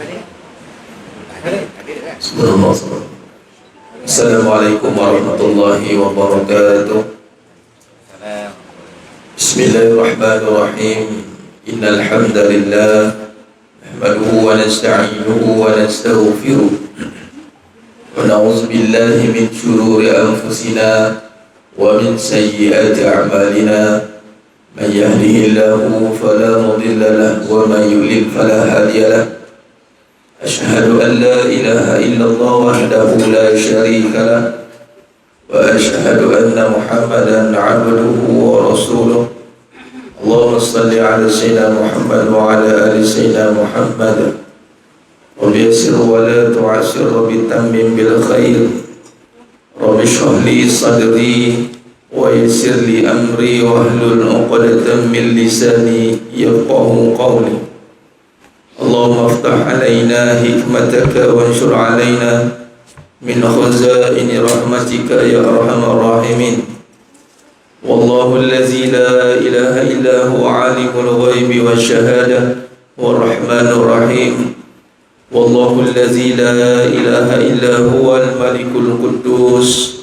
Bismillahirrahmanirrahim. Assalamualaikum warahmatullahi wabarakatuh. Bismillahirrahmanirrahim. Innal hamdalillah nahmaduhu wa nasta'inuhu wa nastaghfiruh wa na'udzu billahi min shururi anfusina wa min sayyiati a'malina. Man yahdihillahu fala mudilla lahu wa man yudlil fala hadiya lahu. Ashhadu an la ilaha illallah wahdahu la syarika lah wa ashhadu anna Muhammadan 'abduhu wa rasuluh. Allahumma shalli 'ala sayyidina Muhammad wa 'ala ali sayyidina Muhammad. Rabbi yassir wa la tu'assir, rabbi tammim bil khair. Rabbi shrah li sadri wa yassir li amri wahlul 'uqdatam min lisani yafqahu qawli. Allahumma aftah alaina hikmataka wa anshur alaina min khazaini rahmatika ya arhamar rahimin. Wallahu allazi la ilaha illa huwa alimul ghaibi wasyahada wa rahmanur rahim. Wallahu allazi la ilaha illa huwa al-malikul quddus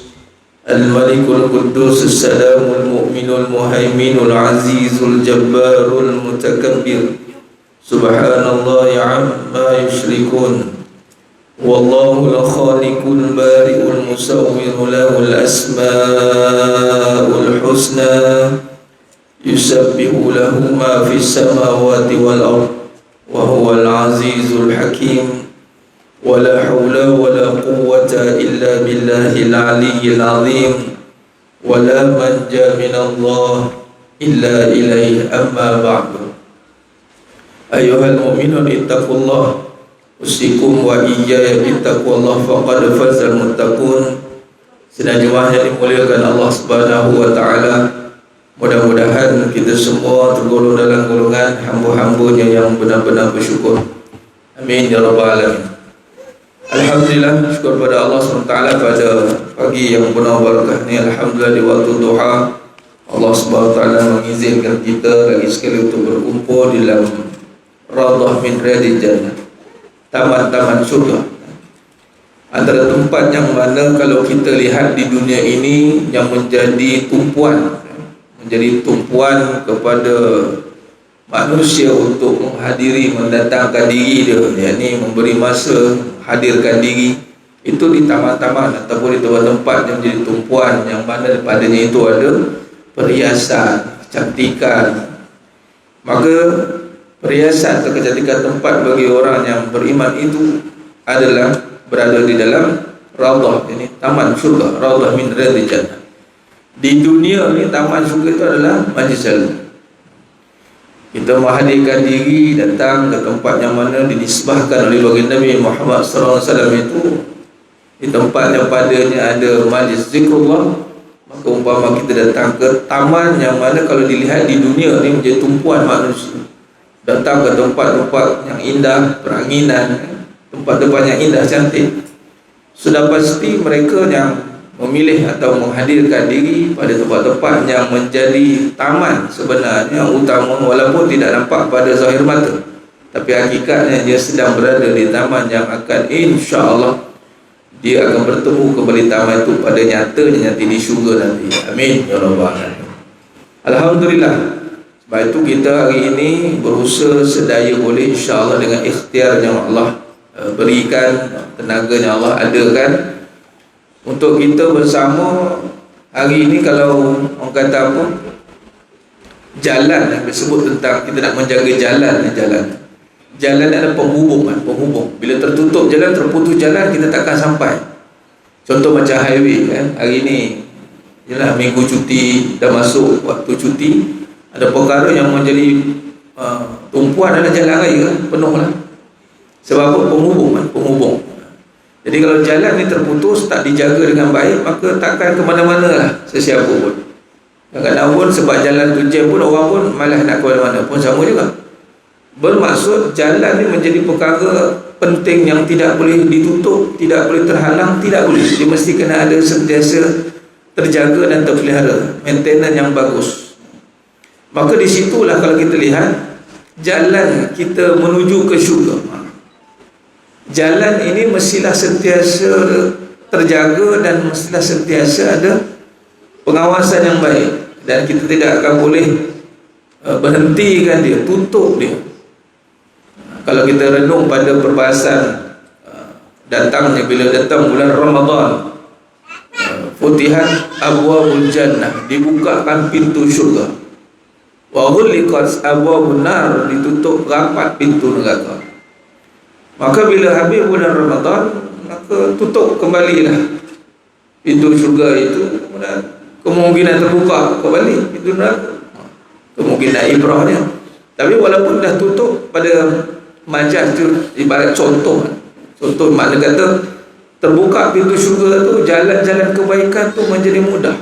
al-malikul quddus as-salamul mu'minul muhaiminul azizul jabbarul mutakabbir. Subhanallahi amma yushrikun. Wallahu al-khaliqul bari'ul musawwiru lahul asma'ul husna yusabbihu lahu ma fis samawati wal ard wa huwal azizul hakim. Wa la hawla wa la quwwata illa billahil aliyyil azim. Wa la manja minallah illa ilayhi, amma ba'du. Ayuhal mu'minun ittaqullah usikum wa iyaya bittaqullah faqad fazal muttaqun. Sidang jemaah yang dimuliakan Allah Subhanahu wa taala, mudah-mudahan kita semua tergolong dalam golongan hamba-hambanya yang benar-benar bersyukur. Amin ya rabbal alamin. Alhamdulillah, syukur pada Allah SWT pada pagi yang penuh barakah ni. Alhamdulillah, di waktu duha Allah SWT mengizinkan kita lagi sekali untuk berkumpul di dalam Raudhah min Riyadil Jannah, taman-taman surga. Antara tempat yang mana kalau kita lihat di dunia ini yang menjadi tumpuan kepada manusia untuk menghadiri, mendatangkan diri dia, yakni memberi masa hadirkan diri, itu di taman-taman ataupun di tempat-tempat yang menjadi tumpuan, yang mana padanya itu ada perhiasan, kecantikan. Maka perhiasan atau kecantikan tempat bagi orang yang beriman itu adalah berada di dalam Raudhah, ini taman surga, Raudhah min Riyadil Jannah. Di dunia ni taman surga itu adalah majlis ilmu. Kita menghadirkan diri datang ke tempat yang mana dinisbahkan oleh baginda Nabi Muhammad sallallahu alaihi wasallam, itu di tempat yang padanya ada majlis zikrullah. Maka umpama kita datang ke taman yang mana kalau dilihat di dunia ni menjadi tumpuan manusia, datang ke tempat-tempat yang indah, peranginan, tempat-tempat yang indah, cantik, sudah pasti mereka yang memilih atau menghadirkan diri pada tempat-tempat yang menjadi taman sebenarnya utama, walaupun tidak nampak pada zahir mata, tapi hakikatnya dia sedang berada di taman yang akan insya-Allah dia akan bertemu kembali taman itu pada nyatanya nanti di syurga nanti. Amin ya rabbal alamin. Alhamdulillah. Sebab itu kita hari ini berusaha sedaya boleh, insya-Allah dengan ikhtiar yang Allah berikan, tenaga yang Allah adakan, untuk kita bersama hari ini. Kalau orang kata apa, jalan yang disebut tentang kita nak menjaga jalan ada penghubung. Bila tertutup jalan, terputus jalan, kita takkan sampai. Contoh macam highway kan, hari ini ialah minggu cuti, dah masuk waktu cuti, ada perkara yang menjadi tumpuan adalah jalan raya, penuh lah. Sebab apa? Penghubung. Jadi kalau jalan ni terputus, tak dijaga dengan baik, maka takkan ke mana-mana lah sesiapa pun. Kadang-kadang pun sebab jalan tu jam pun, orang pun malas nak ke mana-mana pun, sama juga. Bermaksud jalan ni menjadi perkara penting yang tidak boleh ditutup, tidak boleh terhalang, tidak boleh. Dia mesti kena ada sentiasa terjaga dan terpelihara, maintenance yang bagus. Maka di situlah kalau kita lihat jalan kita menuju ke syurga. jalan ini mestilah sentiasa terjaga dan mestilah sentiasa ada pengawasan yang baik, dan kita tidak akan boleh berhentikan dia, tutup dia. Kalau kita renung pada perbahasan datangnya, bila datang bulan Ramadan, futihat abwabul jannah, dibukakan pintu syurga, wa ghulliqat abwabun nar, ditutup rapat pintu neraka. Maka bila habis bulan Ramadan, maka tutup kembalilah pintu syurga itu, kemungkinan terbuka kembali pintu neraka, kemungkinan ibrahnya. Tapi walaupun dah tutup, pada majaz tu ibarat contoh makna kata terbuka pintu syurga tu, jalan-jalan kebaikan tu menjadi mudah.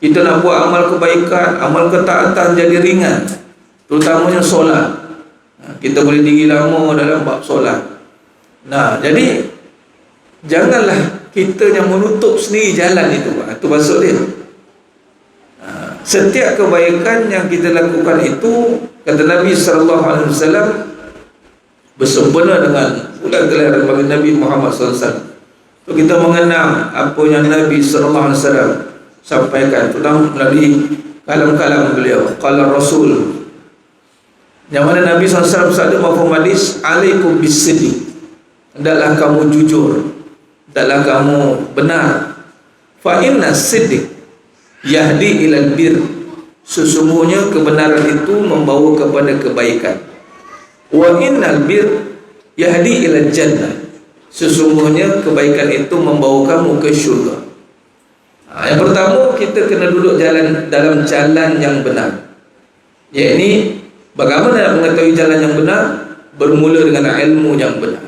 Kita nak buat amal kebaikan, amal ketaatan jadi ringan, terutamanya solat. Kita boleh tinggi lama dalam bab solat. Nah, jadi janganlah kita yang menutup sendiri jalan itu. Itu maksud dia. Setiap kebaikan yang kita lakukan itu, kata Nabi SAW, bersempena dengan bulan kelahiran bagi Nabi Muhammad SAW. So, kita mengenang apa yang Nabi SAW sampaikan, terutama melalui kalam-kalam beliau, qala Rasul, yang mana Nabi SAW bersabda mafhum hadis, alaikum bis-sidq, hendaklah kamu jujur, hendaklah kamu benar. Fa inna sidq yahdi ilal bir, sesungguhnya kebenaran itu membawa kepada kebaikan. Wa innal bir yahdi ilal jannah, sesungguhnya kebaikan itu membawa kamu ke syurga. Yang pertama, kita kena duduk dalam jalan yang benar, yakni bagaimana nak mengetahui jalan yang benar? Bermula dengan ilmu yang benar.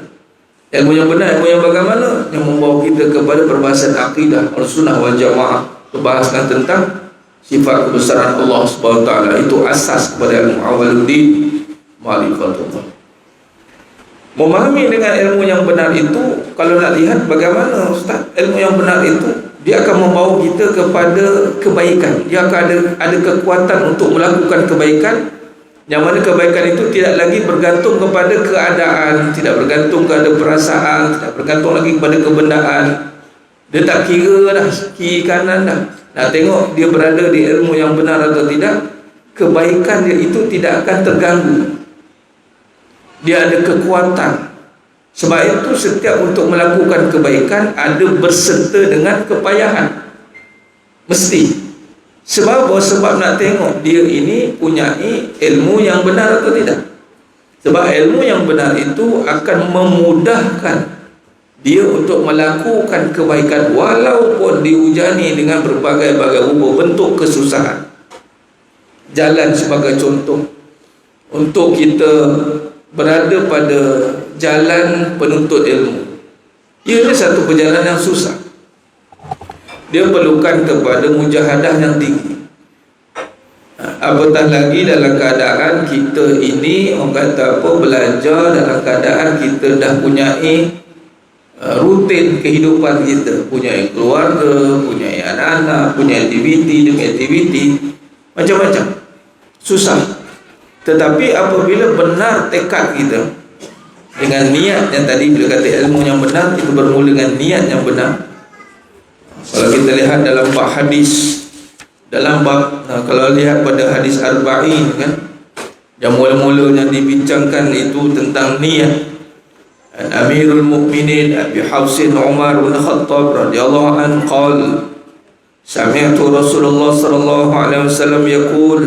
Ilmu yang benar, ilmu yang bagaimana? Yang membawa kita kepada perbahasan akidah Al-Sunnah wal Jamaah, berbahaskan tentang sifat kebesaran Allah Subhanahu wa taala. Itu asas kepada ilmu awwaluddin ma'rifatullah. Memahami dengan ilmu yang benar itu, kalau nak lihat bagaimana Ustaz, ilmu yang benar itu dia akan membawa kita kepada kebaikan. Dia akan ada kekuatan untuk melakukan kebaikan, yang mana kebaikan itu tidak lagi bergantung kepada keadaan, tidak bergantung kepada perasaan, tidak bergantung lagi kepada kebendaan. Dia tak kira dah kiri kanan dah. Nak tengok dia berada di ilmu yang benar atau tidak, kebaikan dia itu tidak akan terganggu. Dia ada kekuatan. Sebab itu setiap untuk melakukan kebaikan ada berserta dengan kepayahan. Mesti. Sebab apa? Sebab nak tengok dia ini punyai ilmu yang benar atau tidak. Sebab ilmu yang benar itu akan memudahkan dia untuk melakukan kebaikan, walaupun dihujani dengan berbagai-bagai rupa bentuk kesusahan. Jalan sebagai contoh, untuk kita berada pada jalan penuntut ilmu, ia ni satu perjalanan yang susah. Dia perlukan kepada mujahadah yang tinggi. Apatah lagi dalam keadaan kita ini, orang kata apa, belajar dalam keadaan kita dah punyai rutin kehidupan kita, punyai keluarga, punyai anak-anak, punya aktiviti demi aktiviti, macam-macam, susah. Tetapi apabila benar tekad kita dengan niat yang tadi, bila kata ilmu yang benar itu bermula dengan niat yang benar. Kalau kita lihat dalam bab hadis, kalau lihat pada hadis Arba'in kan, yang mula-mulanya dibincangkan itu tentang niat. Amirul Mukminin Abi Hafsin Umar bin Khattab radhiyallahu anhu qala, sami'tu Rasulullah sallallahu alaihi wasallam yaqul,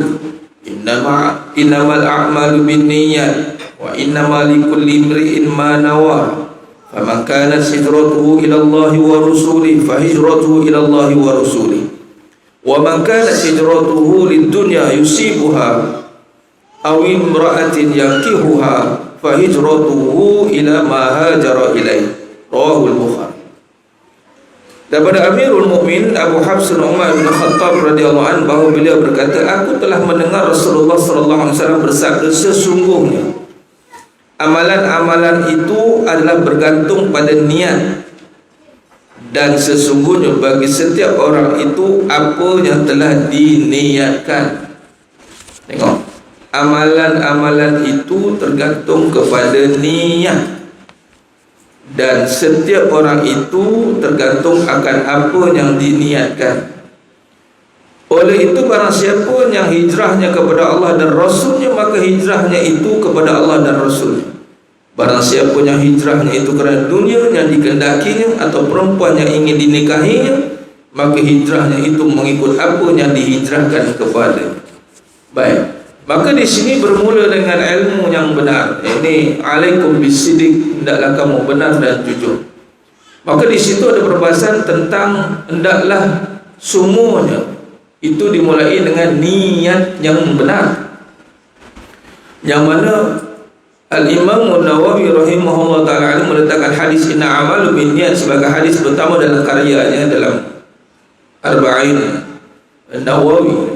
innamal a'malu binniyat wa innamal likulli imri'in ma nawa. Faman kanat hijratuhu ila Allah wa rasulih fa hijratuhu ila Allah wa rasulih. Wa man kanat hijratuhu lid-dunya yusibuha aw imra'atin yankihuha fa hijratuhu ila ma hajara ilaih. Rawahul Bukhari. Daripada Amirul Mukminin Abu Hafs Umar bin Khattab radhiyallahu anhu, bahawa beliau berkata, aku telah mendengar Rasulullah sallallahu alaihi wasallam bersabda, sesungguhnya amalan-amalan itu adalah bergantung pada niat, dan sesungguhnya bagi setiap orang itu apa yang telah diniatkan. Tengok, amalan-amalan itu tergantung kepada niat. dan setiap orang itu tergantung akan apa yang diniatkan. Oleh itu barang siapa yang hijrahnya kepada Allah dan Rasulnya, maka hijrahnya itu kepada Allah dan Rasulnya. Barang siapa yang hijrahnya itu kerana dunia yang dikehendakinya atau perempuan yang ingin dinikahinya, maka hijrahnya itu mengikut apa yang dihijrahkan kepada. Baik, maka di sini bermula dengan ilmu yang benar. Ini alaikum bisidik, hendaklah kamu benar dan jujur. Maka di situ ada perbahasan tentang hendaklah semuanya itu dimulai dengan niat yang benar, yang mana Al-Imam Nawawi rahimahullah ta'ala meletakkan hadis inna amalu bin niat sebagai hadis pertama dalam karyanya dalam Arba'in Nawawi.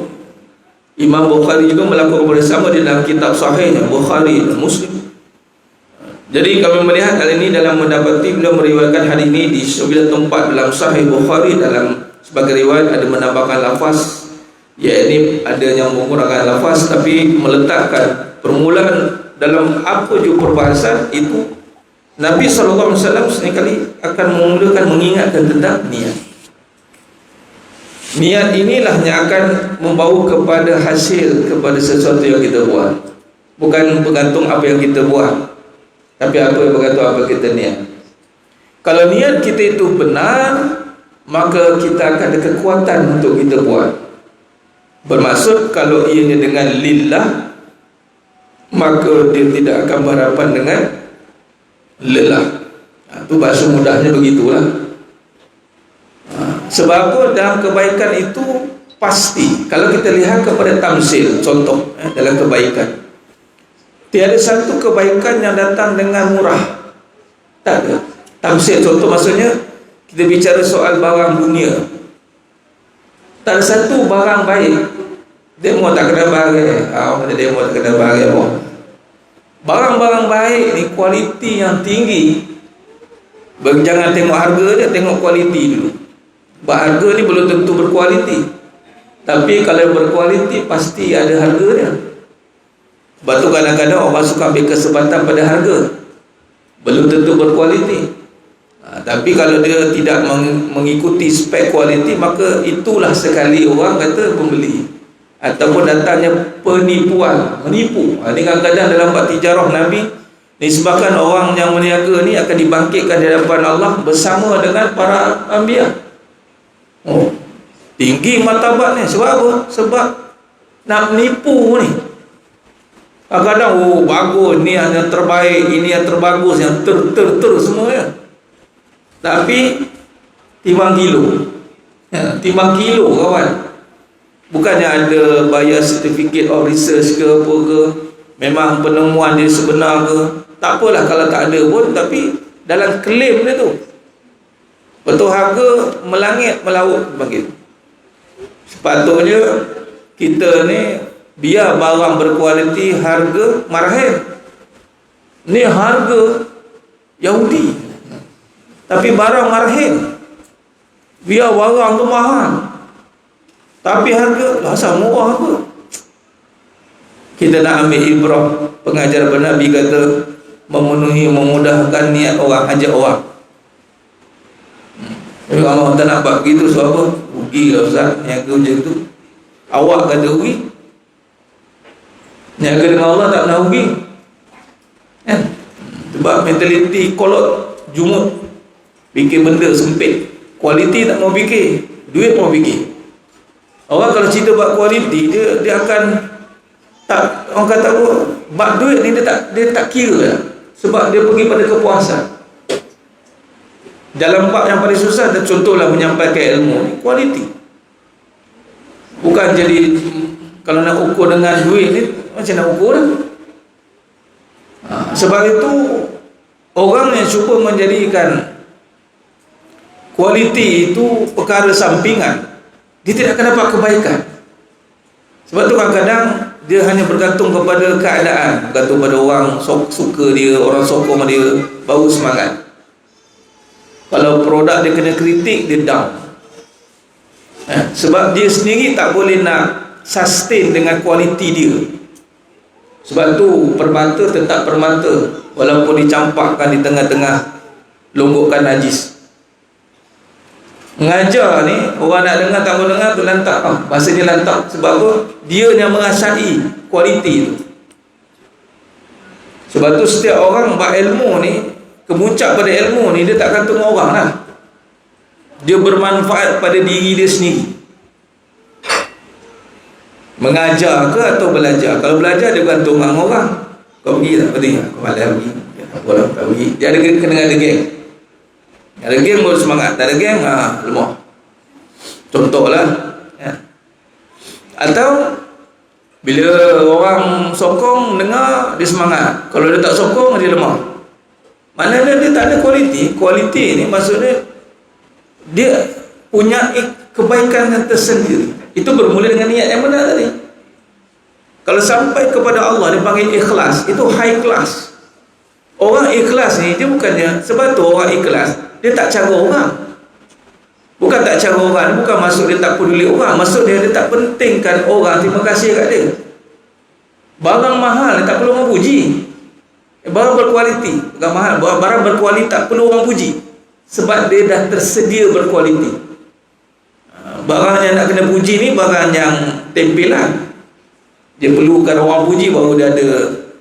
Imam Bukhari juga melakukan bersama di dalam kitab sahihnya Bukhari dan Muslim. Jadi kami melihat hal ini dalam mendapati beliau meriwayatkan hadis ini di 9 tempat dalam Sahih Bukhari. Dalam sebagai riwayat ada menambahkan lafaz, yakni ada yang mengurangkan lafaz, tapi meletakkan permulaan dalam apa juga perbahasan itu. Nabi SAW seringkali akan memulakan mengingatkan tentang niat. Niat inilah yang akan membawa kepada hasil, kepada sesuatu yang kita buat. Bukan bergantung apa yang kita buat, tapi apa yang bergantung apa kita niat. Kalau niat kita itu benar, maka kita akan ada kekuatan untuk kita buat. Bermaksud kalau ianya dengan lillah, maka dia tidak akan berhadapan dengan lelah. Itu bahasa mudahnya begitulah. Sebab apa? Dalam kebaikan itu pasti, kalau kita lihat kepada tamsil, contoh dalam kebaikan, tiada satu kebaikan yang datang dengan murah. Tak ada. Tamsil, contoh maksudnya kita bicara soal barang dunia, tak ada satu barang baik demo tak kena bagai. Demo tak kena bagai. Barang-barang baik ni kualiti yang tinggi. Jangan tengok harga dia, tengok kualiti dulu. Harga ni belum tentu berkualiti, tapi kalau berkualiti pasti ada harganya. Sebab tu kadang-kadang orang suka ambil kesempatan pada harga, belum tentu berkualiti. Tapi kalau dia tidak mengikuti spek kualiti, maka itulah sekali orang kata pembeli, ataupun datangnya penipuan, menipu. Ini kadang-kadang dalam bab tijarah Nabi disebabkan orang yang meniaga ni akan dibangkitkan di hadapan Allah bersama dengan para anbiya. Tinggi martabat ni. Sebab apa? Sebab nak menipu ni. Kadang-kadang bagus, ni yang terbaik, ini yang terbagus, yang ter semua ya. Tapi timbang kilo, timbang kilo kawan. Bukannya ada bayar certificate of research ke apa ke, memang penemuan dia sebenar ke, tak apalah kalau tak ada pun, tapi dalam klaim dia tu betul harga melangit melaut begitu. Sepatutnya kita ni biar barang berkualiti, harga marhain. Ni harga Yahudi, tapi barang marhain. Biar barang tu mahal, tapi harga asal murah apa. Kita nak ambil ibrah, pengajaran Nabi kata memenuhi, memudahkan niat orang, ajak orang. Kalau tak nak buat begitu, sebab apa? Rugi lah Ustaz, niaga macam tu. Awak kata rugi, niaga dengan Allah tak pernah rugi kan? Sebab mentaliti kolot, jumut, fikir benda sempit, kualiti tak mau fikir, duit mau fikir. Orang kalau cerita buat kualiti, dia akan tak, orang kata apa, bab duit ni dia tak kira lah. Sebab dia pergi pada kepuasan. Dalam bab yang paling susah, contohlah menyampaikan ilmu ni, kualiti. Bukan jadi, kalau nak ukur dengan duit ni, macam nak ukur lah. Sebab itu orang yang cuba menjadikan kualiti itu perkara sampingan, dia tidak akan dapat kebaikan. Sebab tu kadang-kadang dia hanya bergantung kepada keadaan, bergantung pada orang suka dia, orang sokong dia, baru semangat. Kalau produk dia kena kritik, dia down. Sebab dia sendiri tak boleh nak sustain dengan kualiti dia. Sebab tu permata tetap permata, walaupun dicampakkan di tengah-tengah longgokkan najis. Mengajar ni, orang nak dengar tak mau dengar tu lantak. Bahasa dia lantak. Sebab apa? Dia yang merasai kualiti tu. Sebab tu setiap orang berilmu ni, kemuncak pada ilmu ni, dia tak gantung orang lah. Dia bermanfaat pada diri dia sendiri. Mengajar ke atau belajar? Kalau belajar dia gantung orang. Kau pergi tak? Penting tak? Kau malas pergi. Apa lah tak pergi. Dia ada kena ada geng. Ada geng baru semangat. Tak ada geng, lemah. Contohlah ya. Atau bila orang sokong dengar, dia semangat. Kalau dia tak sokong, dia lemah. Maknanya dia tak ada kualiti. Kualiti ni maksudnya dia punya kebaikan yang tersendiri. Itu bermula dengan niat yang benar tadi. Kalau sampai kepada Allah, dia panggil ikhlas. Itu high class. Orang ikhlas ni, dia bukannya, sebab tu orang ikhlas, dia tak cara orang. Bukan tak cara orang, bukan maksud dia tak peduli orang. Maksud dia tak pentingkan orang terima kasih kat dia. Barang mahal, dia tak perlu orang puji. Barang berkualiti, bukan mahal, barang berkualiti tak perlu orang puji. Sebab dia dah tersedia berkualiti. Barang yang nak kena puji ni barang yang tempelan. Dia perlukan orang puji baru dia ada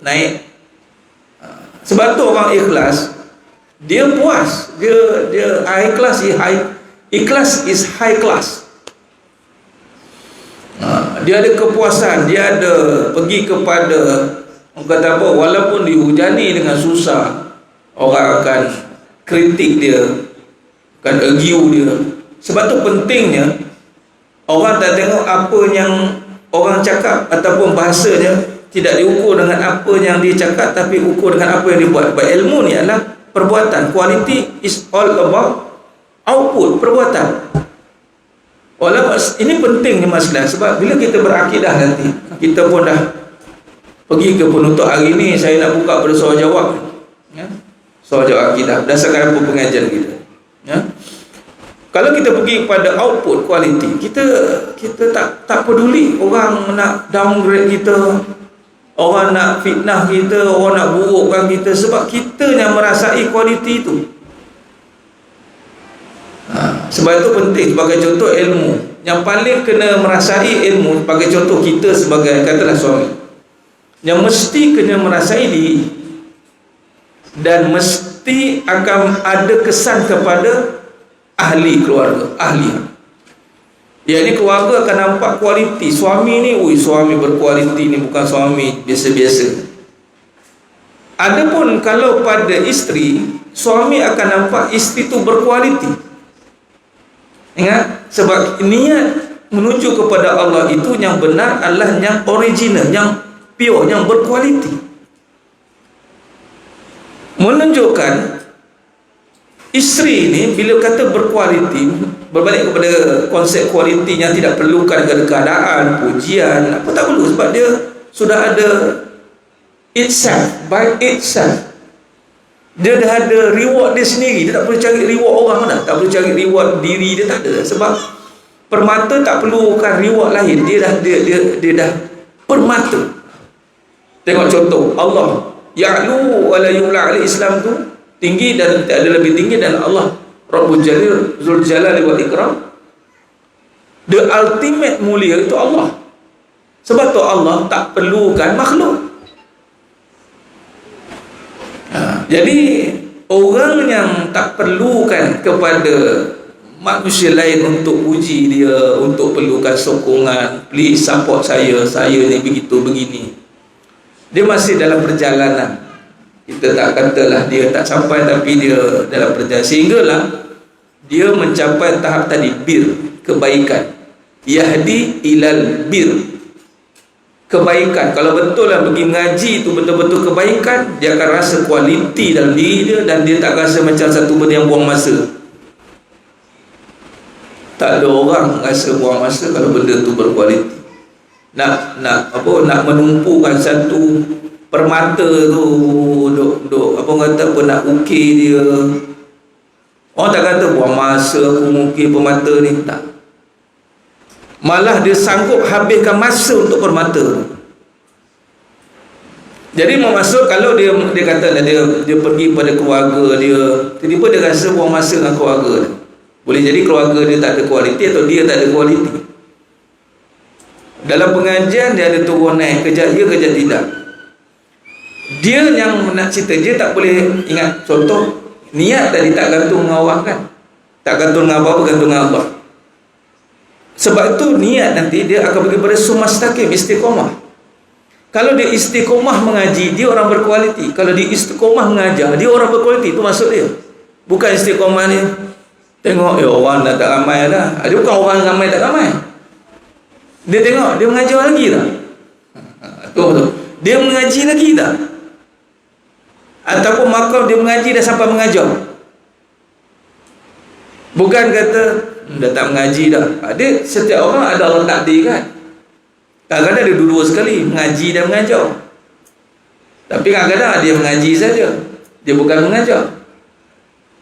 naik. Sebab tu orang ikhlas, dia puas, dia high class, ikhlas is high class. Dia ada kepuasan, dia ada pergi kepada, orang kata apa, walaupun dihujani dengan susah, orang akan kritik dia, akan argue dia. Sebab tu pentingnya orang tak tengok apa yang orang cakap ataupun bahasanya, tidak diukur dengan apa yang dia cakap, tapi ukur dengan apa yang dia buat. Sebab ilmu ni adalah perbuatan. Quality is all about output, perbuatan. Ini penting ni masalah. Sebab bila kita berakidah nanti, kita pun dah pergi ke penutup hari ni, saya nak buka pada soal jawab ya? Soal jawab akidah berdasarkan apa pengajian kita ya? Kalau kita pergi pada output quality, kita tak peduli orang nak downgrade kita, orang nak fitnah kita, orang nak burukkan kita, sebab kita yang merasai kualiti itu. Sebab itu penting. Sebagai contoh ilmu, yang paling kena merasai ilmu, sebagai contoh kita sebagai katalah suami, yang mesti kena merasai diri dan mesti akan ada kesan kepada ahli keluarga, ahli. Ya, ni keluarga akan nampak kualiti suami ni. Suami berkualiti ni, bukan suami biasa-biasa. Adapun kalau pada isteri, suami akan nampak isteri tu berkualiti. Ingat, sebab niat menuju kepada Allah itu yang benar adalah yang original, yang pure, yang berkualiti. Menunjukkan isteri ni bila kata berkualiti, berbalik kepada konsep kualiti yang tidak perlukan keadaan, pujian, apa tak perlu, sebab dia sudah ada itself, by itself. Dia dah ada reward dia sendiri. Dia tak perlu cari reward orang dah. Tak perlu cari reward diri dia, tak ada. Sebab permata tak perlukan reward lain. Dia dah permata. Tengok contoh Allah, ya'lu wa la yu'la alaihi, Islam tu tinggi dan tak ada lebih tinggi, dan Allah Rabbul Jalil Zul Jalali wal Ikram, the ultimate mulia itu Allah. Sebab tu Allah tak perlukan makhluk. Jadi orang yang tak perlukan kepada manusia lain untuk puji dia, untuk perlukan sokongan, please support saya ni begitu begini, dia masih dalam perjalanan. Kita tak katalah dia tak sampai, tapi dia dalam perjalanan, sehinggalah dia mencapai tahap tadi, bir, kebaikan. Yahdi ilal bir, kebaikan. Kalau betul lah pergi mengaji itu betul-betul kebaikan, dia akan rasa kualiti dalam diri dia, dan dia tak rasa macam satu benda yang buang masa. Tak ada orang rasa buang masa kalau benda tu berkualiti. Nak menumpukan satu permata tu, duk apa kata apa, nak ukir dia. Orang tak kata buang masa aku mengukir permata ni, tak. Malah dia sanggup habiskan masa untuk permata. Jadi mau masuk, kalau dia kata dia pergi pada keluarga dia, tiba-tiba dia rasa buang masa dengan keluarga dia. Boleh jadi keluarga dia tak ada kualiti atau dia tak ada kualiti. Dalam pengajian dia ada turun naik, kejap ya kejap tidak. Dia yang nak cerita, dia tak boleh ingat. Contoh, niat tadi tak gantung dengan orang kan, tak gantung dengan apa-apa, gantung dengan Allah. Sebab itu niat nanti dia akan pergi pada sumastaqim, istiqomah. Kalau dia istiqomah mengaji, dia orang berkualiti. Kalau dia istiqomah mengajar, dia orang berkualiti. Itu maksud dia. Bukan istiqomah ni tengok orang dah tak ramai dah. Dia bukan orang ramai tak ramai. Dia tengok dia mengajar lagi tak? Tu. Dia mengaji lagi tak? Ataupun makam dia mengaji dah sampai mengajar. Bukan kata dah tak mengaji dah. Dia setiap orang ada Allah takdir kan. Kadang-kadang dia dua-dua sekali, mengaji dan mengajar. Tapi kadang-kadang dia mengaji saja, dia bukan mengajar.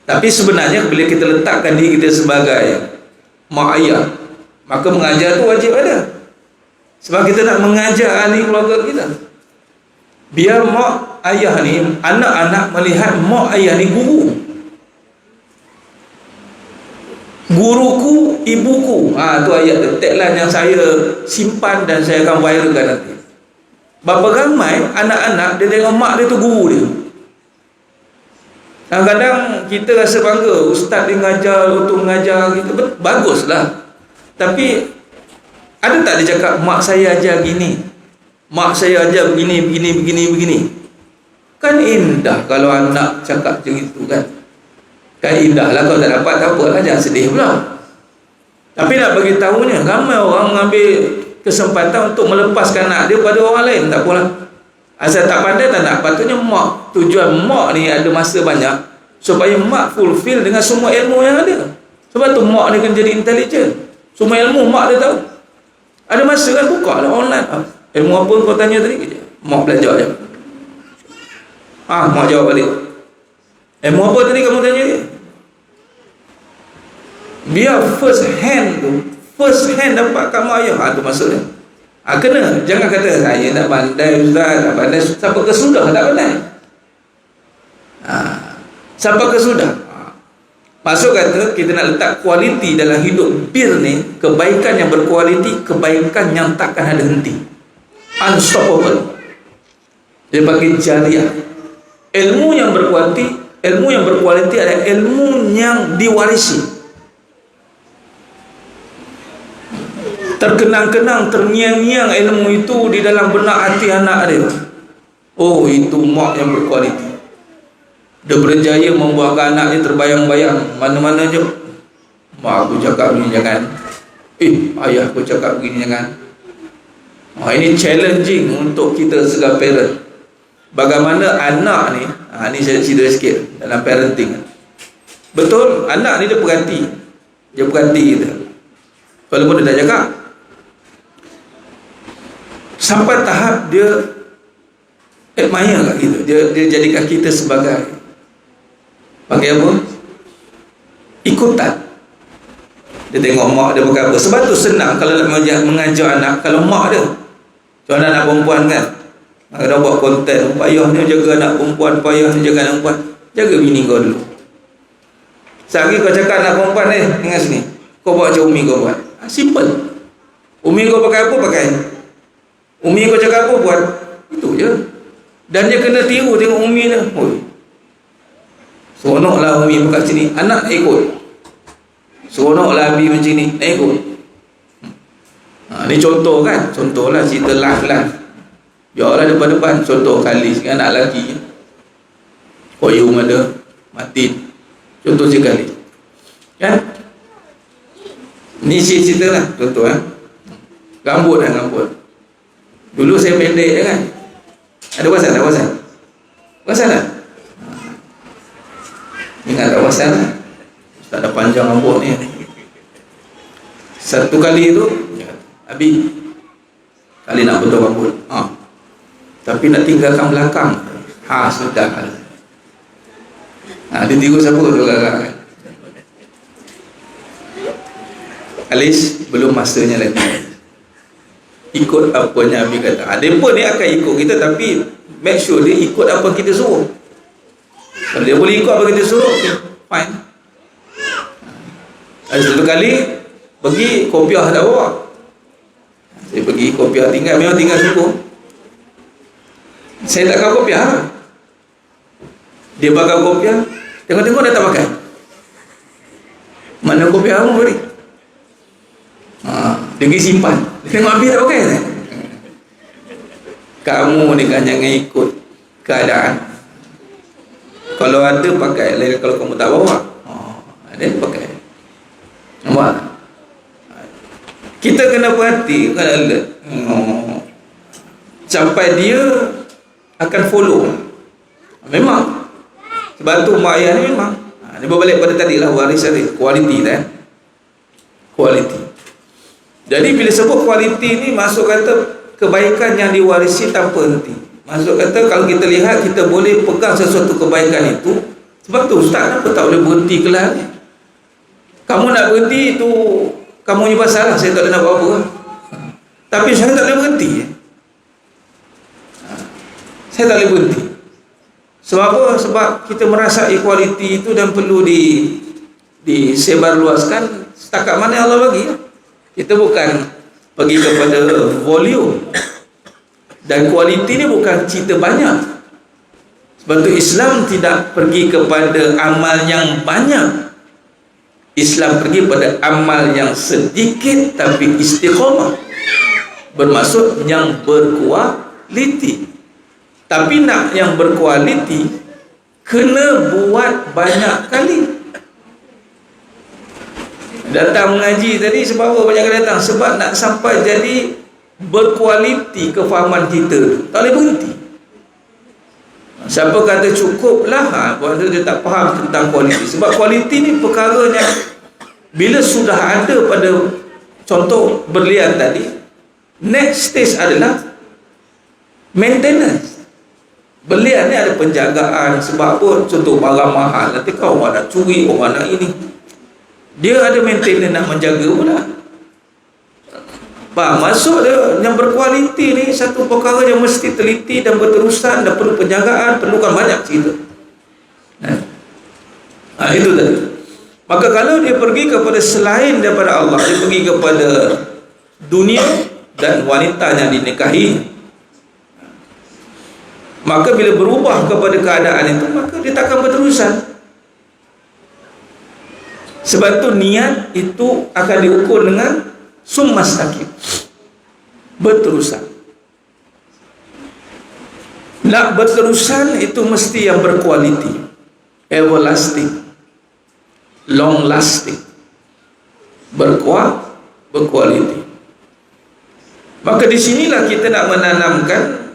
Tapi sebenarnya bila kita letakkan diri kita sebagai mak ayah, maka mengajar tu wajib ada. Sebab kita nak mengajar ahli keluarga kita. Biar mak ayah ni, anak-anak melihat mak ayah ni guru. Guruku, ibuku. Tu ayat tu, tagline yang saya simpan dan saya akan viralkan nanti. Berapa ramai anak-anak dia tengok mak dia tu guru dia. Kadang-kadang kita rasa bangga, ustaz dia mengajar untuk mengajar kita, baguslah. Tapi ada tak dia cakap mak saya ajar gini, mak saya ajar begini. Kan indah kalau anak cakap macam itu kan. Kan indah lah. Kalau tak dapat tak apalah, jangan sedih pula. Tapi nak bagi tahunya, ramai orang mengambil kesempatan untuk melepaskan anak dia pada orang lain. Tak apalah, asal tak pandai tak nak. Patutnya mak, tujuan mak ni ada masa banyak supaya mak fulfill dengan semua ilmu yang ada. Sebab tu mak ni kena jadi intelijen. Semua ilmu mak dia tahu. Ada masa kan, buka lah online. Ilmu apa kau tanya tadi? Mak belajar je. Mak jawab balik. Ilmu apa tadi kamu tanya dia? Biar first hand dapat kamu ayah. Tu maksudnya. Kena. Jangan kata saya tak pandai ustaz, tak pandai. Sampai ke sudah tak pandai. Sampai ke sudah. Maksud kata kita nak letak kualiti dalam hidup bir ni, kebaikan yang berkualiti, kebaikan yang takkan ada henti, unstoppable. Dia bagi jariah. Ilmu yang berkualiti adalah ilmu yang diwarisi. Terkenang-kenang, terngiang-ngiang ilmu itu di dalam benak hati anak dia. Oh, itu mak yang berkualiti. Dia berjaya membuatkan anaknya terbayang-bayang mana-mana je. Mak aku cakap begini jangan. Ayah aku cakap begini jangan. Ini challenging untuk kita sebagai parent. Bagaimana anak ni, ni saya cerita sikit dalam parenting. Betul, anak ni dia perhati kita. Walaupun dia tak cakap. Sampai tahap dia admire kat kita. Dia jadikan kita sebagai, panggil apa? Ikutan. Dia tengok mak dia pakai apa. Sebab tu senang kalau nak mengajar anak. Kalau mak dia, macam anak perempuan kan, kadang buat konten, payahnya jaga anak perempuan, payahnya jaga anak perempuan. Jaga bini kau dulu. Sehari kau cakap anak perempuan dengan sini, kau buat macam umi kau buat. Simple. Umi kau pakai apa, pakai. Umi kau cakap apa, buat. Itu je. Dan dia kena tiru tengok umi dia. Seronoklah umi pakai sini, anak nak ikut. Seronoklah abi macam ni, nak ikut. Ni contoh kan. Contohlah cerita live. Biarlah depan-depan. Contoh kali sekarang anak lelaki koyum ada, mati. Contoh sekali kan. Ni cerita lah. Contoh rambut. Dulu saya pendek kan. Ada perasan tak? Perasan tak? Ingat tak perasan lah. Tak ada panjang rambut ni. Satu kali tu Abi kali nak potong rambut, tapi nak tinggalkan belakang. Sudah. Dia tiru siapa tu belakang. Alis, belum masanya lagi. Ikut apa yang Abi kata. Dia pun dia akan ikut kita, tapi make sure dia ikut apa kita suruh. Kalau dia boleh ikut apa kita suruh, okay, fine. Ada satu kali pergi kopiah tak bawa. Saya pergi kopiah tinggal, memang tinggal suku. Saya tak kau kopiah lah. Dia pakai kopiah, tengok-tengok dah tak pakai. Mana kopiah kamu beri? Dia pergi simpan. Dia tengok habis tak pakai tak? Kamu ni kan jangan ikut keadaan. Kalau ada pakai, lain kalau kamu tak bawa, ada pakai. Nampak? Kita kena perhati kan, alert. Sampai dia akan follow. Memang. Sebab tu mak ayah ni memang. Dia berbalik pada tadi lah, waris tadi, kualiti kan. Kualiti. Jadi bila sebut kualiti ni, maksud kata kebaikan yang diwarisi tanpa henti. Maksud kata kalau kita lihat, kita boleh pegang sesuatu kebaikan itu. Sebab tu ustaz kenapa tak boleh berhenti kelas ni? Kamu nak berhenti tu kamu punya pasal lah, saya tak boleh nak buat apa kan? Tapi saya tak boleh berhenti. Saya tak boleh berhenti. Sebab apa? Sebab kita merasa equality itu dan perlu disebarluaskan setakat mana Allah bagi. Kita bukan pergi kepada volume. Dan kualiti ni bukan cerita banyak. Sebab tu Islam tidak pergi kepada amal yang banyak. Islam pergi pada amal yang sedikit tapi istiqamah. Bermaksud yang berkualiti. Tapi nak yang berkualiti, kena buat banyak kali. Datang mengaji tadi sebab apa banyak kali datang? Sebab nak sampai jadi berkualiti kefahaman kita. Tak boleh berhenti. Siapa kata cukuplah, dia tak faham tentang kualiti. Sebab kualiti ni perkara yang bila sudah ada pada contoh berlian tadi, next stage adalah maintenance. Berlian ni ada penjagaan. Sebab apa? Contoh barang mahal, nanti kau orang nak curi, orang nak ini, dia ada maintenance nak menjaga pula. Maksud dia yang berkualiti ni satu perkara yang mesti teliti dan berterusan dan perlu penjagaan, perlukan banyak cerita. Itu tadi. Maka kalau dia pergi kepada selain daripada Allah, dia pergi kepada dunia dan wanita yang dinikahi, maka bila berubah kepada keadaan itu, maka dia takkan berterusan. Sebab tu niat itu akan diukur dengan summastaqim, berterusan. Nak berterusan itu mesti yang berkualiti, everlasting, long lasting, berkualiti. Maka di sinilah kita nak menanamkan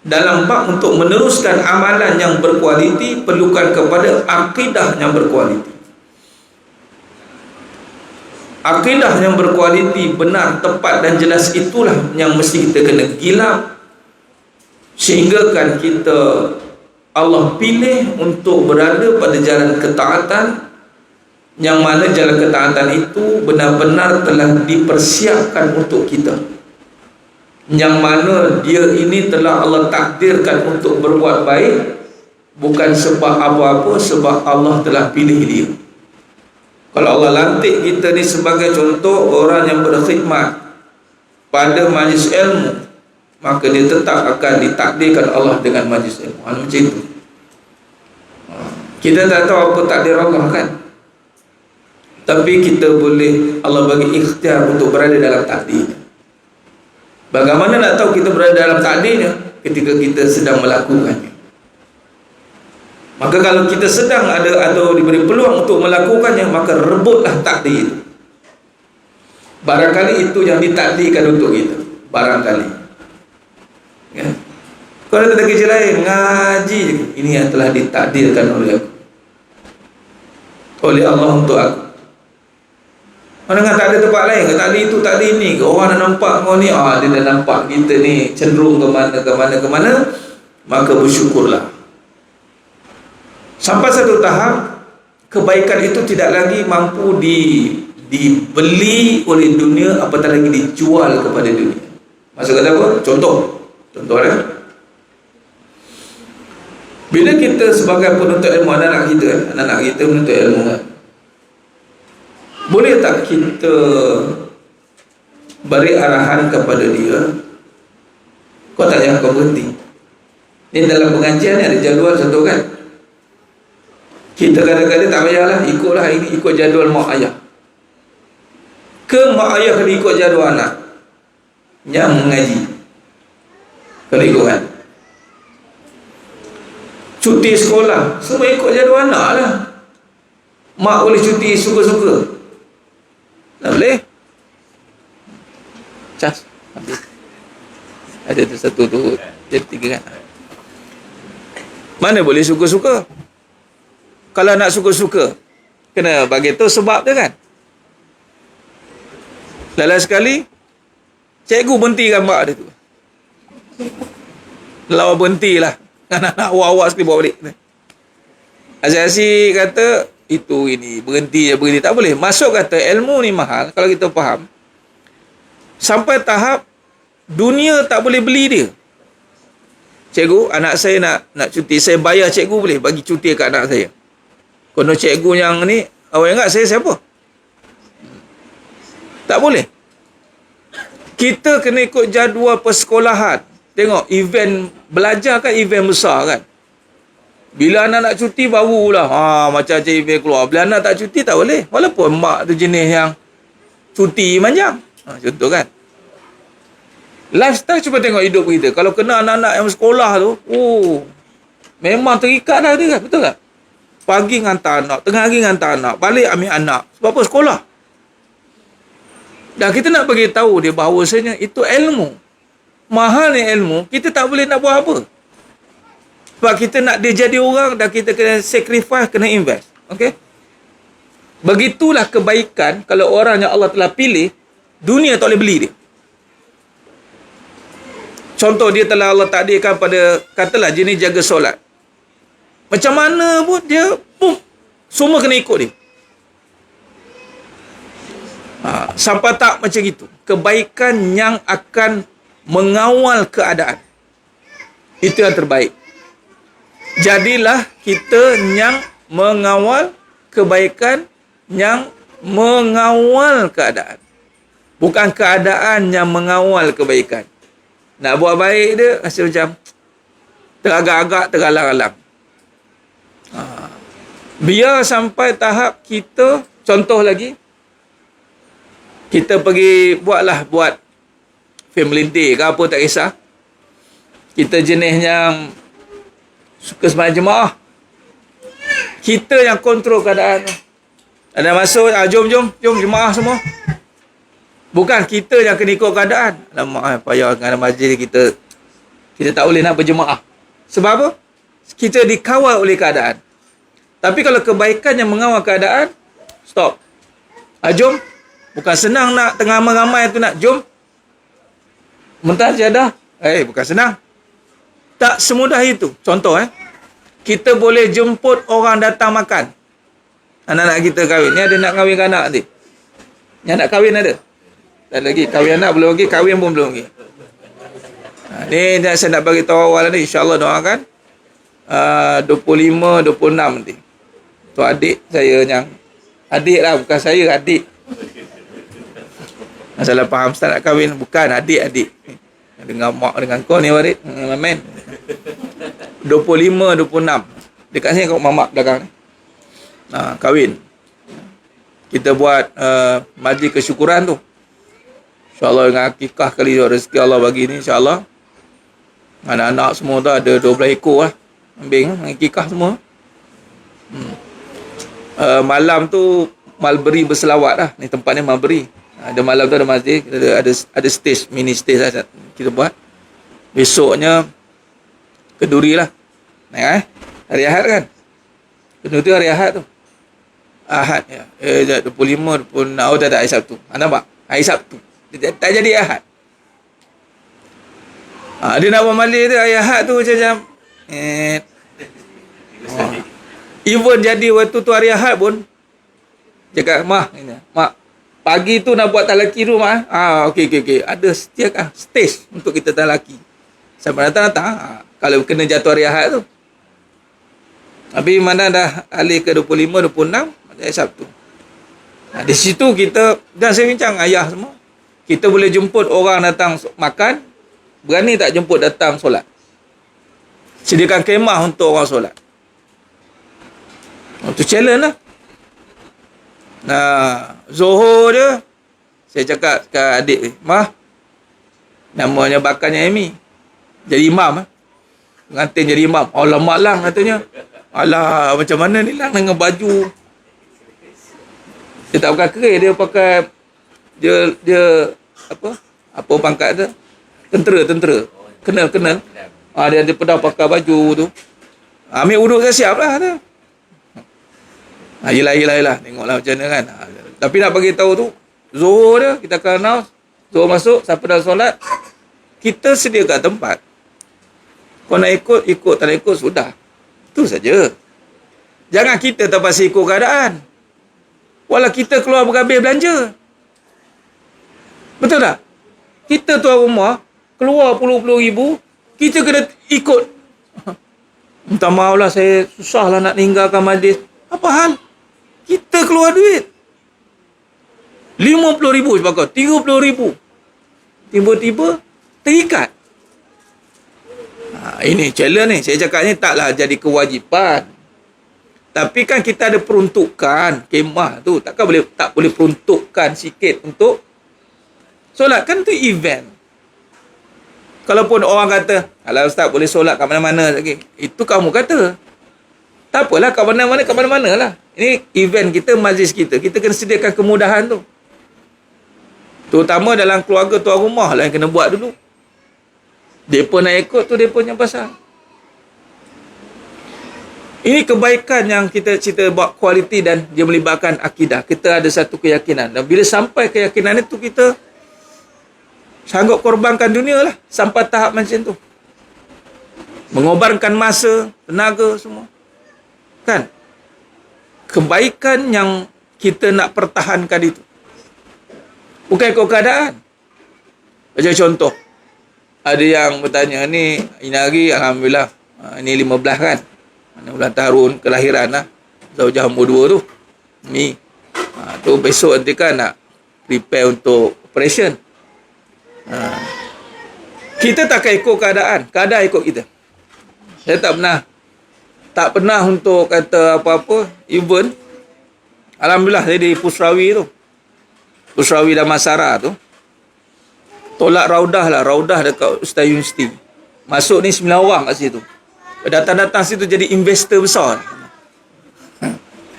dalam bab untuk meneruskan amalan yang berkualiti, perlukan kepada akidah yang berkualiti. Akidah yang berkualiti, benar, tepat dan jelas, itulah yang mesti kita kena gilap, sehingga kan kita Allah pilih untuk berada pada jalan ketaatan, yang mana jalan ketaatan itu benar-benar telah dipersiapkan untuk kita, yang mana dia ini telah Allah takdirkan untuk berbuat baik, bukan sebab apa-apa, sebab Allah telah pilih dia. Kalau Allah lantik kita ni sebagai contoh orang yang berkhidmat pada majlis ilmu, maka dia tetap akan ditakdirkan Allah dengan majlis ilmu. Macam itu. Kita tak tahu apa takdir Allah kan, tapi kita boleh, Allah bagi ikhtiar untuk berada dalam takdir. Bagaimana nak tahu kita berada dalam takdirnya? Ketika kita sedang melakukannya. Maka kalau kita sedang ada atau diberi peluang untuk melakukannya, maka rebutlah takdir itu. Barangkali itu yang ditakdirkan untuk kita. Barangkali. Ya. Kalau ada kerja lain, ngaji, ini yang telah ditakdirkan oleh aku, oleh Allah untuk aku. Orang tak ada tempat lain ke? Tak ada itu, tak ada ini ke? Orang dah nampak kau ni, dia dah nampak kita ni cenderung ke mana, maka bersyukurlah. Sampai satu tahap, kebaikan itu tidak lagi mampu dibeli oleh dunia, apatah lagi dijual kepada dunia. Maksud kata apa? Contoh Bila kita sebagai penuntut ilmu, anak-anak kita menuntut ilmu kan, boleh tak kita beri arahan kepada dia, kau tak payah kau berhenti. Ni dalam pengajian ni ada jadual satu kan. Kita kadang-kadang tak payahlah, ikutlah ini, ikut jadual mak ayah. Ke mak ayah kena ikut jadual anak yang mengaji, kena ikut kan. Cuti sekolah, semua ikut jadual anak lah. Mak boleh cuti suka-suka, tak boleh. Cas habis. Ada tu satu tu, jadi 3 kan. Mana boleh suka-suka? Kalau nak suka-suka, kena bagi tu sebab dia kan. Lala sekali cikgu berhentikan mak dia tu. Lawa berhentilah. Anak-anak awak-awak sekali bawa balik. Asyik kata itu ini berhenti tak boleh. Masuk kata ilmu ni mahal. Kalau kita faham, sampai tahap dunia tak boleh beli dia. Cikgu, anak saya nak cuti, saya bayar cikgu boleh bagi cuti kat anak saya. Kalau cikgu yang ni, awak ingat saya siapa? Tak boleh. Kita kena ikut jadual persekolahan. Tengok event belajar kan, event besar kan. Bila anak nak cuti barulah macam-macam event keluar. Bila anak tak cuti tak boleh. Walaupun mak tu jenis yang cuti panjang. Contoh kan. Lifestyle cuba tengok hidup kita. Kalau kena anak-anak yang sekolah tu, memang terikat dah dia kan, betul tak? Pagi hantar anak, tengah hari hantar anak, balik ambil anak. Sebab apa? Sekolah. Dan kita nak bagi tahu dia bahawasanya itu ilmu. Mahal ni ilmu, kita tak boleh nak buat apa. Sebab kita nak dia jadi orang dan kita kena sacrifice, kena invest. Okey? Begitulah kebaikan kalau orang yang Allah telah pilih, dunia tak boleh beli dia. Contoh dia telah Allah takdirkan pada, katalah jenis jaga solat. Macam mana pun dia semua kena ikut dia. Sampai tak macam itu. Kebaikan yang akan mengawal keadaan, itu yang terbaik. Jadilah kita yang mengawal kebaikan, yang mengawal keadaan, bukan keadaan yang mengawal kebaikan. Nak buat baik dia rasa macam teragak-agak, teralang-alang. Biar sampai tahap kita, contoh lagi, kita pergi buat family day ke apa, tak kisah. Kita jenis yang suka sembahyang jemaah, kita yang kontrol keadaan. Ada masuk, jom jemaah semua. Bukan kita yang kena ikut keadaan. Alamak, payah dengan majlis kita tak boleh nak berjemaah. Sebab apa? Kita dikawal oleh keadaan. Tapi kalau kebaikan yang mengawal keadaan, stop. Jom. Bukan senang nak tengah ramai tu nak jom. Mentah jadah. Bukan senang. Tak semudah itu. Contoh kita boleh jemput orang datang makan. Anak-anak kita kahwin. Ni ada nak kahwin anak nanti. Yang nak kahwin ada. Tak lagi. Kahwin anak belum lagi. Kahwin pun belum lagi. Ni saya nak bagi tahu awal ni. InsyaAllah doakan. 25, 26 nanti. Tu adik saya yang. Adik lah. Bukan saya. Adik. Masalah faham Ustaz nak kahwin. Bukan. Adik-adik. Dengan mak dengan kau ni Warid. Amin. 25, 26. Dekat sini kat mamak belakang ni. Kahwin. Kita buat majlis kesyukuran tu. InsyaAllah dengan akikah kali rezeki Allah bagi ni, insyaAllah. Anak-anak semua tu ada 12 ekor lah. Ambing akikah semua. Malam tu Mulberry berselawat lah. Ni tempat ni Mulberry. Ada malam tu ada masjid, ada stage, mini stage lah kita buat. Besoknya Keduri lah. Naik hari Ahad kan. Keduri tu hari Ahad tu. Ahad ya. 25, 26. Oh tak hari Sabtu. Nampak? Hari Sabtu. Tak jadi Ahad. Dia nak buat malik tu hari Ahad tu macam even jadi waktu tu hari Ahad pun cakap mak pagi tu nak buat talaki rumah. Okey. Ada setiap stage untuk kita talaki. Sampai datang. Kalau kena jatuh hari Ahad tu. Tapi mana dah alih ke 25, 26, hari Sabtu. Di situ kita, dan saya bincang ayah semua, kita boleh jemput orang datang makan, berani tak jemput datang solat? Sediakan kemah untuk orang solat. Itu challenge lah. Zohor dia, saya cakap ke adik ni, Mah, namanya bakarnya Amy, jadi imam pengantin jadi imam. Alamak lang katanya. Alah, macam mana ni lang dengan baju. Dia tak pakai keris, dia pakai dia apa pangkat dia? Tentera. Kenal. Dia pernah pakai baju tu. Ambil uduk saya siap lah tu. Yelah. Tengoklah macam mana kan. Tapi nak bagi tahu tu, Zuhur dia, kita akan announce. Zuhur masuk, siapa dah solat, kita sediakan tempat. Kau nak ikut, tak nak ikut, sudah. Itu saja. Jangan kita terpaksa ikut keadaan. Walau kita keluar berhabis belanja. Betul tak? Kita tuan rumah, keluar puluh-puluh ribu, kita kena ikut. Minta maaf lah, saya susah lah nak tinggalkan majlis. Apa hal? Kita keluar duit. 50,000 sebagainya, 30,000. Tiba-tiba terikat. Ini challenge ni. Saya cakap ni taklah jadi kewajipan. Tapi kan kita ada peruntukan kemah tu. Tak boleh peruntukkan sikit untuk solat. Kan tu event. Kalaupun orang kata, alah ustaz boleh solat kat mana-mana lagi. Itu kamu kata. Tak apalah, kat mana-mana lah. Ini event kita, majlis kita. Kita kena sediakan kemudahan tu. Terutama dalam keluarga tuan rumah lah yang kena buat dulu. Mereka nak ikut tu, mereka punya pasal. Ini kebaikan yang kita cerita buat kualiti dan dia melibatkan akidah. Kita ada satu keyakinan. Dan bila sampai keyakinan itu, kita sanggup korbankan dunia lah. Sampai tahap macam tu. Mengorbankan masa, tenaga semua. Kan? Kebaikan yang kita nak pertahankan itu. Bukan ikut keadaan. Macam contoh. Ada yang bertanya, ini hari Alhamdulillah. Ini 15 kan? Bulan tahun kelahiran lah. Zaujah nombor 2 tu. Mi. Tu besok nanti kan nak prepare untuk operation. Kita tak akan ikut keadaan. Keadaan ikut kita. Saya tak pernah untuk kata apa-apa. Even Alhamdulillah saya di Pusrawi tu. Pusrawi Damansara tu. Tolak Raudah dekat Ustaz Universiti. Masuk ni 9 orang kat situ. Datang-datang situ jadi investor besar.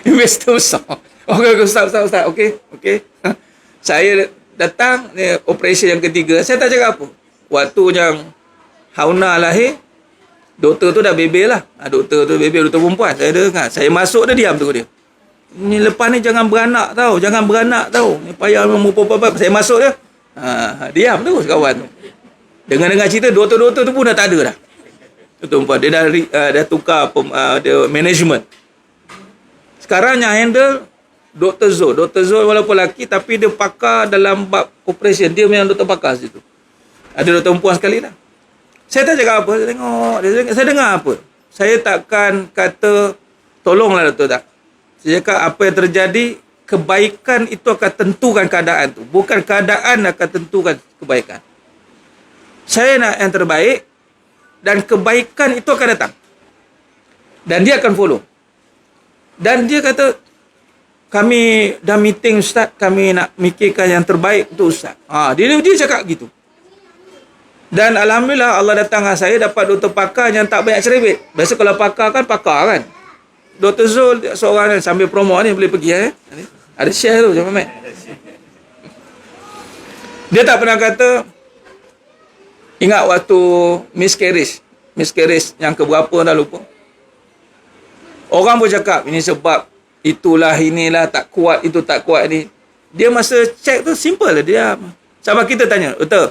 Investor besar. Okey, Ustaz. Okey. Saya datang, ni operasi yang ketiga. Saya tak cakap apa. Waktu yang Hauna lahir, doktor tu dah bebel lah. Doktor tu bebel, doktor perempuan. Saya dengar. Saya masuk dia diam tu dia. Ni lepas ni jangan beranak tau. Ni payah memupuk apa. Saya masuk dia. Diam tu kawan tu. Dengar cerita, doktor-doktor tu pun dah tak ada dah. Doktor perempuan. Dia dah tukar management. Sekarang yang handle Dr. Zul. Dr. Zul walaupun lelaki tapi dia pakar dalam bab operation. Dia memang doktor pakar situ. Ada doktor perempuan sekali dah. Saya tak cakap apa. Saya tengok. Saya dengar apa. Saya takkan kata tolonglah doktor tak. Saya cakap apa yang terjadi, kebaikan itu akan tentukan keadaan tu. Bukan keadaan akan tentukan kebaikan. Saya nak yang terbaik dan kebaikan itu akan datang. Dan dia akan follow. Dan dia kata, kami dah meeting Ustaz, kami nak mikirkan yang terbaik untuk Ustaz. Dia cakap gitu. Dan Alhamdulillah Allah datang dengan saya dapat doktor pakar yang tak banyak cerewet. Biasa kalau pakar kan. Dr. Zul seorang sambil promo ni boleh pergi Ada share tu jangan main. Dia tak pernah kata, ingat waktu miscarriage yang keberapa dah lupa. Orang pun cakap ini sebab itulah, inilah, tak kuat, itu tak kuat ni. Dia masa check tu simple lah dia. Sampai kita tanya, betul?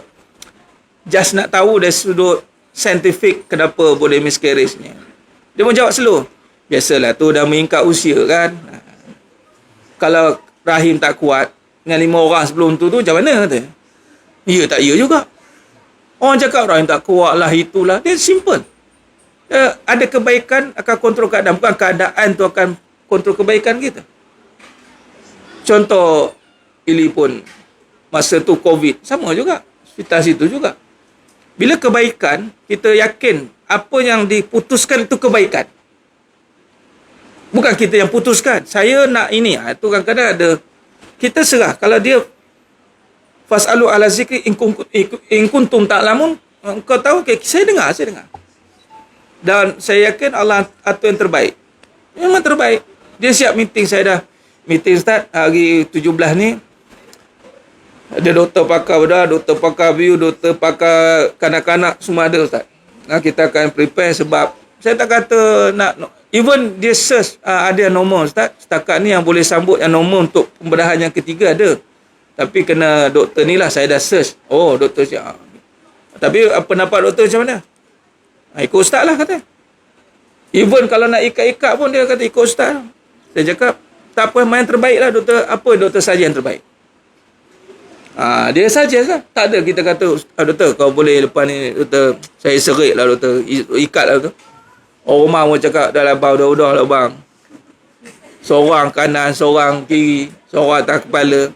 Just nak tahu dari sudut scientific kenapa boleh miscarriage ni. Dia pun jawab slow. Biasalah tu dah meningkat usia kan. Kalau rahim tak kuat dengan 5 orang sebelum tu macam mana kata? Ya tak ya juga. Orang cakap rahim tak kuat lah, itulah. Dia simple. Ada kebaikan akan kontrol keadaan, bukan keadaan tu akan kontrol kebaikan kita. Contoh Ili pun masa tu COVID sama juga, hospital situ juga. Bila kebaikan, kita yakin apa yang diputuskan itu kebaikan. Bukan kita yang putuskan. Saya nak ini. Itu kadang-kadang ada. Kita serah. Kalau dia fas'alu ala zikri in kuntum ta'lamun. Kau tahu, okay, saya dengar. Dan saya yakin Allah atur yang terbaik. Memang terbaik. Dia siap meeting. Saya dah meeting start hari 17 ni. Ada doktor pakar bedah, doktor pakar view, doktor pakar kanak-kanak, semua ada Ustaz. Kita akan prepare sebab saya tak kata nak, even dia search ada yang normal Ustaz. Setakat ni yang boleh sambut yang normal untuk pembedahan yang ketiga ada. Tapi kena doktor ni lah, saya dah search. Oh, doktor siap. Tapi pendapat doktor macam mana? Ikut Ustaz lah kata. Even kalau nak ikat-ikat pun dia kata ikut Ustaz. Saya cakap, tak apa, yang terbaik lah doktor. Apa doktor saja yang terbaik? Dia saja lah. Tak ada kita kata, doktor kau boleh lepas ni, doktor saya serik lah doktor, ikat lah doktor. Orang mau cakap dah lah bang, dah bang. Seorang kanan, seorang kiri, seorang atas kepala.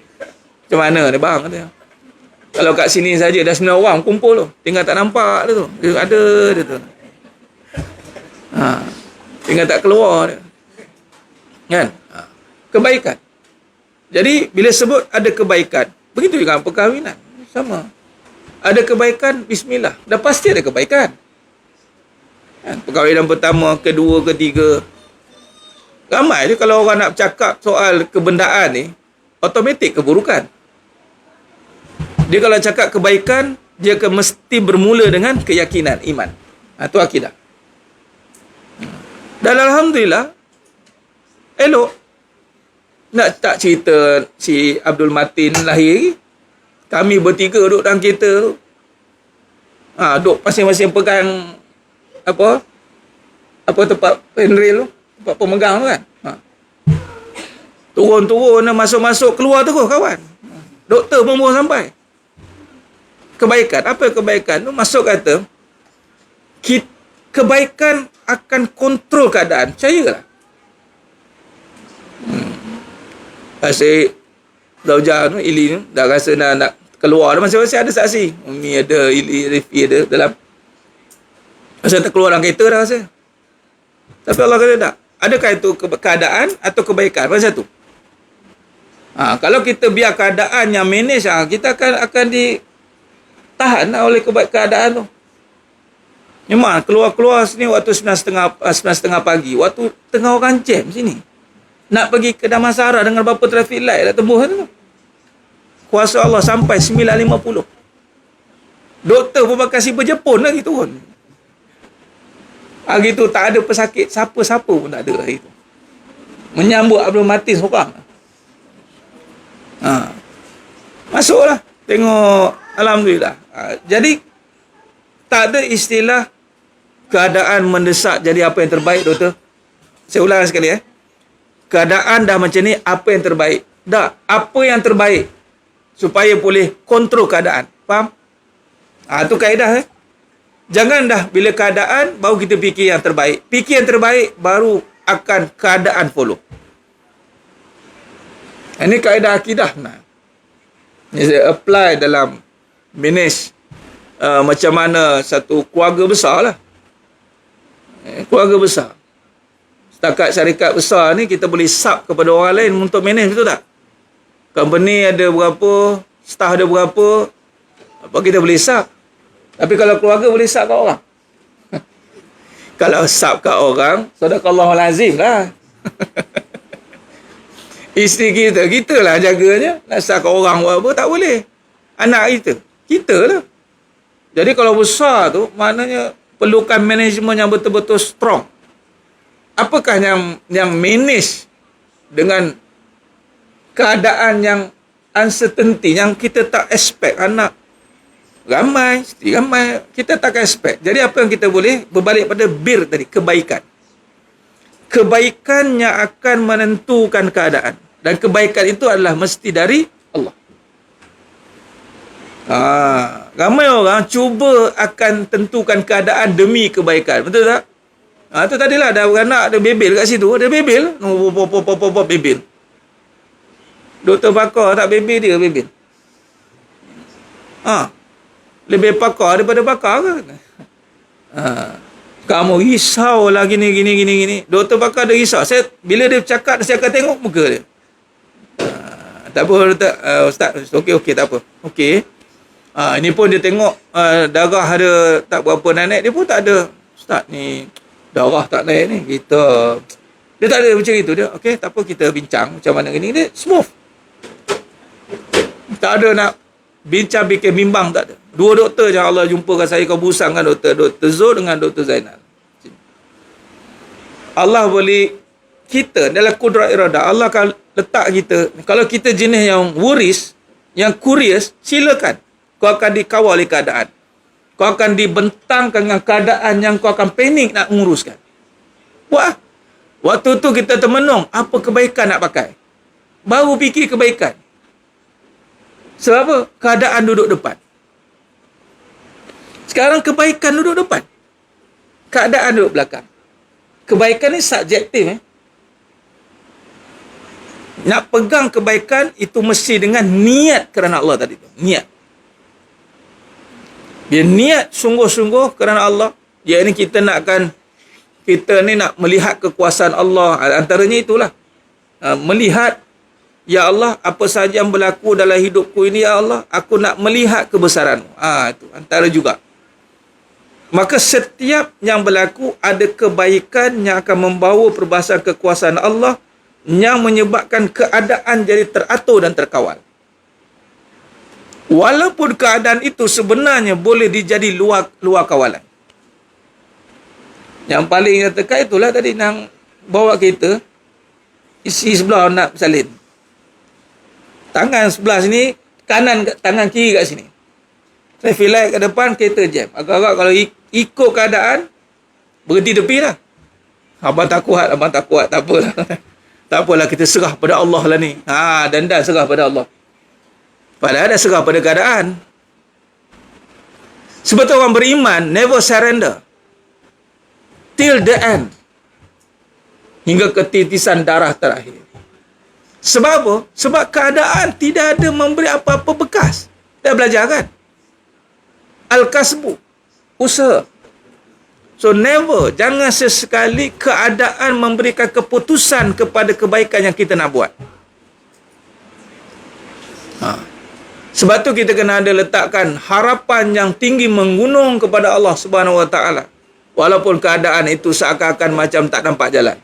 Macam mana ni bang? Kata. Kalau kat sini saja dah 9 orang kumpul tu. Tinggal tak nampak dia tu. Dia ada dia tu. Tinggal tak keluar dia. Kan? Kebaikan. Jadi bila sebut ada kebaikan, begitu juga perkahwinan. Sama. Ada kebaikan, bismillah. Dah pasti ada kebaikan. Kan? Perkahwinan pertama, kedua, ketiga. Ramai je kalau orang nak cakap soal kebendaan ni, automatik keburukan. Dia kalau cakap kebaikan, dia akan mesti bermula dengan keyakinan, iman. Itu akidah. Dan Alhamdulillah, elok. Nak tak cerita si Abdul Matin lahir, kami bertiga duduk dalam kereta tu. Duduk masing-masing pegang apa tempat handrail tu, tempat pemegang tu kan. Turun-turun, masuk-masuk, keluar terus kawan. Doktor pun baru sampai. Kebaikan. Apa kebaikan tu? Masuk kata, kebaikan akan kontrol keadaan. Percayalah. Asyik Zaujah tu, Ili tu, dah rasa nak keluar. Masing-masing ada saksi. Umi ada, Ili, Rifi ada dalam. Masa tak keluar dalam kereta dah rasa. Tapi Allah kata tak. Adakah itu keadaan atau kebaikan? Macam satu. Kalau kita biar keadaan yang manage, kita akan ditahan oleh keadaan tu. Memang keluar-keluar sini waktu 9.30 pagi. Waktu tengah orang jam sini. Nak pergi ke Damansara dengan berapa traffic light dah tembus tu. Kuasa Allah sampai 9.50. Doktor pun pakai siber Jepun lagi turun. Hari tu tak ada pesakit. Siapa-siapa pun tak ada hari tu. Menyambut Abdul Matin seorang. Masuklah. Tengok. Alhamdulillah. Jadi, tak ada istilah keadaan mendesak jadi apa yang terbaik, doktor. Saya ulang sekali keadaan dah macam ni, apa yang terbaik? Dah, apa yang terbaik supaya boleh kontrol keadaan. Faham? Itu kaedah. Jangan dah bila keadaan baru kita fikir yang terbaik. Fikir yang terbaik baru akan keadaan follow. Ini kaedah akidah. Ini saya apply dalam manage macam mana satu keluarga besar lah. Keluarga besar. Setakat syarikat besar ni kita boleh sub kepada orang lain untuk manage, betul tak? Company ada berapa, staff ada berapa, apa kita boleh sub. Tapi kalau keluarga boleh sub kat orang. Kalau sub kat orang, sadaqallahul azim lah. Isteri kita lah jaganya. Nak sub kat orang buat apa, tak boleh. Anak kita lah. Jadi kalau besar tu, maknanya perlukan manajemen yang betul-betul strong. Apakah yang manage dengan keadaan yang uncertainty, yang kita tak expect, anak ramai, isteri ramai, kita tak expect. Jadi apa yang kita boleh, berbalik pada bir tadi, kebaikan. Kebaikan yang akan menentukan keadaan. Dan kebaikan itu adalah mesti dari Allah. Ramai orang cuba akan tentukan keadaan demi kebaikan. Betul tak? Tu tadilah ada beranak, ada bebel kat situ. Ada bebel. Bebel. Doktor pakar tak bebel dia bebel. Lebih pakar daripada pakar ke? Kamu risau lah gini. Doktor pakar dia risau. Bila dia cakap, saya akan tengok muka dia. Tak apa, Ustaz. Okey, tak apa. Okey. Ini pun dia tengok darah ada tak berapa naik. Dia pun tak ada. Ustaz ni, darah tak naik ni. Dia tak ada macam itu. Dia, okey, tak apa, kita bincang macam mana gini. Dia smooth. Tak ada nak bincang bikin bimbang, tak ada. Dua doktor je Allah jumpakan saya, kau busangkan Dr. Zul dengan Dr. Zainal. Allah boleh, kita dalam kudrat iradah, Allah akan letak kita, kalau kita jenis yang worries, yang curious, silakan. Kau akan dikawal oleh keadaan. Kau akan dibentangkan dengan keadaan yang kau akan panik nak menguruskan. Wah, waktu tu kita termenung, apa kebaikan nak pakai? Baru fikir kebaikan. Sebab apa? Keadaan duduk depan. Sekarang kebaikan duduk depan. Keadaan duduk belakang. Kebaikan ni subjektif. Nak pegang kebaikan itu mesti dengan niat kerana Allah tadi tu. Niat. Dia niat sungguh-sungguh kerana Allah. Dia ni kita ni nak melihat kekuasaan Allah. Antaranya itulah. Melihat, ya Allah, apa sahaja yang berlaku dalam hidupku ini, ya Allah, aku nak melihat kebesaran-Mu. Itu antara juga. Maka setiap yang berlaku ada kebaikan yang akan membawa perbahasan kekuasaan Allah yang menyebabkan keadaan jadi teratur dan terkawal. Walaupun keadaan itu sebenarnya boleh dijadi luar kawalan. Yang paling terdekat itulah tadi yang bawa kereta, isi sebelah nak bersalin. Tangan sebelah sini, tangan kiri kat sini. Traffic light kat depan, kereta jam. Agak-agak kalau ikut keadaan, berhenti tepi lah. Abang tak kuat, tak apalah. Tak apalah, kita serah pada Allah lah ni. Dan serah pada Allah. Padahal dah serah pada keadaan. Sebab tu orang beriman, never surrender. Till the end. Hingga ketitisan darah terakhir. Sebab apa? Sebab keadaan tidak ada memberi apa-apa bekas. Dah belajar kan? Al-kasbu. Usaha. So never, jangan sesekali keadaan memberikan keputusan kepada kebaikan yang kita nak buat. Sebab tu kita kena ada letakkan harapan yang tinggi menggunung kepada Allah Subhanahu Wa Taala. Walaupun keadaan itu seakan-akan macam tak nampak jalan.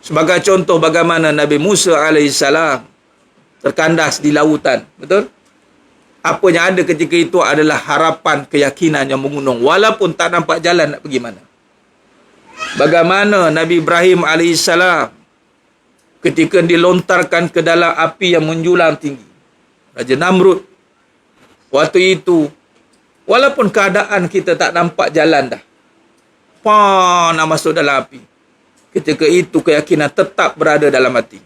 Sebagai contoh bagaimana Nabi Musa AS terkandas di lautan. Betul? Apa yang ada ketika itu adalah harapan, keyakinan yang menggunung. Walaupun tak nampak jalan nak pergi mana. Bagaimana Nabi Ibrahim AS ketika dilontarkan ke dalam api yang menjulang tinggi. Raja Namrud. Waktu itu, walaupun keadaan kita tak nampak jalan dah. Nak masuk dalam api. Ketika itu keyakinan tetap berada dalam hati.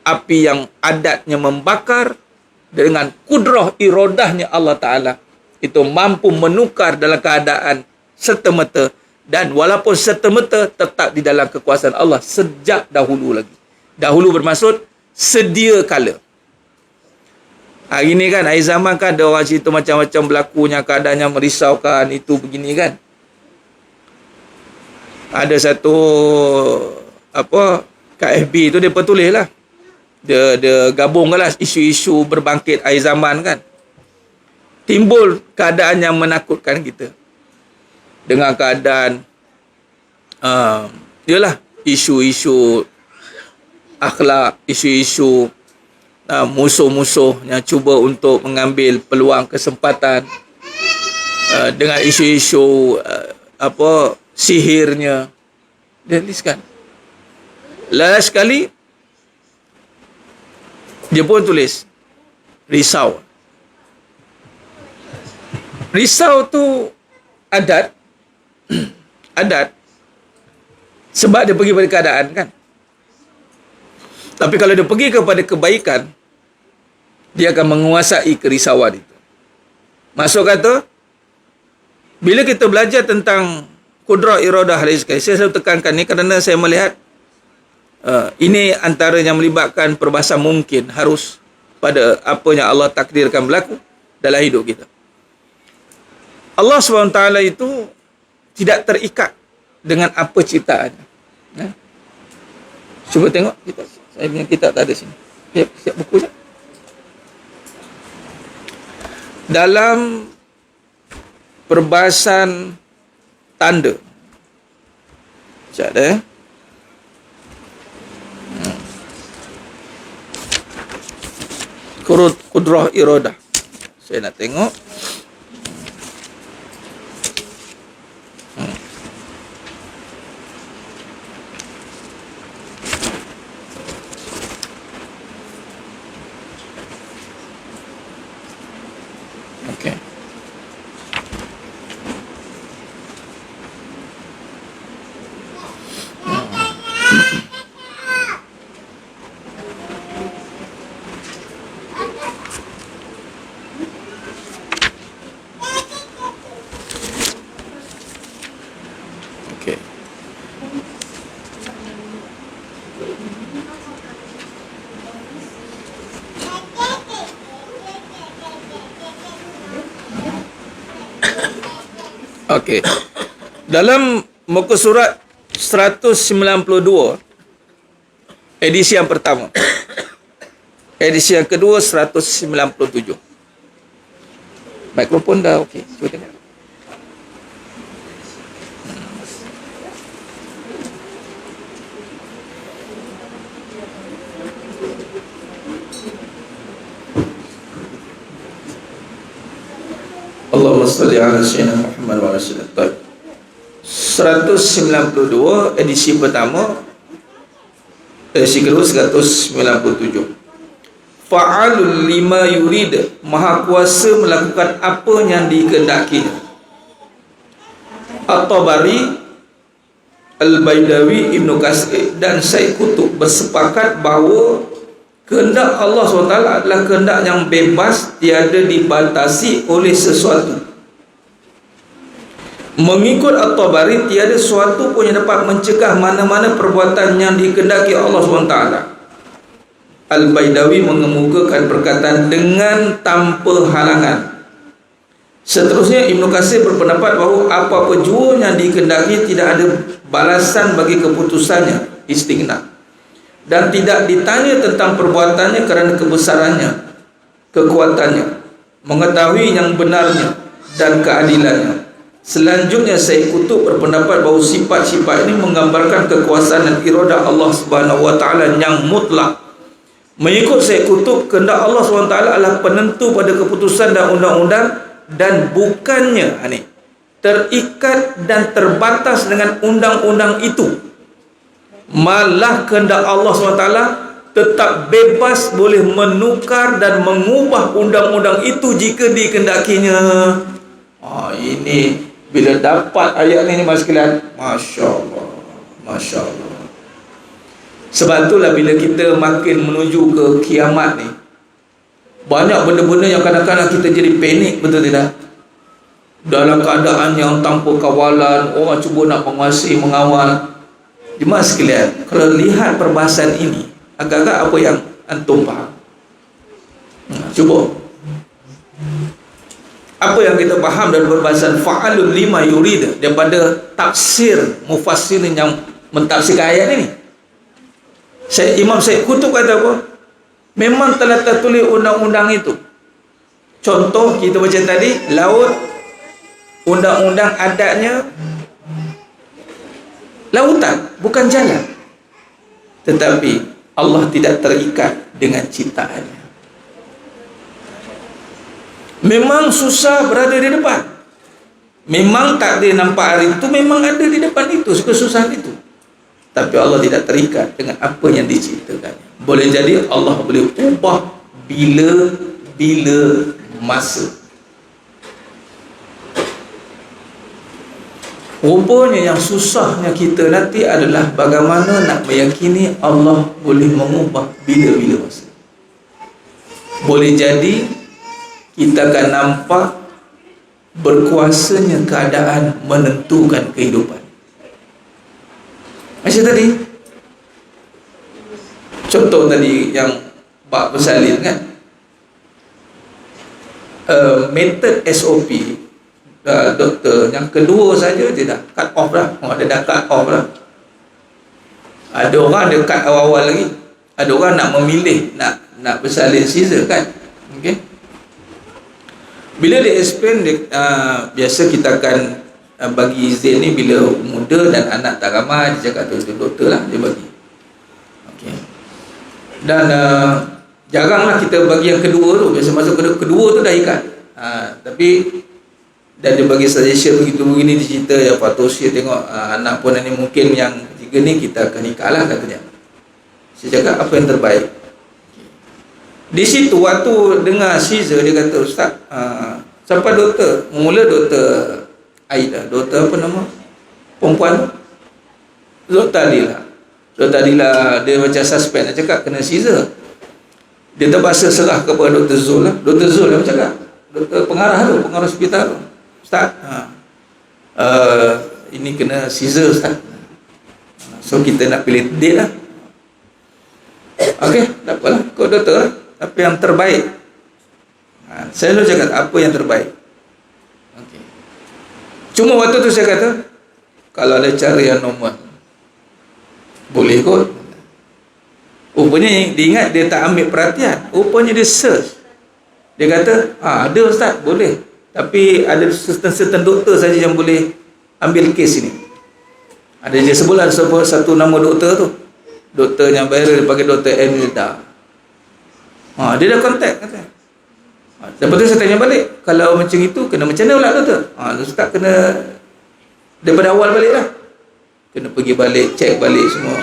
Api yang adatnya membakar, dengan kudrah iradahnya Allah Ta'ala, itu mampu menukar dalam keadaan serta-merta, dan walaupun serta-merta tetap di dalam kekuasaan Allah sejak dahulu lagi. Dahulu bermaksud sedia kala. Hari ni kan, akhir zaman kan, ada orang cerita macam-macam berlakunya, keadaannya merisaukan, itu begini kan. Ada satu KFB tu dia petulis lah. Dia gabungkan lah isu-isu berbangkit akhir zaman kan. Timbul keadaan yang menakutkan kita. Dengan keadaan yalah, isu-isu akhlak, isu-isu musuh-musuh yang cuba untuk mengambil peluang kesempatan, dengan isu-isu sihirnya. Dia tuliskan. Last sekali dia pun tulis risau. Risau tu adat sebab dia pergi pada keadaan kan. Tapi kalau dia pergi kepada kebaikan, dia akan menguasai kerisauan itu. Maksud kata, bila kita belajar tentang kudrah iradah hadis sekali. Saya selalu tekankan ni kerana saya melihat ini antara yang melibatkan perbahasan mungkin harus pada apa yang Allah takdirkan berlaku dalam hidup kita. Allah SWT itu tidak terikat dengan apa ciptaannya. Cuba tengok kita. Saya punya kitab tak ada sini. Siap buku je. Dalam perbahasan tanda. Sekejap dah. Kudrah iradah. Saya nak tengok. Okey. Okey. Okey. Dalam muka surat 192 edisi yang pertama. Edisi yang kedua 197. Mikrofon dah okey. Cuba tengok. Allahumma salli ala sayyidina Muhammad wa ala sallam. 192 edisi pertama, edisi kedua 197. Fa'alul lima yurid, maha kuasa melakukan apa yang dikehendakinya. At-Tabari, Al-Baidawi, Ibnu Katsir dan Syekh Qutb bersepakat bahawa kehendak Allah SWT adalah kehendak yang bebas, tiada dibatasi oleh sesuatu. Mengikut At-Tabari, tiada sesuatu pun yang dapat mencegah mana-mana perbuatan yang dikehendaki Allah SWT. Al-Baidawi mengemukakan perkataan dengan tanpa halangan. Seterusnya Ibnu Katsir berpendapat bahawa apa-apa jua yang dikehendaki tidak ada balasan bagi keputusannya, istighna, dan tidak ditanya tentang perbuatannya kerana kebesarannya, kekuatannya, mengetahui yang benarnya dan keadilannya. Selanjutnya Syekh Qutb berpendapat bahawa sifat-sifat ini menggambarkan kekuasaan dan iradah Allah Subhanahu wa taala yang mutlak. Mengikut Syekh Qutb, kehendak Allah SWT adalah penentu pada keputusan dan undang-undang dan bukannya terikat dan terbatas dengan undang-undang itu. Malah kehendak Allah SWT tetap bebas boleh menukar dan mengubah undang-undang itu jika dikehendakinya. Ini bila dapat ayat ini mas sekalian, Masya Allah, Masya Allah. Sebab itulah bila kita makin menuju ke kiamat ni, banyak benda-benda yang kadang-kadang kita jadi panik, betul tidak? Dalam keadaan yang tanpa kawalan, orang cuba nak menguasai, mengawal. Jemaah sekalian, kalau lihat perbahasan ini, agak-agak apa yang antum faham? Cuba. Apa yang kita faham dari perbahasan fa'alul lima yurid daripada tafsir mufassirin yang mentafsirkan ayat ini? Imam Syekh Qutb kata apa? Memang telah tertulis undang-undang itu. Contoh kita baca tadi, laut, undang-undang adatnya lautan, bukan jalan. Tetapi Allah tidak terikat dengan ciptaannya. Memang susah berada di depan. Memang takdir nampak hari itu memang ada di depan itu, kesusahan itu. Tapi Allah tidak terikat dengan apa yang diciptakannya. Boleh jadi Allah boleh ubah bila masa. Rupanya yang susahnya kita nanti adalah bagaimana nak meyakini Allah boleh mengubah bila masa. Boleh jadi kita akan nampak berkuasanya keadaan menentukan kehidupan. Macam tadi contoh tadi yang bab bersalin kan, method SOP doktor yang kedua saja dia dah cut off dah. Dia dah cut off dah. Ada orang dia cut awal-awal lagi, ada orang nak memilih nak bersalin Caesar kan. Okey, bila dia explain dia, biasa kita akan bagi izin ni bila muda dan anak tak ramai, dia cakap tu doktor lah dia bagi. Okey, dan jaranglah kita bagi yang kedua tu. Biasa masuk kedua tu dah ikat. Tapi dan dia bagi suggestion begitu begini, dia cerita yang Fatosia tengok anak pun ni mungkin yang ketiga ni kita akan nikah lah katanya. Saya cakap apa yang terbaik. Di situ waktu dengar Caesar, dia kata, Ustaz, siapa doktor? Mula doktor Aida, doktor apa nama perempuan, Dr. Adila. Dr. Adila dia macam suspect, nak cakap kena Caesar. Dia terpaksa serah kepada Dr. Zul lah. Dr. Zul lah cakap, doktor pengarah tu, pengarah hospital tu, Ustaz, ini kena Caesar Ustaz. So kita nak pilih date lah. Okey, tak apalah, kau doktor lah, tapi yang terbaik. Saya selalu cakap apa yang terbaik. Okay. Cuma waktu tu saya kata, kalau ada cara yang normal, boleh kot. Rupanya dia ingat dia tak ambil perhatian. Rupanya dia search. Dia kata, ada Ustaz, boleh. Tapi ada certain doktor saja yang boleh ambil kes ini. Ada dia sebulan satu nama doktor tu. Doktor yang viral dia panggil Dr. Emilda. Dia dah contact kata. Lepas tu saya tanya balik, kalau macam itu kena macam mana pula doktor? Ustaz kena daripada awal balik lah. Kena pergi balik, cek balik semua.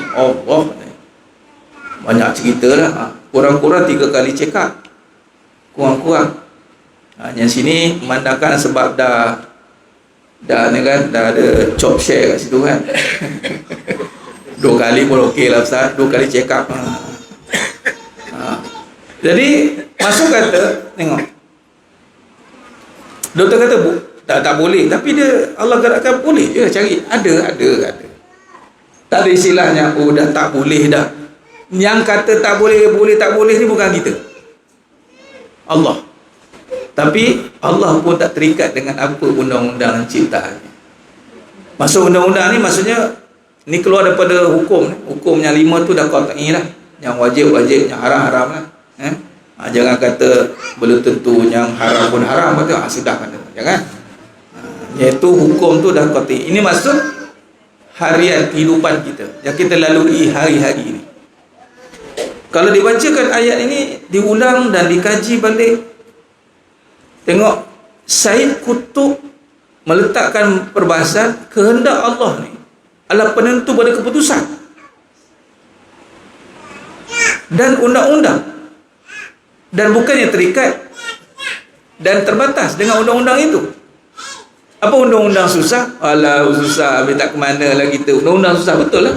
Banyak cerita lah. Kurang-kurang 3 kali check up. Kurang-kurang. Yang sini memandangkan sebab dah ni kan, dah ada chop share kat situ kan. 2 kali pun okey lah Ustaz, 2 kali check up. Jadi masuk kata, tengok, doktor kata tak boleh, tapi dia Allah gerakkan boleh je cari. Ada. Tak ada istilahnya dah tak boleh dah. Yang kata tak boleh tak boleh ni bukan kita, Allah. Tapi Allah pun tak terikat dengan apa undang-undang ciptaannya. Masuk undang-undang ni maksudnya ni keluar daripada hukum. Hukum yang 5 tu dah qat'i lah. Yang wajib, yang haram lah. Jangan kata belum tentu yang haram pun haram, kata sudah kata. Jangan. Iaitu hukum tu dah qat'i. Ini maksud harian kehidupan kita yang kita lalui hari-hari ini. Kalau dibacakan ayat ini, diulang dan dikaji balik, tengok Said Qutb meletakkan perbahasan kehendak Allah ni adalah penentu pada keputusan dan undang-undang, dan bukannya terikat dan terbatas dengan undang-undang itu. Apa undang-undang susah? Alah susah, habis tak ke mana lah kita. Undang-undang susah, betul lah.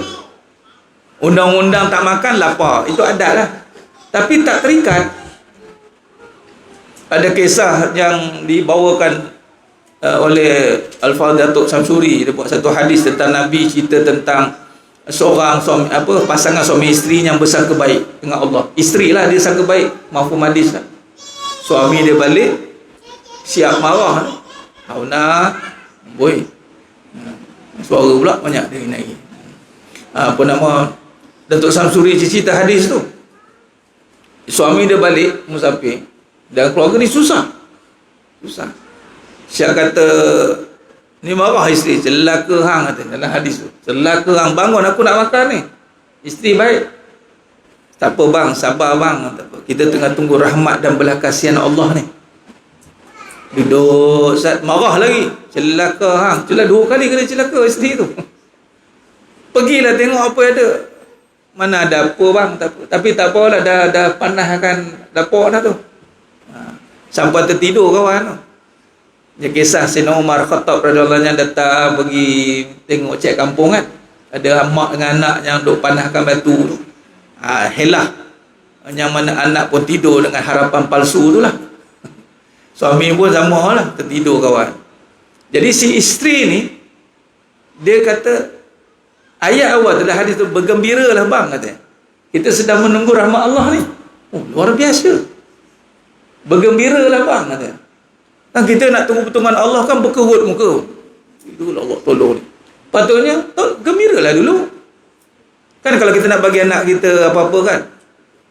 Undang-undang tak makan lapar, itu ada lah, tapi tak terikat. Ada kisah yang dibawakan oleh Al-Fadhil Datuk Samsuri. Dia buat satu hadis tentang Nabi, cerita tentang seorang suami, pasangan suami isteri yang bersangka baik dengan Allah. Isteri lah dia sangka baik, mafhum hadis lah. Suami dia balik siap marah, hauna boy, suara pula banyak dia naik. Apa nama, Datuk Samsuri cerita hadis tu. Suami dia balik musafir dan keluarga ni susah. Siap kata ni marah isteri, celaka hang kata dalam hadis tu. Celaka hang, bangun aku nak makan ni. Isteri baik. Tak apa bang, sabar bang. Tak apa. Kita tengah tunggu rahmat dan belas kasihan Allah ni. Duduk saat marah lagi. Celaka hang. Celaka 2 kali kena celaka isteri tu. Pergilah tengok apa yang ada. Mana ada apa bang, tak apa. Tapi tak apalah, dah panaskan dapur dah tu. Sampai tertidur kawan tu. Dia kisah Sayyidina Umar Khattab radhiyallahu anhu datang pergi tengok cek kampung kan. Ada mak dengan anak yang duk panaskan batu tu. Helah. Yang mana anak pun tidur dengan harapan palsu tu lah. Suami pun sama lah, tertidur kawan. Jadi si isteri ni, dia kata Ayat awal dalam hadis tu, bergembiralah bang, katanya. Kita sedang menunggu rahmat Allah ni. Oh, luar biasa. Bergembiralah bang, katanya. Kan kita nak tunggu pertolongan Allah kan berkerut muka. Itulah Allah tolong ni. Patutnya gembiralah dulu. Kan kalau kita nak bagi anak kita apa-apa kan,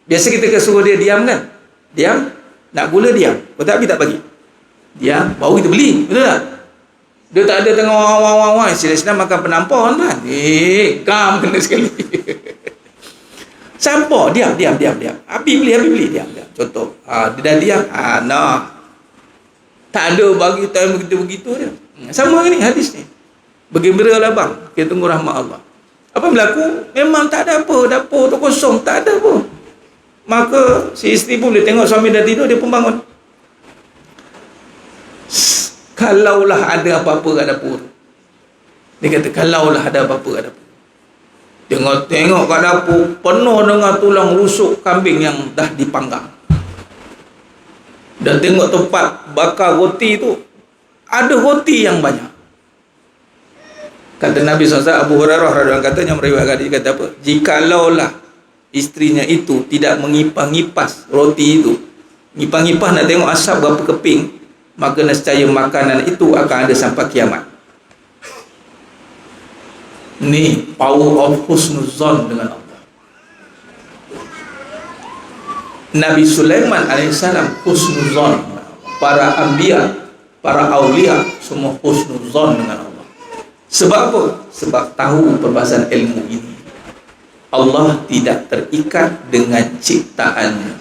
biasa kita akan suruh dia diam kan. Diam. Nak gula diam. Kau tak habis tak bagi. Diam. Baru kita beli. Betul tak? Dia tak ada tengah wang-wang-wang. Sila-sila makan penampon kan. Kam kena sekali. Sampah. Diam. Habis beli. Diam. Contoh. Dia dah diam. Nah. Tak ada bagi time begitu-begitu dia. Sama ni hadis ni. Bergembiralah bang, kita tunggu rahmat Allah. Apa berlaku? Memang tak ada apa, dapur tu kosong, tak ada apa. Maka si isteri pun boleh tengok suami dah tidur, dia pun bangun. Kalaulah ada apa-apa kat dapur. Dia kata kalaulah ada apa-apa kat dapur. Tengok kat dapur penuh dengan tulang rusuk kambing yang dah dipanggang. Dan tengok tempat bakar roti tu, ada roti yang banyak. Kata Nabi SAW, Abu Hurairah radhiyallahu anhu katanya, meriwayatkan, dia kata apa? Jikalaulah isterinya itu tidak mengipas-ngipas roti itu, ngipas-ngipas nak tengok asap berapa keping, maka nescaya makanan itu akan ada sampai kiamat. Ni power of husnuzon dengan Allah. Nabi Sulaiman alaihissalam husnuzon, para anbiya, para awliya semua husnuzon dengan Allah. Sebab apa? Sebab tahu perbahasan ilmu ini. Allah tidak terikat dengan ciptaannya.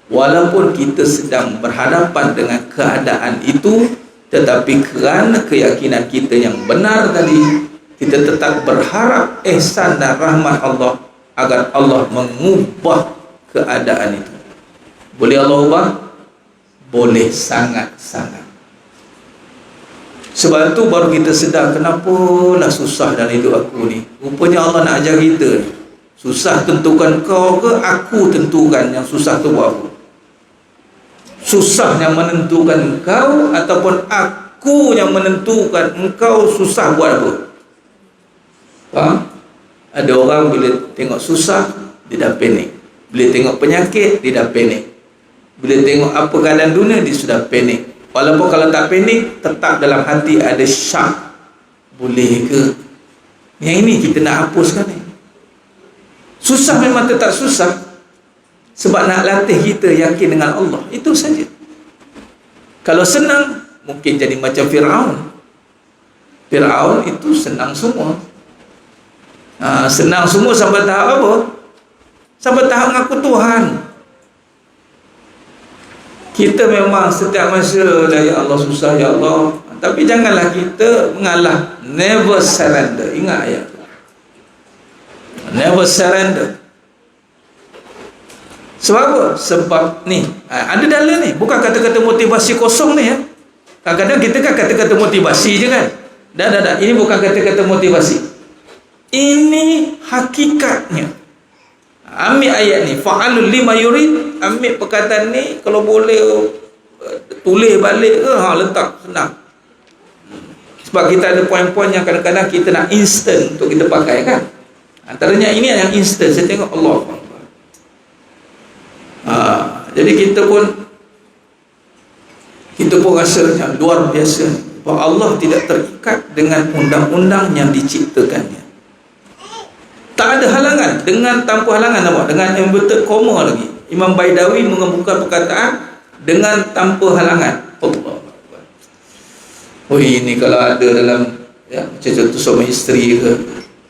Walaupun kita sedang berhadapan dengan keadaan itu, tetapi kerana keyakinan kita yang benar tadi, kita tetap berharap ihsan dan rahmat Allah agar Allah mengubah keadaan itu. Boleh Allah ubah? Boleh sangat-sangat. Sebab itu baru kita sedar kenapalah susah dalam hidup aku ni. Rupanya Allah nak ajar kita. Susah tentukan kau ke aku tentukan yang susah tu buat apa? Susah yang menentukan kau ataupun aku yang menentukan engkau susah buat apa? Faham? Ada orang bila tengok susah dia dah panik. Bila tengok penyakit dia dah panik. Bila tengok apa keadaan dunia dia sudah panik. Walaupun kalau tak panik, tetap dalam hati ada syak. Boleh ke? Yang ini kita nak hapuskan ni. Susah memang tetap susah. Sebab nak latih kita yakin dengan Allah. Itu saja. Kalau senang, mungkin jadi macam Fir'aun. Fir'aun itu senang semua. Senang semua sampai tahap apa? Sampai tahap ngaku Tuhan. Kita memang setiap masa lah, ya Allah susah, ya Allah. Tapi janganlah kita mengalah. Never surrender. Ingat ayat tu. Never surrender. Sebab apa? Sebab ni ada dalil ni. Bukan kata-kata motivasi kosong ni ya. Kadang-kadang kita kan kata-kata motivasi je kan. Dah. Ini bukan kata-kata motivasi. Ini hakikatnya. Ambil ayat ni, fa'alul lima yurid. Ambil perkataan ni, kalau boleh tulis balik ke, letak, senang. Sebab kita ada poin-poin yang kadang-kadang kita nak instant untuk kita pakai kan. Antaranya ini yang instant. Saya tengok Allah. Jadi kita pun rasa luar biasa bahawa Allah tidak terikat dengan undang-undang yang diciptakannya. Tak ada halangan. Dengan tanpa halangan nampak. Dengan inverted comma lagi. Imam Baidawi mengemuka perkataan dengan tanpa halangan. Allah. Oh ini kalau ada dalam macam contoh suami isteri ke,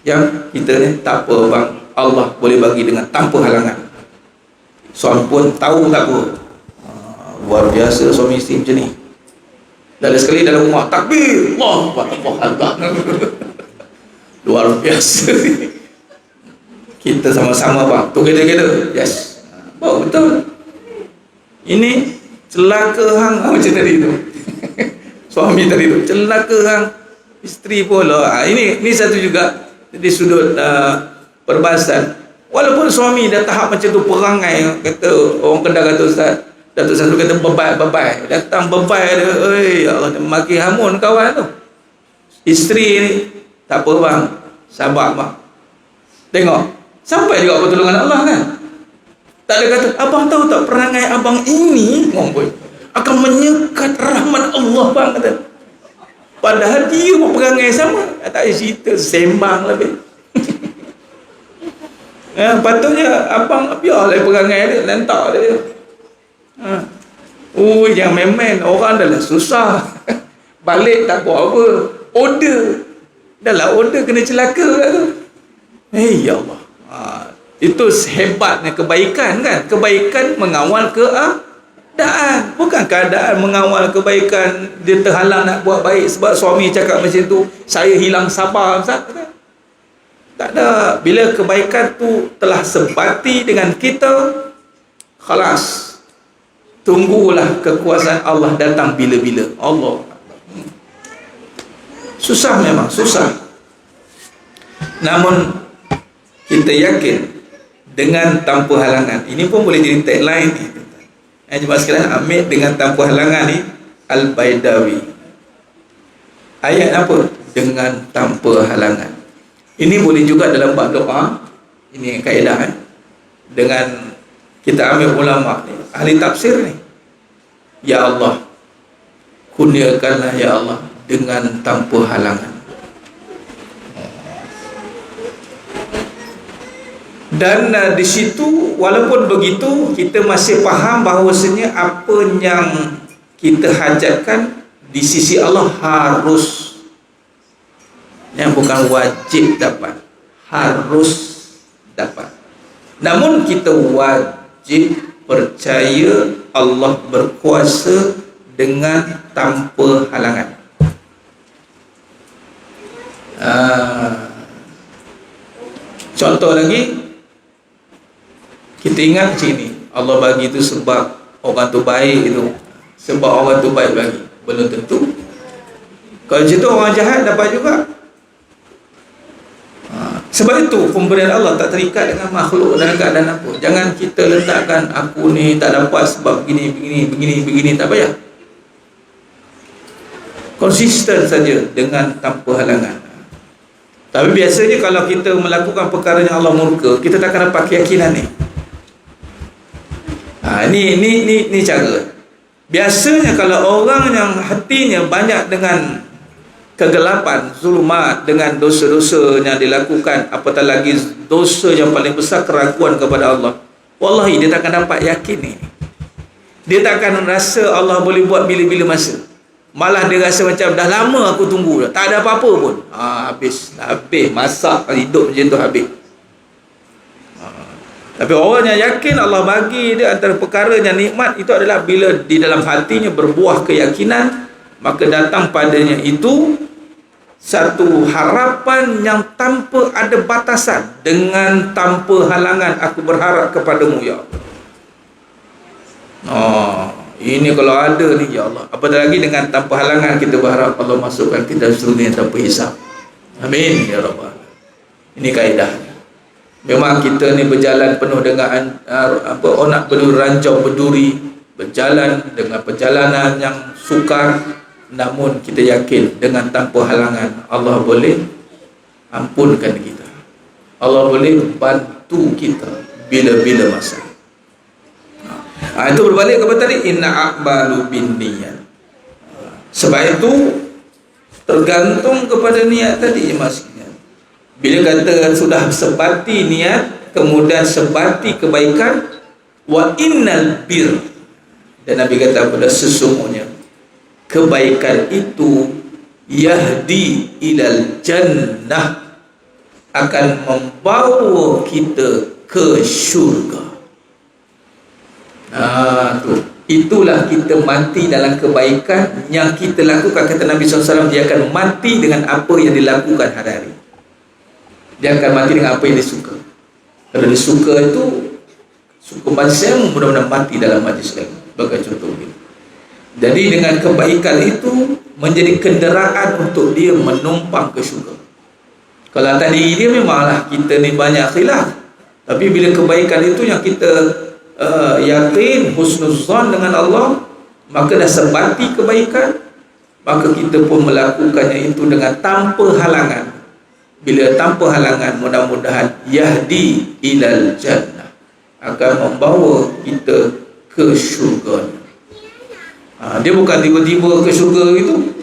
yang kita ni tak apa bang, Allah boleh bagi dengan tanpa halangan. Suami pun tahu tak apa. Luar biasa suami isteri macam ni. Dah sekali dalam rumah takbir, Allah. Luar biasa. Kita sama-sama bang, together. Yes. Oh betul. Ini celaka hang macam tadi tu. Suami tadi tu celaka hang, isteri pula. Ini satu juga di sudut perbahasan. Walaupun suami dah tahap macam tu perangai, kata orang Kedah kata Ustaz, Datuk Satu kata bebai. Datang bebai dia, Allah maki hamun kawan tu. Isteri ni tak apa bang, sabar bang. Tengok, sampai juga pertolongan Allah kan. Tak ada kata, abang tahu tak perangai abang ini akan menyekat rahmat Allah bang, kata. Padahal dia pun perangai sama. Tak ada cerita, sembang lebih. Patutnya abang biarlah perangai dia, lantak dia. Jangan main-main. Orang dah lah susah. Balik tak buat apa. Order. Dah lah order kena celaka lah tu. Ya Allah. Itu hebatnya kebaikan kan. Kebaikan mengawal keadaan. Bukan keadaan mengawal kebaikan. Dia terhalang nak buat baik sebab suami cakap macam tu, saya hilang sabar, Ustaz. Tak ada. Bila kebaikan tu telah sebati dengan kita, khalas, tunggulah kekuasaan Allah datang bila-bila. Allah. Susah, memang susah. Namun kita yakin dengan tanpa halangan. Ini pun boleh jadi tagline ni. Jemaah sekalian, ambil dengan tanpa halangan ni Al-Baidawi. Ayat apa? Dengan tanpa halangan. Ini boleh juga dalam bab doa. Ini kaedah dengan kita ambil ulama ni, ahli tafsir ni. Ya Allah, kurniakanlah ya Allah dengan tanpa halangan. Dan di situ walaupun begitu kita masih faham bahawasanya apa yang kita hajatkan di sisi Allah harus, yang bukan wajib dapat, harus dapat. Namun kita wajib percaya Allah berkuasa dengan tanpa halangan. Contoh lagi, kita ingat sini, Allah bagi itu sebab orang tu baik itu, sebab orang tu baik bagi. Belum tentu. Kalau macam tu orang jahat dapat juga. Sebab itu pemberian Allah tak terikat dengan makhluk dalam keadaan apa. Jangan kita letakkan aku ni tak dapat sebab begini, tak payah. Konsisten saja dengan tanpa halangan. Tapi biasanya kalau kita melakukan perkara yang Allah murka, kita tak akan dapat keyakinan ni. Ini cara. Biasanya kalau orang yang hatinya banyak dengan kegelapan, zulumat, dengan dosa-dosa yang dilakukan, apatah lagi dosa yang paling besar, keraguan kepada Allah, wallahi dia tak akan dapat yakin ni. Dia tak akan rasa Allah boleh buat bila-bila masa. Malah dia rasa macam dah lama aku tunggu dah, tak ada apa-apa pun. Habis masak hidup macam tu habis. Tapi orang yang yakin Allah bagi dia antara perkara yang nikmat itu adalah bila di dalam hatinya berbuah keyakinan, maka datang padanya itu satu harapan yang tanpa ada batasan. Dengan tanpa halangan aku berharap kepadamu ya Allah. Ini kalau ada ni ya Allah. Apatah lagi dengan tanpa halangan kita berharap Allah masukkan kita surga tanpa hisab. Amin ya Rabbal. Ini kaedah. Memang kita ni berjalan penuh dengan onak berancau berduri, berjalan dengan perjalanan yang sukar. Namun kita yakin dengan tanpa halangan Allah boleh ampunkan kita, Allah boleh bantu kita bila-bila masa. Itu berbalik kepada tadi, inna a'malu binniyat. Sebab itu tergantung kepada niat tadi, Mas. Bila kata sudah sebati niat, kemudian sebati kebaikan, wa innal bir, dan Nabi kata pada sesungguhnya kebaikan itu yahdi ilal jannah, akan membawa kita ke syurga. Itulah kita mati dalam kebaikan yang kita lakukan. Kata Nabi SAW, dia akan mati dengan apa yang dilakukan hari-hari. Dia akan mati dengan apa yang dia suka. Kalau dia suka itu, suka bangsa, mudah-mudahan mati dalam majlis lagi. Bagi contoh ini. Jadi dengan kebaikan itu menjadi kenderaan untuk dia menumpang ke syurga. Kalau tadi dia memanglah kita ni banyak khilaf. Tapi bila kebaikan itu yang kita yakin, husnuzan dengan Allah, maka dah sebati kebaikan, maka kita pun melakukannya itu dengan tanpa halangan. bila tanpa halangan, mudah-mudahan yahdi ilal jannah, akan membawa kita ke syurga. Dia bukan tiba-tiba ke syurga itu.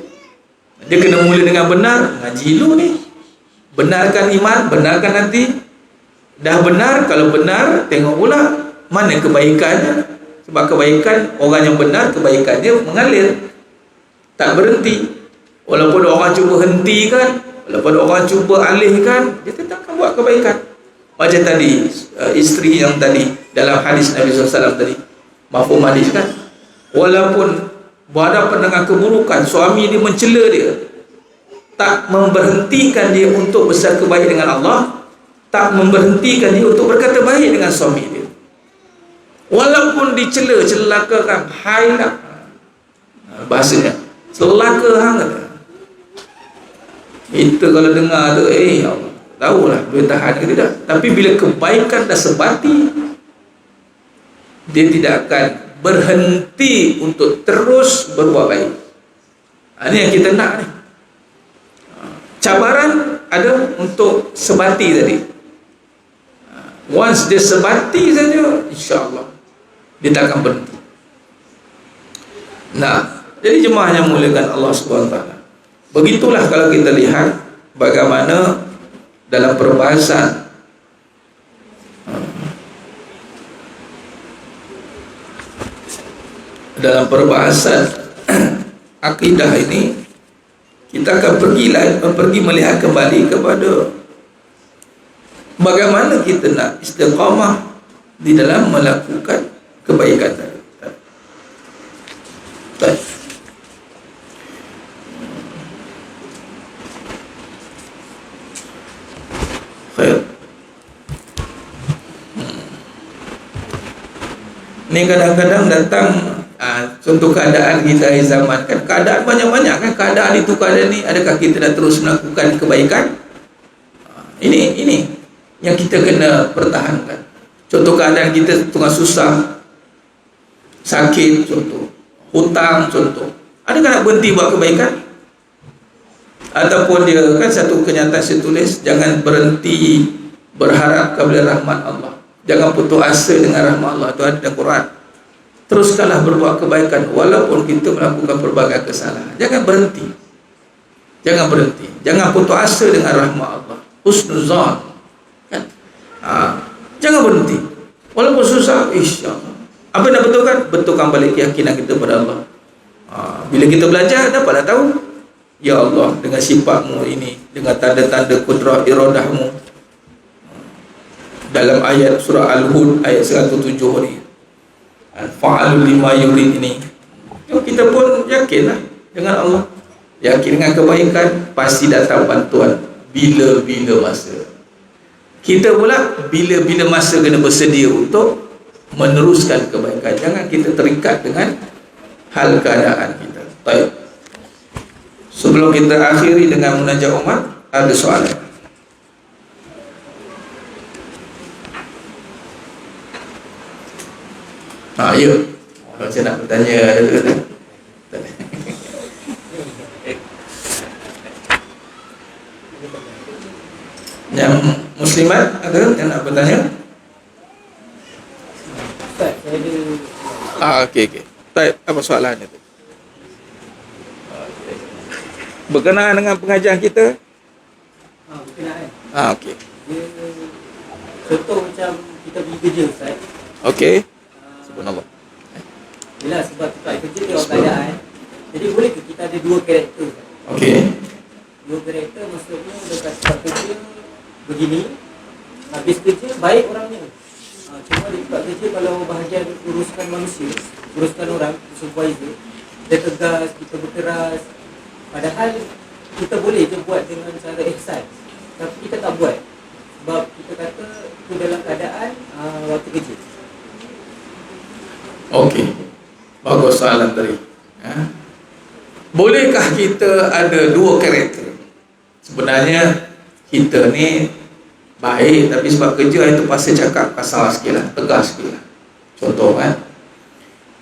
Dia kena mula dengan benar. Ngaji dulu ni, benarkan iman, benarkan hati. Dah benar, kalau benar, tengok pula mana kebaikannya. Sebab kebaikan, orang yang benar, kebaikannya mengalir, tak berhenti. Walaupun orang cuba hentikan, walaupun orang cuba alihkan, dia tetap akan buat kebaikan. Macam tadi, isteri yang tadi dalam hadis Nabi SAW tadi, mafhum hadis kan, walaupun berhadapan dengan keburukan, suami dia mencela dia, tak memberhentikan dia untuk bersangka baik dengan Allah, tak memberhentikan dia untuk berkata baik dengan suami dia. Walaupun dicela, celakakan, hailah, bahasanya celaka hang. Kita kalau dengar tu, ya Allah, tahulah boleh tahan ke tidak. Tapi bila kebaikan dah sebati, dia tidak akan berhenti untuk terus berbuat baik. Ini yang kita nak ni. Cabaran ada untuk sebati tadi. Once dia sebati saja, insya-Allah dia tak akan berhenti. Nah, jadi jemaah yang muliakan Allah SWT, begitulah kalau kita lihat bagaimana dalam perbahasan akidah ini, kita akan pergi melihat kembali kepada bagaimana kita nak istiqamah di dalam melakukan kebaikan tadi. Khair. Ni kadang-kadang datang contoh keadaan kita di zaman kan, keadaan banyak-banyak kan, keadaan itu keadaan ni, adakah kita dah terus melakukan kebaikan? Ini yang kita kena pertahankan. Contoh keadaan kita tengah susah, sakit contoh, hutang contoh, adakah nak berhenti buat kebaikan? Ataupun dia kan satu kenyataan saya tulis, jangan berhenti berharap kepada rahmat Allah, jangan putus asa dengan rahmat Allah. Itu ada dalam Quran. Teruskanlah berbuat kebaikan walaupun kita melakukan pelbagai kesalahan. Jangan berhenti, jangan putus asa dengan rahmat Allah. Husnuzan kan? Jangan berhenti walaupun susah, insya-Allah. Apa nak betulkan balik keyakinan kita pada Allah. Bila kita belajar, dapatlah tahu, ya Allah, dengan sifatmu ini, dengan tanda-tanda kudrah iradahmu. Dalam ayat surah Al-Hud ayat 107 ni, fa'alul lima yurid ini, kita pun yakinlah dengan Allah, yakin dengan kebaikan, pasti datang bantuan bila-bila masa. Kita pula bila-bila masa kena bersedia untuk meneruskan kebaikan. Jangan kita terikat dengan hal keadaan kita. Baik, sebelum kita akhiri dengan munajat umat, ada soalan. Ya, kalau saya nak bertanya, ada. Yang muslimat ada yang nak bertanya? Okey. Baik, apa soalannya tu? Berkenaan dengan pengajian kita? Berkenaan. Okey. Contoh macam kita pergi kerja, Ustaz. Okey. Subhanallah. Yelah, sebab kita kerja di orang keadaan. Jadi boleh ke kita ada dua karakter? Okey. Dua karakter maksudnya dekat tempat kerja begini, habis kerja baik orangnya. Cuma di tempat kerja kalau bahagian uruskan manusia, uruskan orang, supervisor, dia tegas, kita berkeras. Padahal kita boleh je buat dengan cara ihsan, tapi kita tak buat sebab kita kata itu dalam keadaan waktu kerja. Okey. Bagus soalan tadi. Bolehkah kita ada dua karakter? Sebenarnya kita ni baik, tapi sebab kerja itu pasal cakap kasar sikit lah, tegas sikit lah. Contoh kan,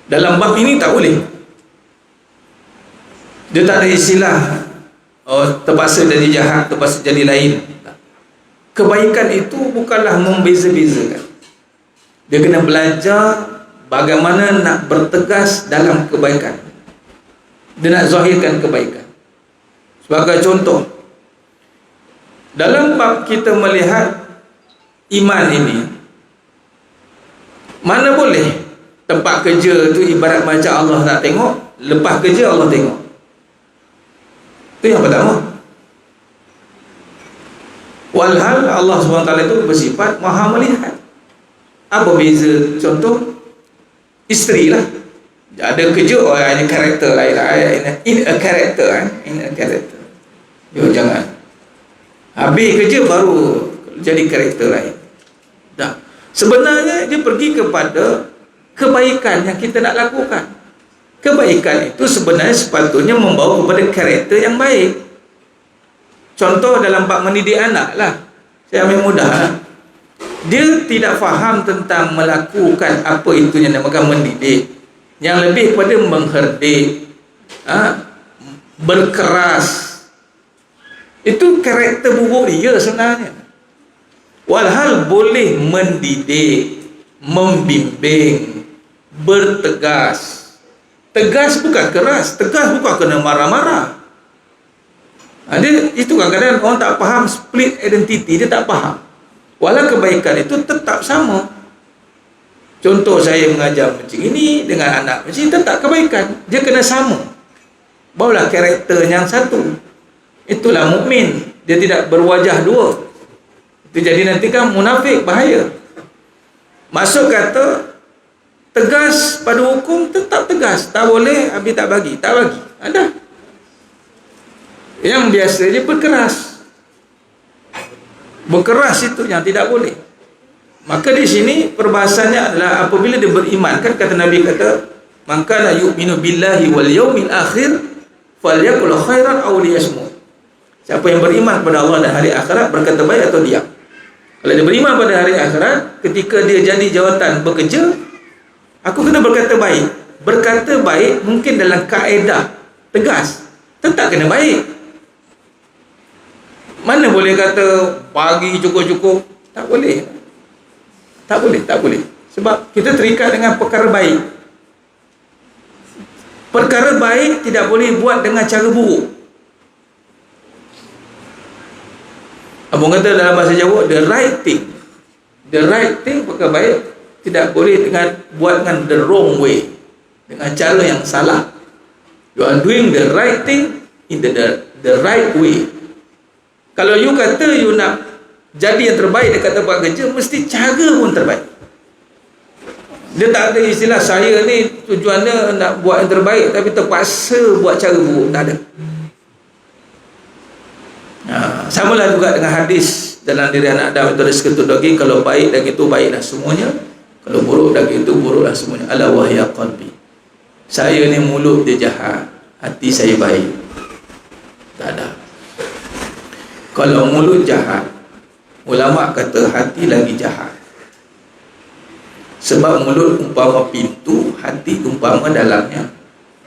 dalam bab ini tak boleh. Dia tak ada istilah terpaksa jadi jahat, terpaksa jadi lain. kebaikan itu bukanlah membeza-bezakan. Dia kena belajar bagaimana nak bertegas dalam kebaikan. Dia nak zahirkan kebaikan. Sebagai contoh, dalam bab kita melihat iman ini, mana boleh tempat kerja tu ibarat macam Allah nak tengok, lepas kerja Allah tengok. Itu yang pertama. Walhal Allah SWT itu bersifat maha melihat. Apa beza? Contoh, isteri lah, ada kerja, oh ini karakter lain lah, in a character, in a character. Yo, jangan habis kerja baru jadi karakter lain. Dah. Sebenarnya dia pergi kepada kebaikan yang kita nak lakukan. Kebaikan itu sebenarnya sepatutnya membawa kepada karakter yang baik. Contoh dalam bab mendidik anak lah, saya ambil mudah lah. Dia tidak faham tentang melakukan apa itu yang dinamakan mendidik, yang lebih kepada mengherdik, berkeras. Itu karakter buruk dia sebenarnya. Walhal boleh mendidik, membimbing, bertegas. Tegas bukan keras, tegas bukan kena marah-marah. Dia, itu kadang-kadang orang tak faham split identity, dia tak faham. Walau kebaikan itu tetap sama. Contoh saya mengajar macam ini dengan anak macam ini, tetap kebaikan, dia kena sama. Barulah karakter yang satu. Itulah mukmin, dia tidak berwajah dua. Itu jadi nanti kan munafik, bahaya. Masuk kata tegas pada hukum, tetap tegas. Tak boleh, habis tak bagi, tak bagi. Ada. Yang biasa je berkeras. Berkeras itu yang tidak boleh. Maka di sini perbahasannya adalah apabila dia beriman, kan kata Nabi kata, "Man kana yu'minu billahi wal yaumil akhir falyaqul khairan aw liyasmut." Siapa yang beriman kepada Allah dan hari akhirat, berkata baik atau diam. Kalau dia beriman pada hari akhirat, ketika dia jadi jawatan bekerja, aku kena berkata baik. Berkata baik mungkin dalam kaedah tegas, tetap kena baik. Mana boleh kata pagi cukup-cukup? Tak boleh. Tak boleh, tak boleh. Sebab kita terikat dengan perkara baik. Perkara baik tidak boleh buat dengan cara buruk. Abang kata dalam bahasa Jawa, the right thing. The right thing, perkara baik, tidak boleh buat dengan the wrong way, dengan cara yang salah. You are doing the right thing in the right way. Kalau you kata you nak jadi yang terbaik dekat tempat kerja, mesti cara pun terbaik. Dia tak ada istilah saya ni tujuannya nak buat yang terbaik tapi terpaksa buat cara buruk, tak ada. Samalah juga dengan hadis dalam diri anak Adam itu ada seketut daging. Kalau baik daging itu baiklah semuanya, kalau buruk daging itu buruklah semuanya. Ala wahya qalbi. Saya ni mulut dia jahat, hati saya baik. Tak ada. Kalau mulut jahat, ulama kata hati lagi jahat. Sebab mulut umpama pintu, hati umpama dalamnya.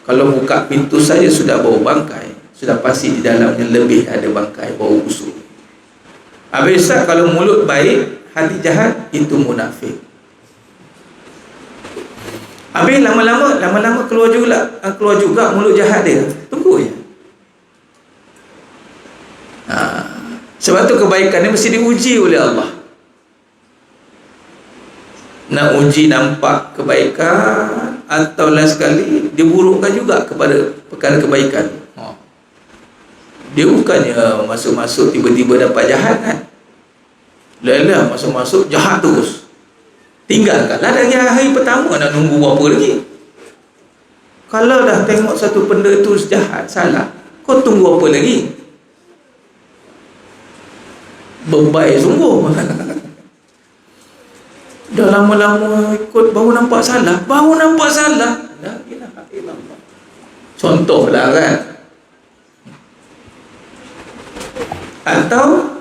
Kalau buka pintu saja sudah bau bangkai, sudah pasti di dalamnya lebih ada bangkai, bau busuk. Habis kalau mulut baik, hati jahat, itu munafik. Habis lama-lama keluar juga mulut jahat dia. Tunggu je. Sebab tu kebaikan ni mesti diuji oleh Allah. Nak uji nampak kebaikan, atau lain sekali diburukkan juga kepada perkara kebaikan. Dia bukannya masuk-masuk tiba-tiba dapat jahat kan. Lelah masuk-masuk jahat terus. Tinggalkanlah dari hari pertama, nak nunggu berapa lagi. Kalau dah tengok satu benda itu jahat, salah, kau tunggu apa lagi? Bebaik sungguh. Dah lama-lama ikut, baru nampak salah. La ilaha illallah. Contohlah kan. Atau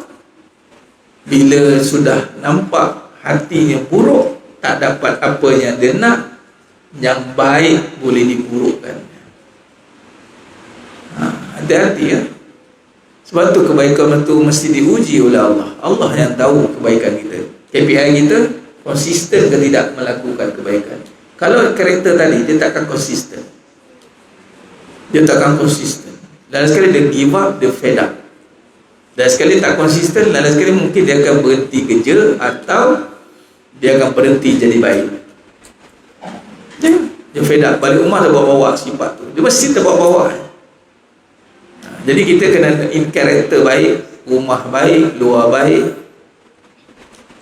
bila sudah nampak hatinya buruk, tak dapat apa yang dia nak, yang baik boleh diburukkan. Hati-hati ya. Sebab tu kebaikan itu mesti diuji oleh Allah. Allah yang tahu kebaikan kita. KPI kita konsisten ke tidak melakukan kebaikan. Kalau karakter tadi, dia takkan konsisten. Dia takkan konsisten. Dan sekali dia give up, dia fed up. Dan sekali tak konsisten, dan sekali mungkin dia akan berhenti kerja atau dia akan berhenti jadi baik. Dia fed up. Balik rumah dia bawa-bawa sifat tu. Dia mesti terbawa-bawa. Jadi kita kena in karakter baik, rumah baik, luar baik.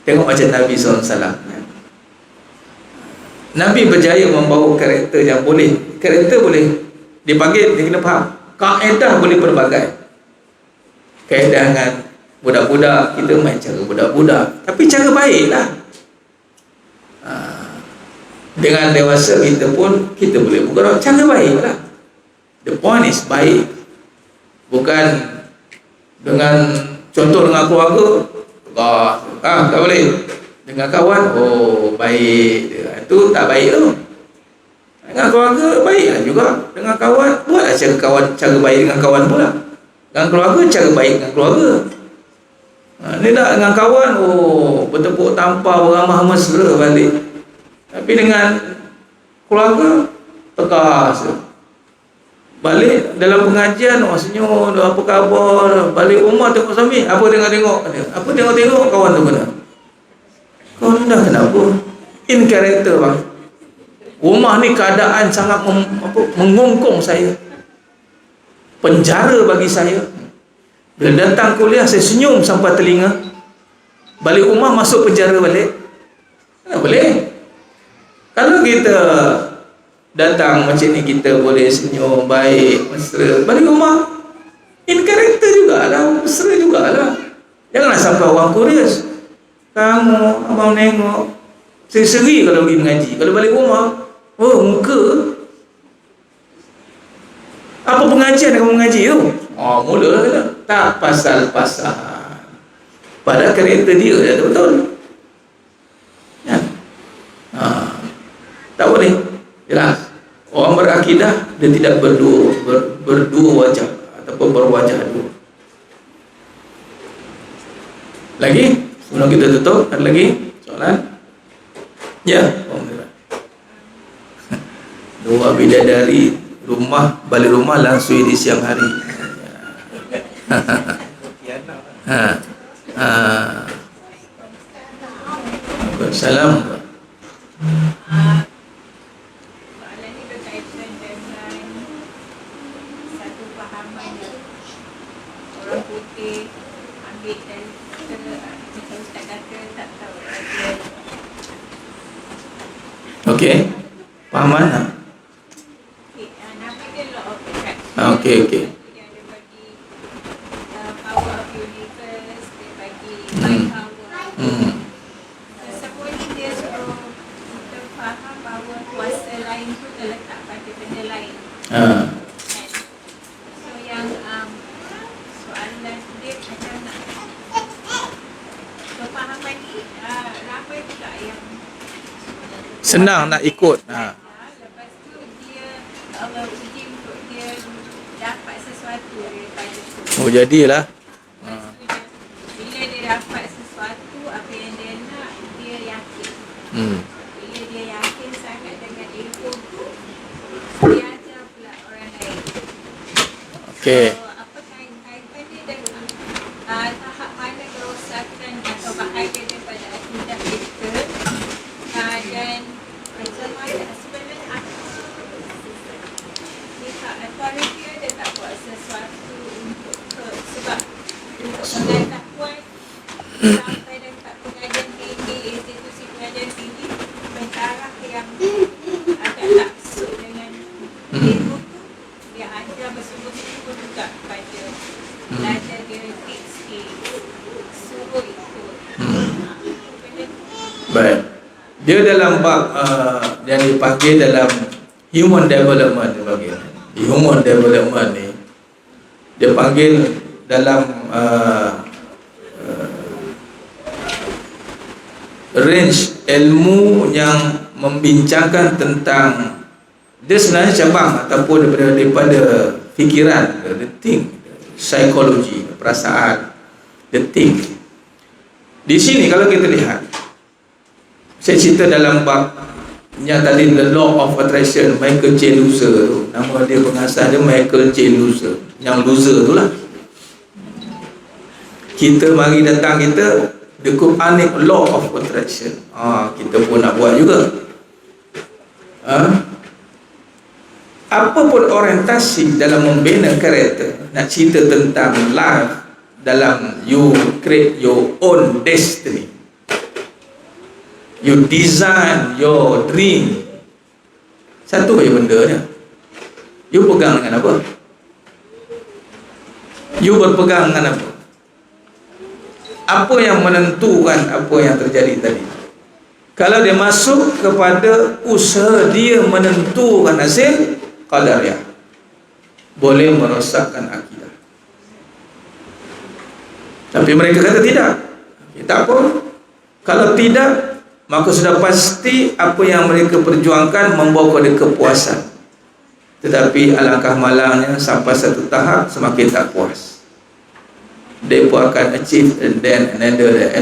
Tengok macam Nabi SAW. Nabi berjaya membawa karakter yang boleh. Karakter boleh dipanggil, dia kena faham. Kaedah boleh berbagai. Kaedah dengan budak-budak, kita main cara budak-budak. Tapi cara baiklah. Dengan dewasa kita pun, kita boleh bergerak cara baiklah. The point is baik. Bukan dengan contoh dengan keluarga, tak boleh. Dengan kawan, oh baik. Itu tak baik tu. Dengan keluarga baiklah juga. Dengan kawan, buatlah cara baik dengan kawan pula. Dengan keluarga, cara baik dengan keluarga. Ni tak dengan kawan, oh bertepuk tampar, beramah mesra balik. Tapi dengan keluarga, tegas. Balik dalam pengajian, oh senyum, apa khabar? Balik rumah tengok suami, apa tengok-tengok? Apa tengok-tengok kawan tu kena? Kawan dah kenapa? In character bang. Rumah ni keadaan sangat mengungkung saya. Penjara bagi saya. Bila datang kuliah, saya senyum sampai telinga. Balik rumah, masuk penjara balik. Tak boleh. Kalau kita datang macam ni, kita boleh senyum, baik, mesra. Balik rumah, in character jugalah, mesra jugalah. Janganlah sampai orang kurius. Kamu, abang tengok, seri-seri kalau pergi mengaji. Kalau balik rumah, oh muka, apa pengajian kamu mengaji tu? Oh mula lah. Tak pasal-pasal. Padahal karakter dia dah betul. Ya? Tak boleh. Jelas. Orang berakidah, dia tidak berdua wajah ataupun berwajah dua. Lagi? Sebelum kita tutup, ada lagi soalan? Ya, dua bidadari rumah, balik rumah langsung di siang hari. Salam. Okey, pahaman tak? Okey. Senang nak ikut. Lepas tu dia Allah uji untuk dia dapat sesuatu daripada tu. Oh jadilah. Bila dia dapat sesuatu, apa yang dia nak, dia yakin. Bila dia yakin sangat dengan ilmu tu, dia ajar pula orang lain. Okey. So, apa kaitan dia dengan tahap mana kerosakan atau bahaya daripada akidah kita, dan macam mana sebenarnya pihak authority ada tak buat sesuatu untuk sebab untuk pengetahuan sampai dekat pengajian tinggi, institusi pengajian tinggi, mentaraf yang agak tak masuk dengan ilmu tu, dia ajar bersungguh-sungguh juga kepada belajar genetik sikit, suruh ikut. Baik. Dia dalam bab yang dipanggil dalam human development, dia panggil. Human development ni dia panggil dalam range ilmu yang membincangkan tentang, dia sebenarnya cabang ataupun daripada fikiran, the think, psikologi, perasaan, the think. Di sini kalau kita lihat, saya cerita dalam bab yang tadi, The Law of Attraction, Michael J. Loser tu, nama dia pengasas dia Michael J. Loser, yang loser tu lah. Kita mari datang kita the Quranic Law of Attraction, kita pun nak buat juga. Apa pun orientasi dalam membina karakter, nak cerita tentang life, dalam you create your own destiny, you design your dream. Satu je benda dia, you pegang dengan apa? You berpegang dengan apa? Apa yang menentukan apa yang terjadi tadi? Kalau dia masuk kepada usaha dia menentukan hasil, qadariyah, boleh merosakkan akidah. Tapi mereka kata tidak. Tak apa. Kalau tidak, maka sudah pasti apa yang mereka perjuangkan membawa kepada kepuasan. Tetapi alangkah malangnya, sampai satu tahap semakin tak puas, mereka akan achieve, and then another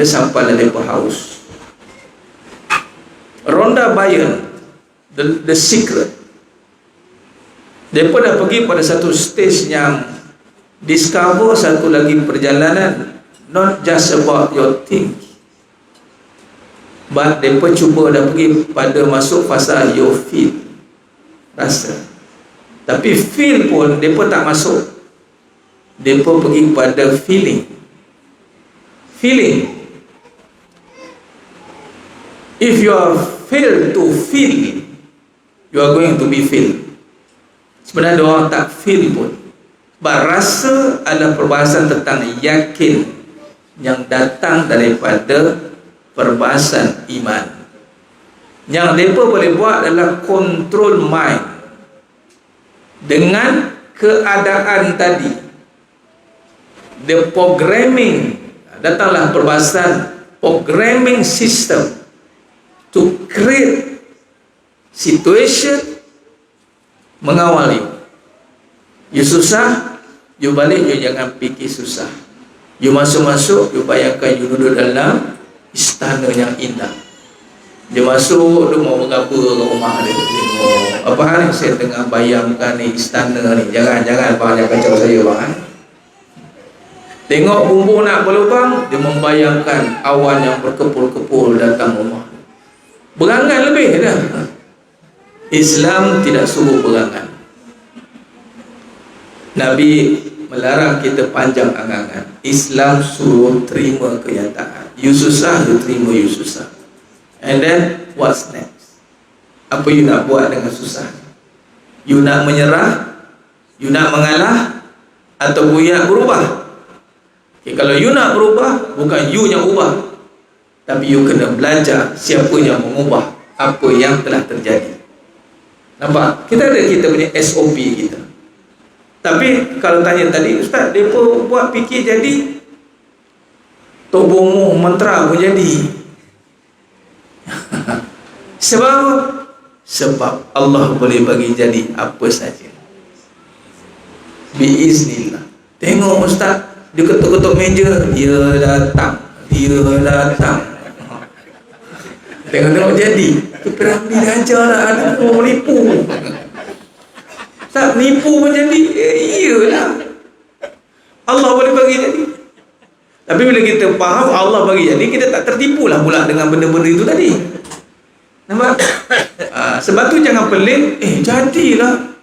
sampailah mereka haus. Rhonda Byrne, the secret, mereka dah pergi pada satu stage yang discover satu lagi perjalanan, not just about your think, but mereka cuba dah pergi pada masuk fasa your feel, rasa. Tapi feel pun mereka tak masuk, mereka pergi pada feeling. If you are fail to feel, you are going to be feel. Sebenarnya orang tak feel pun. Rasa adalah perbahasan tentang yakin yang datang daripada perbahasan iman. Yang mereka boleh buat adalah control mind dengan keadaan tadi. The programming, datanglah perbahasan programming system to create situation mengawal you. You susah, you balik, you jangan fikir susah. You masuk-masuk, you bayangkan you duduk dalam istana yang indah. Dia masuk, dia mau berapa ke rumah dia, tengok apa hal yang saya tengah bayangkan ni, istana ni. Jangan bang, jangan kacau saya bang. Tengok bumbu nak berlubang, dia membayangkan awan yang berkepul-kepul datang rumah. Berangan lebih dah. Islam tidak suruh berangan. Nabi melarang kita panjang angan-angan. Islam suruh terima kenyataan. You susah, you terima you susah. And then what's next? Apa you nak buat dengan susah? You nak menyerah? You nak mengalah? Atau you nak berubah? Okay, kalau you nak berubah, bukan you yang ubah, tapi you kena belajar siapa yang mengubah apa yang telah terjadi. Nampak? Kita punya SOP kita. Tapi kalau tanya tadi, Ustaz, mereka buat fikir jadi, tobomu mantra pun jadi. Sebab Allah boleh bagi jadi apa saja. Biiznillah. Tengok Ustaz, dia ketuk-ketuk meja, dia datang. Tengok jadi. Piramid ajar lah, ada pun menipu. Tak nipu pun jadi. Iyalah, Allah boleh bagi jadi. Tapi bila kita faham Allah bagi jadi, kita tak tertipu lah pula dengan benda-benda itu tadi. Nampak? Sebab tu jangan pelik. Jadilah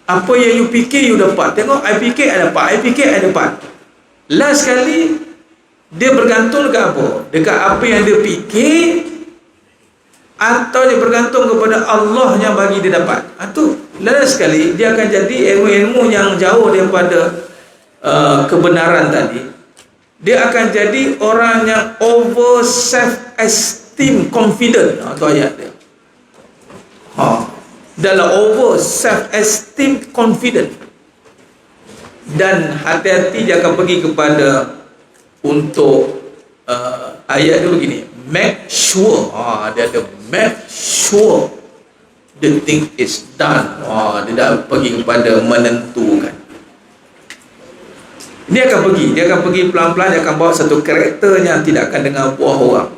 apa yang you fikir you dapat. Tengok, I fikir I dapat. Last sekali dia bergantung dekat apa? Dekat apa yang dia fikir, atau dia bergantung kepada Allah yang bagi dia dapat. Itu last sekali dia akan jadi ilmu-ilmu yang jauh daripada kebenaran tadi. Dia akan jadi orang yang over self-esteem confident. Itu ayat dia. Dalam over self-esteem confident. Dan hati-hati dia akan pergi kepada untuk ayat dia begini, make sure. Dia ada make sure the thing is done. Dia dah pergi kepada menentukan. Dia akan pergi pelan-pelan, dia akan bawa satu karakter yang tidak akan dengar buah orang.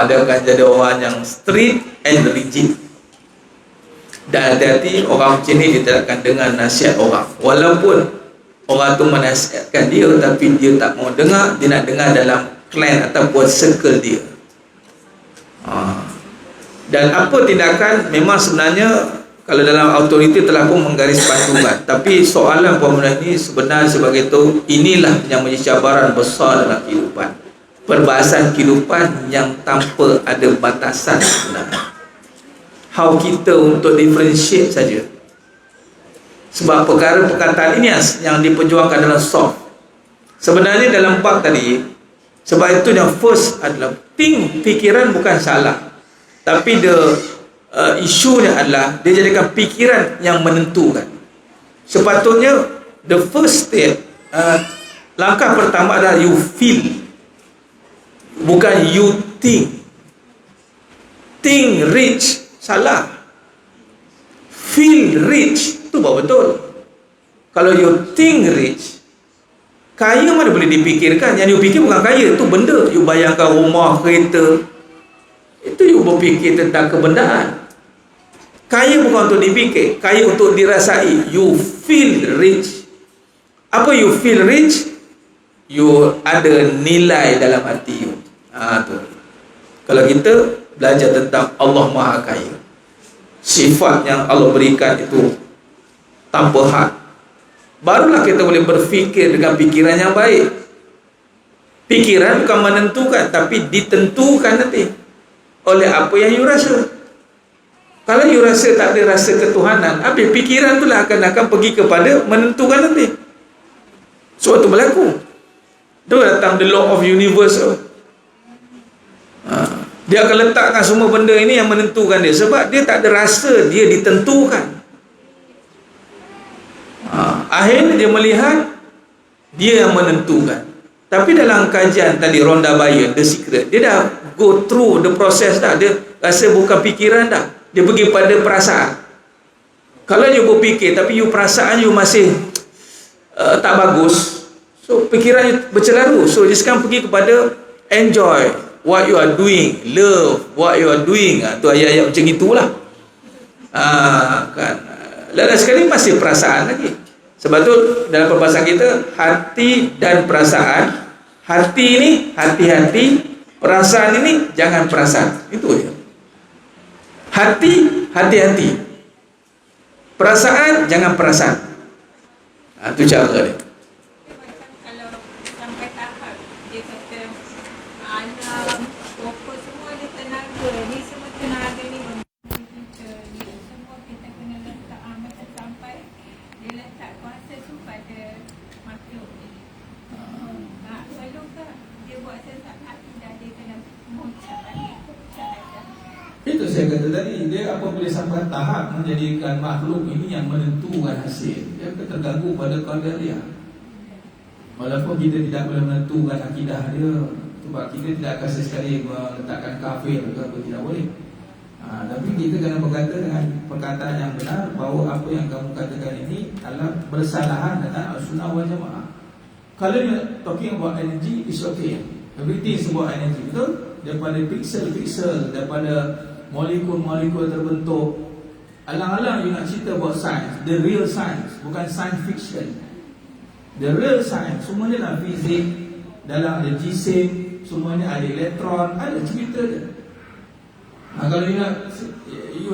Dia akan jadi orang yang strict and rigid. Dan hati-hati, orang macam ni dia tidak akan dengar nasihat orang. Walaupun orang tu menasihatkan dia, tapi dia tak mau dengar. Dia nak dengar dalam clan ataupun circle dia. Dan apa tindakan, memang sebenarnya kalau dalam autoriti telah pun menggaris pantungan. Tapi soalan Puan Munah ini sebenarnya sebagai itu, inilah yang menjadi cabaran besar dalam kehidupan. Perbahasan kehidupan yang tanpa ada batasan sebenarnya. How kita untuk differentiate saja. Sebab perkara perkataan ini yang diperjuangkan dalam soft. Sebenarnya dalam bab tadi, sebab itu yang first adalah fikiran bukan salah. Tapi isunya adalah dia jadikan fikiran yang menentukan. Sepatutnya the first step, langkah pertama adalah you feel, bukan you think. Think rich, salah. Feel rich, itu baru betul. Kalau you think rich, kaya mana boleh dipikirkan. Yang you fikir bukan kaya, itu benda. You bayangkan rumah, kereta, itu you berfikir tentang kebendaan. Kaya bukan untuk dipikir, kaya untuk dirasai. You feel rich. Apa you feel rich? You ada nilai dalam hati you. Tu. Kalau kita belajar tentang Allah Maha Kaya, sifat yang Allah berikan itu tanpa had, barulah kita boleh berfikir dengan fikiran yang baik. Fikiran bukan menentukan, tapi ditentukan nanti oleh apa yang you rasa. Kalau you rasa tak ada rasa ketuhanan, habis fikiran itulah akan pergi kepada menentukan nanti. Suatu berlaku. Itu datang the law of universe. Dia akan letakkan semua benda ini yang menentukan dia. Sebab dia tak ada rasa, dia ditentukan. Akhirnya dia melihat dia yang menentukan. Tapi dalam kajian tadi Rhonda Byrne, The Secret, dia dah go through the process dah. Dia rasa bukan fikiran dah, dia pergi pada perasaan. Kalau you berfikir tapi you perasaan you masih tak bagus, so fikiran you bercelaru. So dia sekarang pergi kepada enjoy what you are doing, love what you are doing. Tu ayat-ayat macam itulah. Kan. Lain sekali masih perasaan lagi. Sebab tu dalam perbahasan kita, hati dan perasaan. Hati ini hati-hati, perasaan ini jangan perasaan. Itu aja. Hati hati-hati, perasaan jangan perasaan. Itu cara dia. Macam kalau sampai tahap dia kata alam, pokok semua ada tenaga. Ni semua tenaga ni kita ni semua kita kena letak macam sampai dia letak kuasa tu pada makhluk ni. Perlukah dia buat sesaat dah dia kena mengucap balik. Itu saya kata tadi, dia apabila sampai tahap menjadikan makhluk ini yang menentukan hasil, dia akan terganggu pada qadar dia. Walaupun kita tidak boleh menentukan akidah dia, sebab kita tidak akan sesekali meletakkan kafir atau apa, tidak boleh. Tapi kita kena berkata dengan perkataan yang benar, bahawa apa yang kamu katakan ini adalah bersalahan dengan Al-Sunnah wal Jamaah. Kalau you're talking about energy, it's okay. Everything is about energy, betul? Daripada pixel-pixel, daripada molekul-molekul terbentuk. Alang-alang you nak cerita about science, the real science, bukan science fiction. The real science, semuanya dalam fizik, dalam ada jisim, semuanya ada elektron, ada cerita dia. Kalau you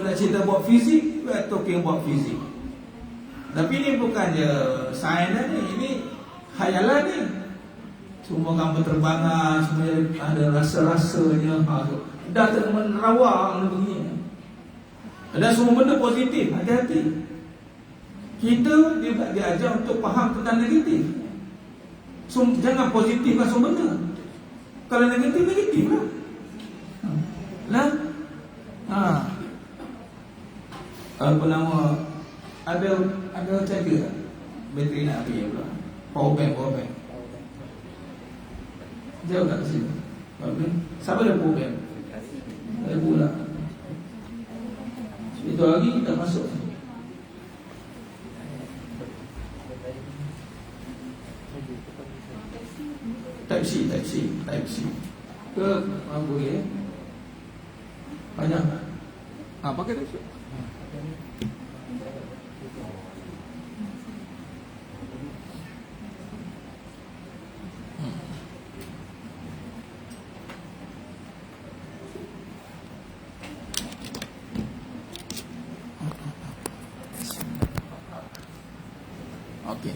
nak cerita about fizik, we are talking about fizik. Tapi ini bukan je sains ni, ini khayalan ni. Semua gambar terbangan, semua ada rasa-rasanya. Dah menerawang begini. Dan semua benda positif, hati-hati. Kita diajar untuk faham tentang negatif. So, jangan positifkan semua benda. Kalau negatif, negatif lah. Apa nama, ada jaga bateri nak pergi pula. Power bank. Jauh tak ke sini? Siapa ada power bank? Ada pula. Itu lagi kita masuk. Banyak. Pakai tu. Okey.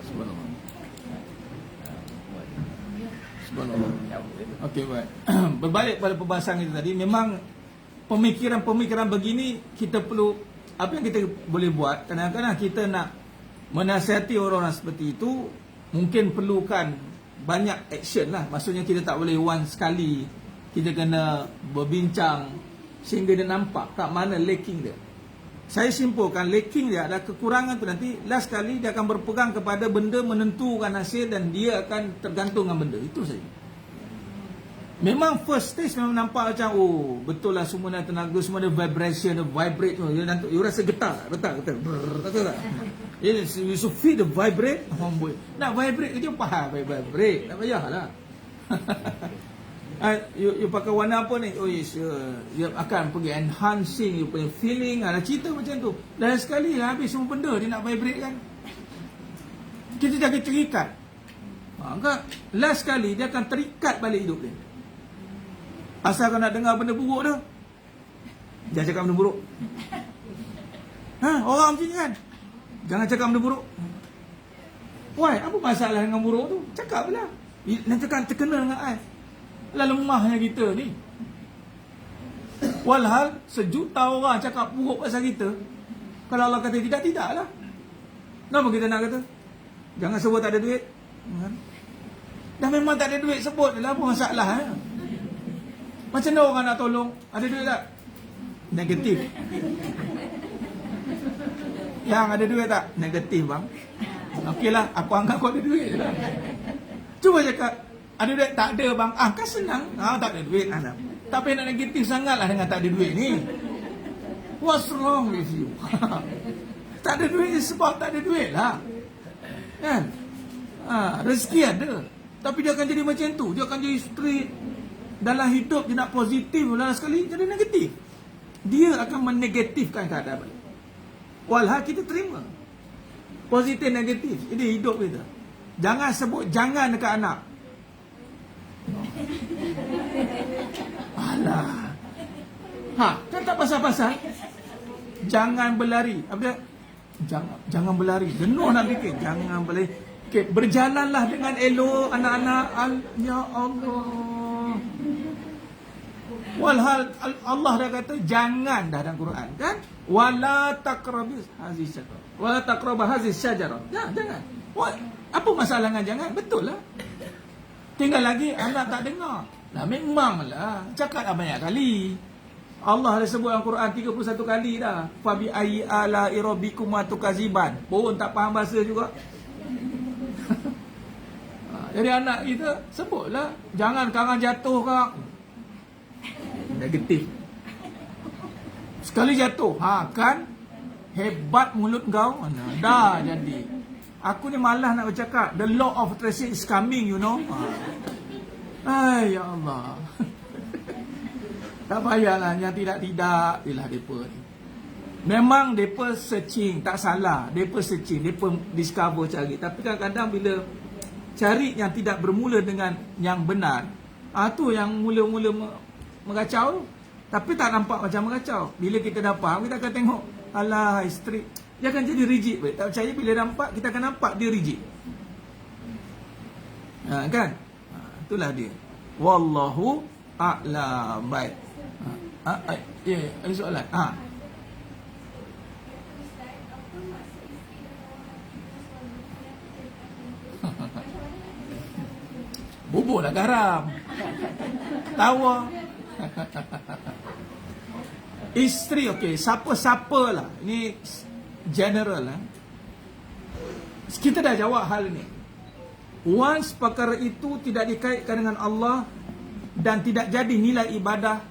Subhanallah. Okey, baik. Berbalik pada perbahasan kita tadi, memang pemikiran-pemikiran begini kita perlu, apa yang kita boleh buat, kadang-kadang kita nak menasihati orang-orang seperti itu, mungkin perlukan banyak action lah. Maksudnya kita tak boleh one sekali, kita kena berbincang sehingga dia nampak kat mana lacking dia. Saya simpulkan lacking dia adalah kekurangan tu, nanti last kali dia akan berpegang kepada benda menentukan hasil dan dia akan tergantung dengan benda. Itu saja. Memang first stage memang nampak macam betul lah semua nak tenaga, semua ada vibration, ada vibrate tu. You rasa getar, betul tak? You should feel the vibrate. Nak vibrate je faham vibrate. Tak payahlah. You pakai warna apa ni? Dia akan pergi enhancing you punya feeling. Ada cerita macam tu. Dan sekali lah habis semua benda dia nak vibrate kan. Kita jaga terikat. Last sekali dia akan terikat balik hidup dia. Asal kau nak dengar benda buruk tu, jangan cakap benda buruk. Orang macam ni kan, jangan cakap benda buruk. Why? Apa masalah dengan buruk tu? Cakap lah. Nanti kan terkena dengan I. Lah lemahnya kita ni. Walhal sejuta orang cakap buruk pasal kita, kalau Allah kata tidak, tidaklah. Kenapa kita nak kata? Jangan sebut tak ada duit. Dah memang tak ada duit, sebut lah, apa masalah Macam mana orang nak tolong? Ada duit tak? Negatif. Yang ada duit tak? Negatif bang. Okeylah, aku anggap kau ada duit lah. Cuba cakap, ada duit? Tak ada bang. Kan senang. Tak ada duit. Tapi nak negatif sangatlah dengan tak ada duit ni. What's wrong with you? Tak ada duit sebab tak ada duit lah. Kan? Rezeki ada. Tapi dia akan jadi macam tu. Dia akan jadi straight. Dalam hidup dia nak positif, dalam sekali jadi negatif. Dia akan menegatifkan keadaan. Walhal kita terima positif negatif. Ini hidup kita. Jangan sebut jangan dekat anak. Alah. Kan tak pasal-pasal. Jangan berlari. Apa dia? Jangan berlari. Jenuh nak fikir. Jangan berlari. Okay, berjalanlah dengan elok anak-anak. Ya Allah. Walhal Allah dah kata jangan dah dalam Quran kan, wala taqrabus haziz syajarah, wala taqrabah haziz syajarah. Jangan. Apa masalah dengan jangan? Betul lah. Tinggal lagi anak tak dengar. Memanglah cakap dah banyak kali. Allah dah sebut dalam Quran 31 kali dah. Fa bi ayyi ala rabbikum tukaziban. Pun tak faham bahasa juga. Jadi anak kita sebutlah jangan karang jatuh kak. Negatif. Sekali jatuh, kan hebat mulut kau. Dah jadi. Aku ni malas nak bercakap. The law of attraction is coming, you know. Ya Allah. Tak payahlah yang tidak ialah depa ni. Memang depa searching, tak salah. Depa searching, depa discover cari. Tapi kadang-kadang bila cari yang tidak bermula dengan yang benar, tu yang mula-mula mengacau tu. Tapi tak nampak macam mengacau. Bila kita dah faham, kita akan tengok, alah isteri, dia akan jadi rigid. Tak percaya bila nampak, kita akan nampak dia rigid. Kan? Itulah dia. Wallahu a'lam. Baik. Ada soalan? Bubur lah garam. Tawa. Isteri, okey, siapa-siapa lah. Ini general lah. Kita dah jawab hal ni. Once perkara itu tidak dikaitkan dengan Allah dan tidak jadi nilai ibadah,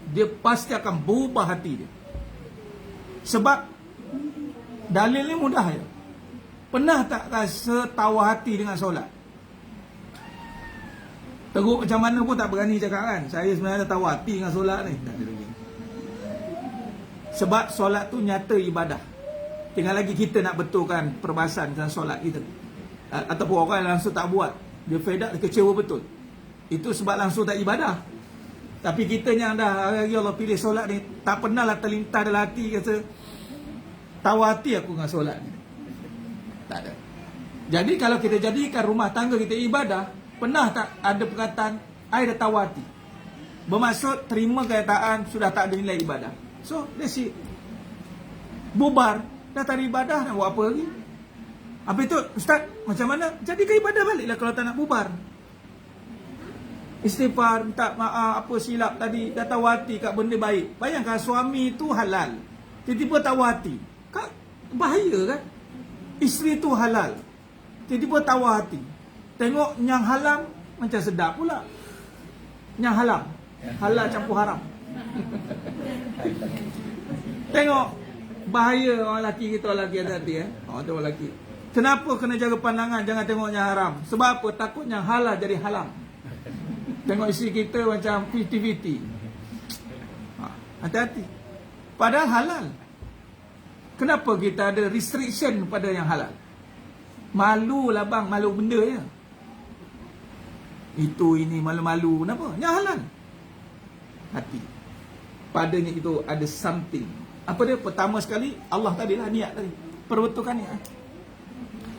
dia pasti akan berubah hati dia. Sebab dalilnya mudah je. Pernah tak rasa tawa hati dengan solat? Teruk macam mana pun tak berani cakap kan. Saya sebenarnya tahu hati dengan solat ni. Tak ada lagi. Sebab solat tu nyata ibadah. Tinggal lagi kita nak betulkan perbahasan dalam solat kita. Ataupun orang yang langsung tak buat, dia fed up, dia kecewa betul. Itu sebab langsung tak ibadah. Tapi kita yang dah hari Allah pilih solat ni, tak pernah lah terlintas dalam hati kata tahu hati aku dengan solat ni. Tak ada. Jadi kalau kita jadikan rumah tangga kita ibadah, pernah tak ada perkataan I dah tahu hati? Bermaksud terima kenyataan sudah tak ada nilai ibadah. So that's it. Bubar, dah tak ada ibadah, nak buat apa lagi? Habis tu, Ustaz, macam mana? Jadikan ibadah baliklah kalau tak nak bubar. Istighfar, minta maaf, apa silap tadi, dah tahu hati kat benda baik. Bayangkan suami tu halal, tiba-tiba tahu hati. Kak, bahaya kan? Isteri tu halal, tiba-tiba tahu hati. Tengok yang haram, macam sedap pula. Yang haram, halal campur haram. Tengok, bahaya orang lelaki kita, orang lelaki hati orang tu orang lelaki. Kenapa kena jaga pandangan, jangan tengok yang haram? Sebab apa? Takut yang halal jadi haram. Tengok isteri kita macam 50-50. Hati-hati. Padahal halal. Kenapa kita ada restriction pada yang halal? Malu lah bang, malu benda je. Itu ini malu-malu. Kenapa? Yang halal. Hati. Padanya itu ada something. Apa dia? Pertama sekali, Allah tadilah niat tadi. Perbetulkan niat.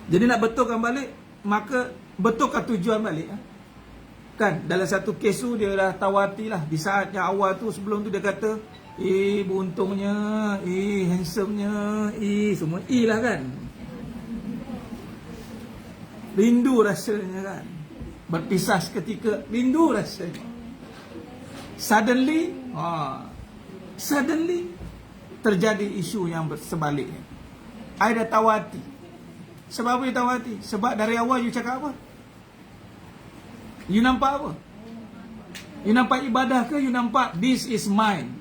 Jadi nak betulkan balik, maka betulkan tujuan balik. Kan, dalam satu kes tu dia dah tahu hati lah. Di saat yang awal tu, sebelum tu dia kata, beruntungnya, handsomenya, semua lah kan. Rindu rasanya kan. Berpisah seketika, rindu rasanya. Suddenly terjadi isu yang sebaliknya. I dah tahu hati. Sebab apa you tahu hati? Sebab dari awal you cakap apa? You nampak apa? You nampak ibadah ke? You nampak this is mine?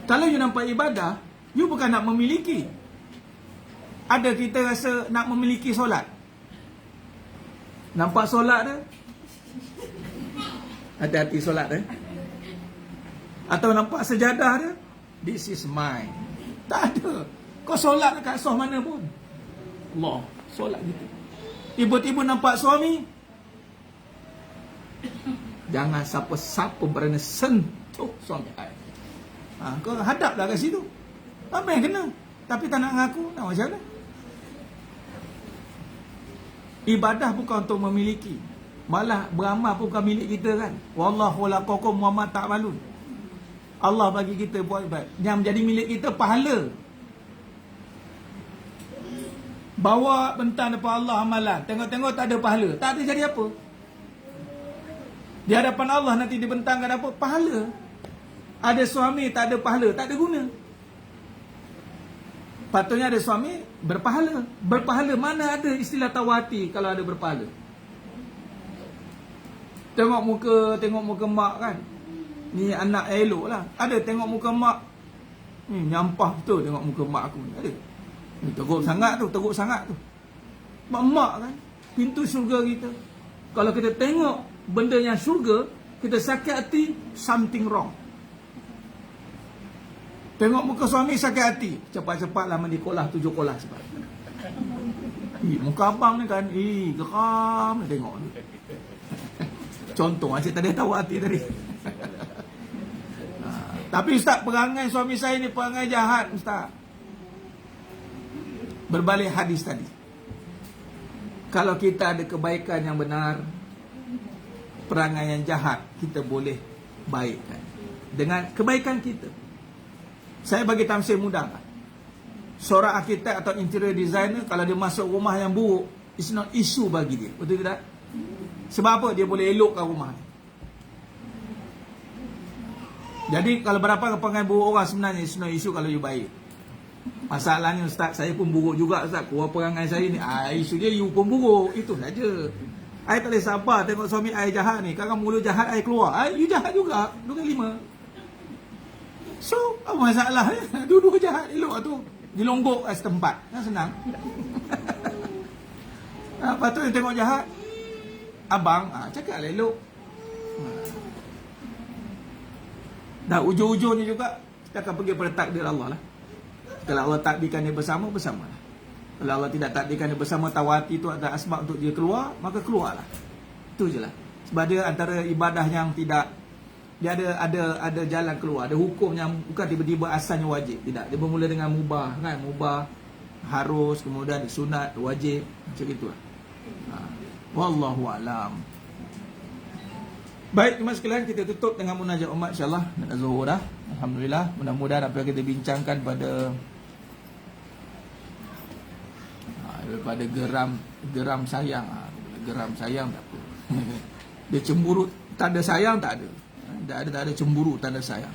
Kalau you nampak ibadah, you bukan nak memiliki. Ada kita rasa nak memiliki solat. Nampak solat dia? Hati-hati solat dia. Atau nampak sejadah dia? This is mine. Tak ada. Kau solat dekat soh mana pun. Allah, solat gitu. Tiba-tiba nampak suami, jangan siapa-siapa berani sentuh suami saya. Kau hadaplah kat situ. Apa yang kena? Tapi tak nak ngaku, nak macam mana? Ibadah bukan untuk memiliki. Malah beramal pun bukan milik kita kan. Wallahu laqakum wa ma ta'malun. Allah bagi kita buat ibadah. Yang menjadi milik kita pahala. Bawa bentang depan Allah amalan. Tengok-tengok tak ada pahala. Tak ada jadi apa? Di hadapan Allah nanti dibentangkan apa? Pahala. Ada suami tak ada pahala, tak ada guna. Patutnya ada suami berpahala. Berpahala, mana ada istilah tahu hati kalau ada berpahala? Tengok muka mak kan. Ni anak elok lah. Ada tengok muka mak. Ni nyampah betul tengok muka mak aku ni. Ada. Ni teruk sangat tu. Mak kan, pintu syurga kita. Kalau kita tengok benda yang syurga, kita sakit hati, something wrong. Tengok muka suami sakit hati, cepat-cepatlah mandi kolah 7 kolah cepat. Muka abang ni kan, geram ni tengok ni. Contoh, asyik tadi tahu hati tadi. Tapi Ustaz, perangai suami saya ni perangai jahat Ustaz. Berbalik hadis tadi. Kalau kita ada kebaikan yang benar, perangai yang jahat kita boleh baikkan dengan kebaikan kita. Saya bagi tamsil mudah. Seorang arkitek atau interior designer, kalau dia masuk rumah yang buruk, it's not issue bagi dia. Betul tidak? Sebab apa? Dia boleh elokkan rumah ni. Jadi kalau berapa perangai buruk orang, sebenarnya it's not issue kalau you baik. Masalahnya Ustaz, saya pun buruk juga Ustaz. Keluar perangai saya ni, isu dia you pun buruk. Itu saja. I tak boleh sabar tengok suami I jahat ni. Kadang mulut jahat I keluar, you jahat juga. 2 kali 5. So, apa masalah? Dua-dua jahat, elok tu. Dilonggok kat setempat. Senang. Lepas tu dia tengok jahat. abang, cakap lah elok. Dan ujung-ujungnya juga kita akan pergi pada takdir Allah lah. Kalau Allah takdirkan dia bersama, bersamalah. Kalau Allah tidak takdirkan dia bersama, tawati itu ada asbab untuk dia keluar, maka keluarlah. Itu je lah. Sebab dia antara ibadah yang tidak, dia ada jalan keluar, ada hukum yang bukan tiba-tiba asalnya wajib. Tidak, dia bermula dengan mubah kan, mubah, harus, kemudian sunat, wajib, macam itulah. Wallahu alam. Baik, teman sekalian, kita tutup dengan munajat umat insya-Allah dan zuhur dah. Alhamdulillah, mudah-mudahan apa yang kita bincangkan pada daripada geram sayang, geram sayang tak apa. Dia cemburu, tanda sayang tak ada. Tak ada cemburu, tanda sayang.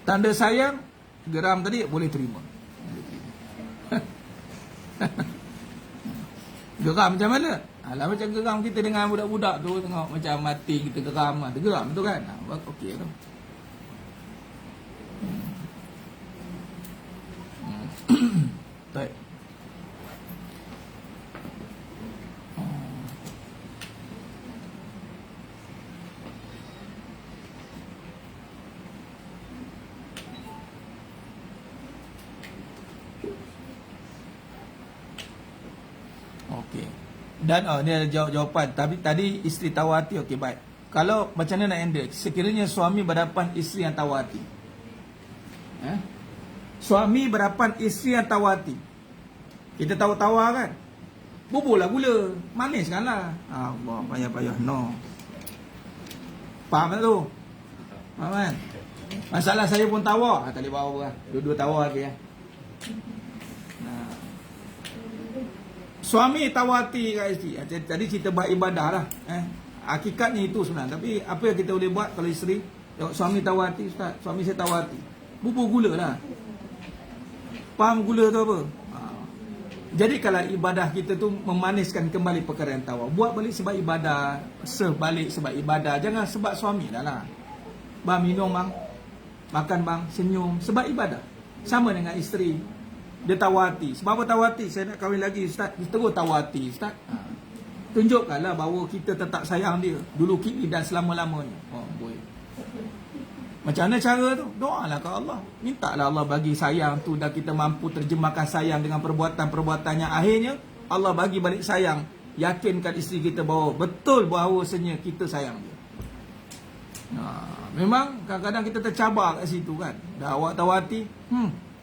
Tanda sayang, geram tadi boleh terima. Geram macam mana? Alah, macam geram kita dengan budak-budak tu, tengok macam mati kita geram, geram tu kan. Okey tu. Baik. Okey. Dan ni ada jawapan. Tapi tadi isteri tawati, okey baik. Kalau macam mana nak handle? Sekiranya suami berhadapan isteri yang tawati. Suami berhadapan isteri yang tawati. Kita tahu-tawa kan? Bubur lah gula, maniskan lah. Allah, payah-payah, no. Faham tak tu? Faham kan? Masalah saya pun tawa, tak boleh bawa apa lah. Dua-dua tawa lagi ya. Suami tawati kat isteri. Tadi cerita buat ibadah lah. Hakikatnya itu sebenarnya. Tapi apa yang kita boleh buat kalau isteri, suami tawati, Ustaz, suami saya tawati. Bubur gula lah. Faham gula tu apa? Jadi kalau ibadah kita tu memaniskan kembali perkara yang tawa. Buat balik sebab ibadah. Sebalik sebab ibadah. Jangan sebab suami dah lah. Bang minum bang. Makan bang. Senyum. Sebab ibadah. Sama dengan isteri. Dia tawati. Sebab apa tawati? Saya nak kahwin lagi Ustaz. Dia terus tawati Ustaz. Tunjukkanlah bahawa kita tetap sayang dia. Dulu, kini dan selama-lamanya. Boleh. Macam mana cara tu? Doalah ke Allah. Mintalah Allah bagi sayang tu. Dan kita mampu terjemahkan sayang dengan perbuatan-perbuatan yang akhirnya Allah bagi balik sayang. Yakinkan isteri kita bahawa betul bahawasanya kita sayang dia. Memang kadang-kadang kita tercabar kat situ kan. Dah awak tawati,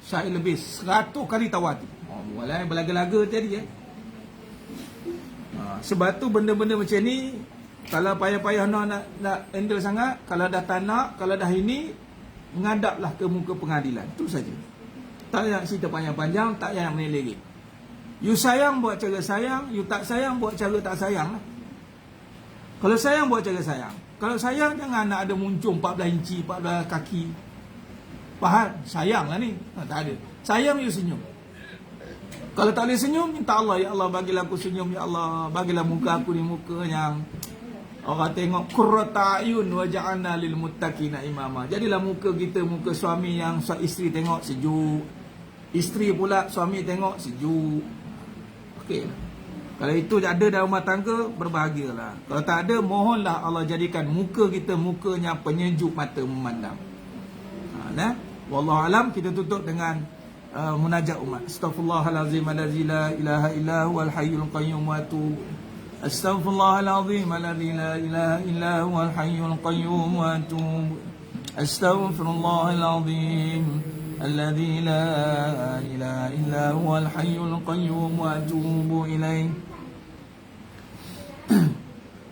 saya lebih 100 kali tawati. Walai belaga-laga tadi sebab tu benda-benda macam ni, kalau payah-payah nak handle sangat, kalau dah tak nak, kalau dah ini, menghadaplah ke muka pengadilan. Itu saja. Tak payah nak cerita panjang-panjang, tak payah nak meneliti. You sayang buat cara sayang, you tak sayang buat cara tak sayang lah. Kalau sayang buat cara sayang. Kalau sayang jangan nak ada muncul 14 inci, 14 kaki. Faham? Sayang lah ni. Tak ada. Sayang you senyum. Kalau tak boleh senyum, minta Allah, ya Allah bagilah aku senyum, ya Allah bagilah muka aku ni muka yang orang tengok qurrata ayun wa ja'alna lil muttaqina imama. Jadilah muka kita muka suami yang isteri tengok sejuk. Isteri pula suami tengok sejuk. Okey. Kalau itu ada dalam rumah tangga, berbahagialah. Kalau tak ada, mohonlah Allah jadikan muka kita mukanya penyejuk mata memandang. Wallahu alam. Kita tutup dengan munajat umat. Astaghfirullahalazim allazi la ilaha illa huwal hayyul qayyum wa atubu. Astaghfirullahalazim allazi la ilaha illa huwal hayyul qayyum wa atubu. Astaghfirullahalazim allazi la ilaha illa huwal hayyul qayyum wa atubu ilaih.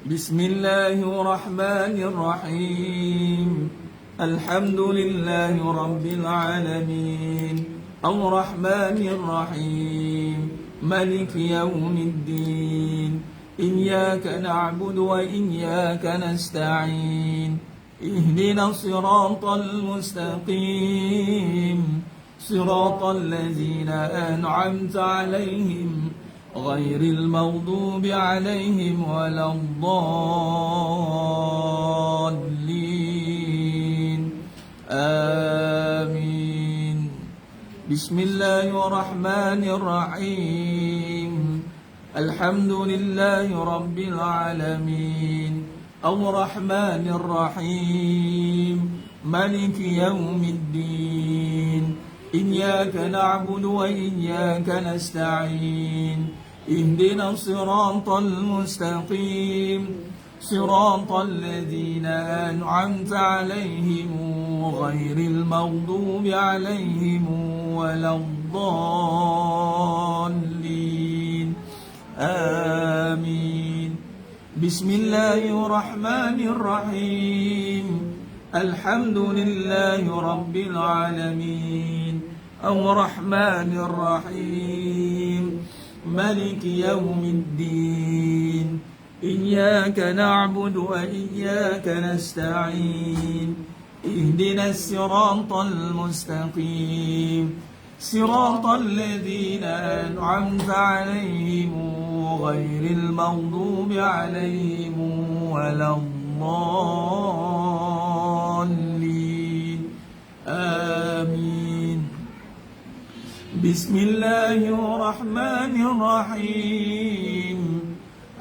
Bismillahirrahmanirrahim. Alhamdulillahi rabbil alamin. الرحمن الرحيم مالك يوم الدين إياك نعبد وإياك نستعين اهدنا الصراط المستقيم صراط الذين أنعمت عليهم غير المغضوب عليهم ولا الضالين آمين. بسم الله الرحمن الرحيم الحمد لله رب العالمين الرحمن الرحيم مالك يوم الدين إياك نعبد وإياك نستعين اهدنا الصراط المستقيم صراط الذين أنعمت عليهم غير المغضوب عليهم ولا الضالين آمين بسم الله الرحمن الرحيم الحمد لله رب العالمين الرحمن الرحيم مالك يوم الدين إياك نعبد وإياك نستعين اهدنا الصراط المستقيم صراط الذين أنعمت عليهم غير المغضوب عليهم ولا الضالين آمين بسم الله الرحمن الرحيم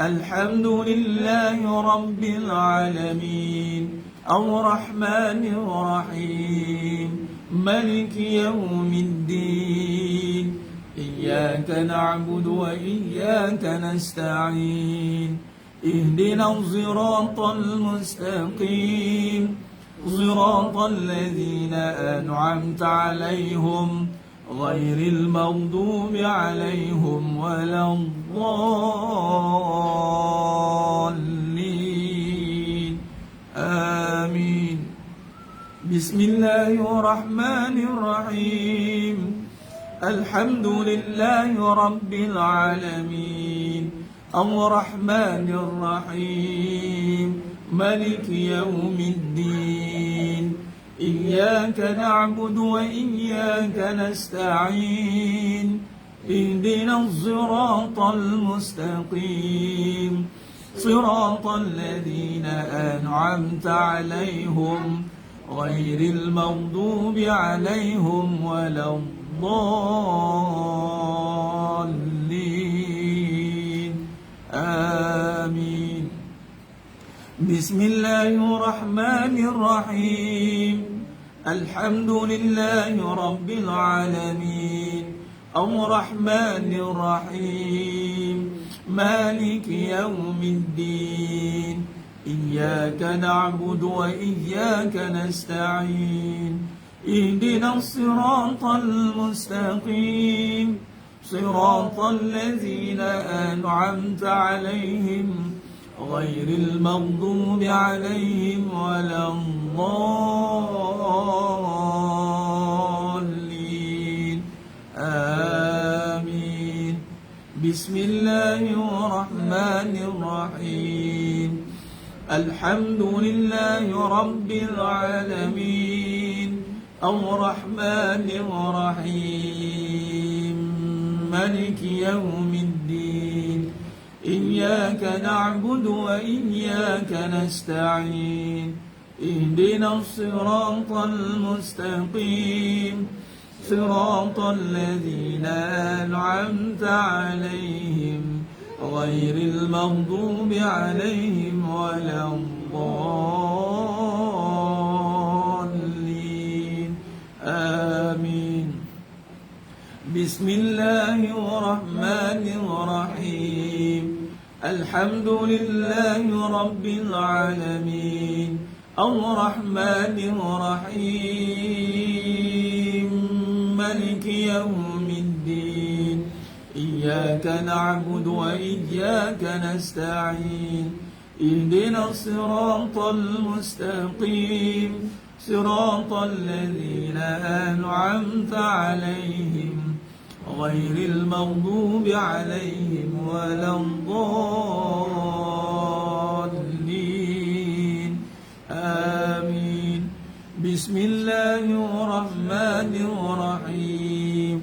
الحمد لله رب العالمين الرحمن الرحيم مالك يوم الدين إياك نعبد وإياك نستعين اهدنا الصراط المستقيم صراط الذين أنعمت عليهم غير المغضوب عليهم ولا الضالين آمين بسم الله الرحمن الرحيم الحمد لله رب العالمين الرحمن الرحيم مالك يوم الدين إياك نعبد وإياك نستعين اهدنا الصراط المستقيم صراط الذين أنعمت عليهم غير المغضوب عليهم ولا الضالين آمين بسم الله الرحمن الرحيم الحمد لله رب العالمين الرحمن الرحيم مالك يوم الدين إياك نعبد وإياك نستعين اهدنا الصراط المستقيم صراط الذين أنعمت عليهم غير المغضوب عليهم ولا الضالين آمين بسم الله الرحمن الرحيم الحمد لله رب العالمين الرحمن الرحيم مالك يوم الدين إياك نعبد وإياك نستعين اهدنا الصراط المستقيم صراط الذين أنعمت عليهم غير المغضوب عليهم ولا الضالين آمين بسم الله الرحمن الرحيم الحمد لله رب العالمين الرحمن الرحيم مالك يوم الدين إياك نعبد وإياك نستعين اهدنا الصراط المستقيم صراط الذين أنعمت عليهم غير المغضوب عليهم ولا الضالين آمين بسم الله الرحمن الرحيم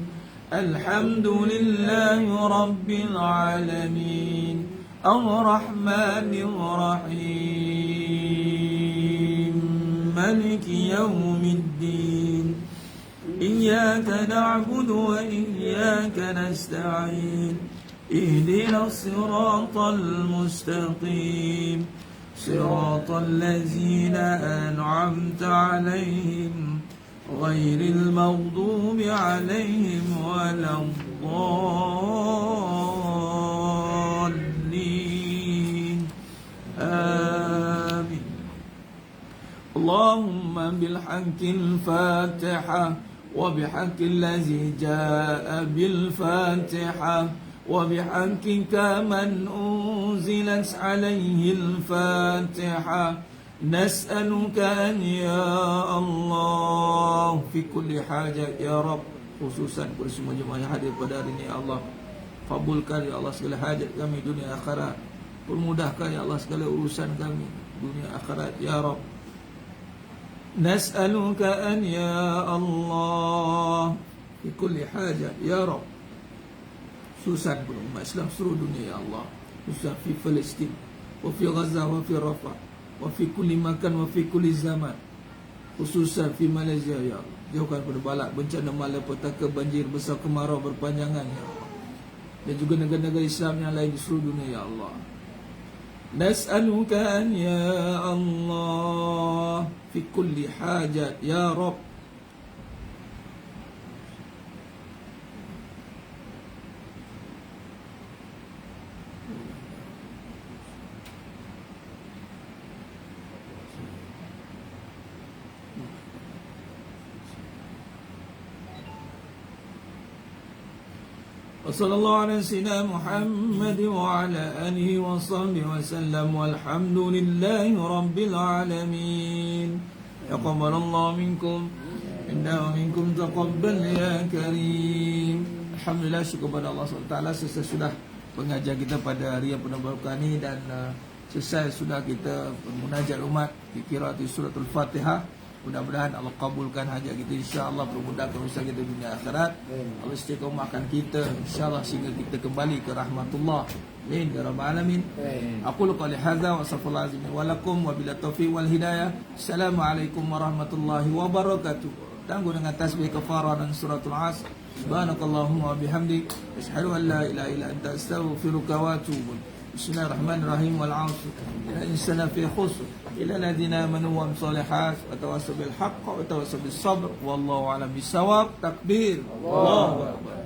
الحمد لله رب العالمين الرحمن الرحيم مالك يوم الدين إياك نعبد وإياك نستعين اهدنا الصراط المستقيم صراط الذين أنعمت عليهم غير المغضوب عليهم ولا الضالين آمين. اللهم بالحق الفاتحة وبحق الذي جاء بالفاتحة وبحقك من أنزلت عليه الفاتحة نسألك أن يا الله في كل حاجة يا رب khususan kepada semua jemaah yang hadir pada hari ini ya Allah, kabulkan ya Allah segala hajat kami dunia akhirat, permudahkan ya Allah segala urusan kami dunia akhirat ya Rabb. Nas'aluka an ya Allah fi kulli hajat ya Rabb, khususan kepada umat Islam seluruh dunia ya Allah, khususan fi Palestin wa fi Gaza wa fi Rafah wa fi kulli makan wa fi kulli zaman, khususan fi Malaysia ya Allah. Jauhkan pada balak, bencana, malapetaka, banjir besar, kemarau berpanjangan ya Allah, dan juga negara-negara Islam yang lain di seluruh dunia ya Allah. Nas'aluka an ya Allah fi kulli hajat ya Rabb. وصلى الله على سيدنا محمد وعلى آله وصحبه وسلم والحمد لله رب العالمين. تقبل الله منكم إنا ومنكم تقبل يا كريم. Alhamdulillah, syukur kepada Allah SWT. Selesai sudah pengajian kita pada hari yang penuh berkah ini, dan selesai sudah kita munajat umat di qiraat suratul Fatihah. Mudah-mudahan Allah kabulkan hajat kita, insya-Allah, permudahkan urusan kita dunia akhirat. Allah istiqomahkan kita insya-Allah sehingga kita kembali ke rahmatullah. Amin ya rabbal alamin. Aqulu qali hadza wa astaghfirullah azim wa lakum wa bila taufiq wal hidayah. Assalamualaikum warahmatullahi wabarakatuh. Tangguh dengan tasbih kafarah dan suratul Asr. Subhanakallahumma wa bihamdik asyhadu an la ilaha illa anta astaghfiruka wa atubu ilaik. Bismillahirrahmanirrahim. Wal 'asr innal insana fi khusr illa alladhina amanu wa amilus solihat wa tawassaw bil haqq wa tawassaw bis sabr wallahu a'lam bis shawab. Takbir. Allahu akbar.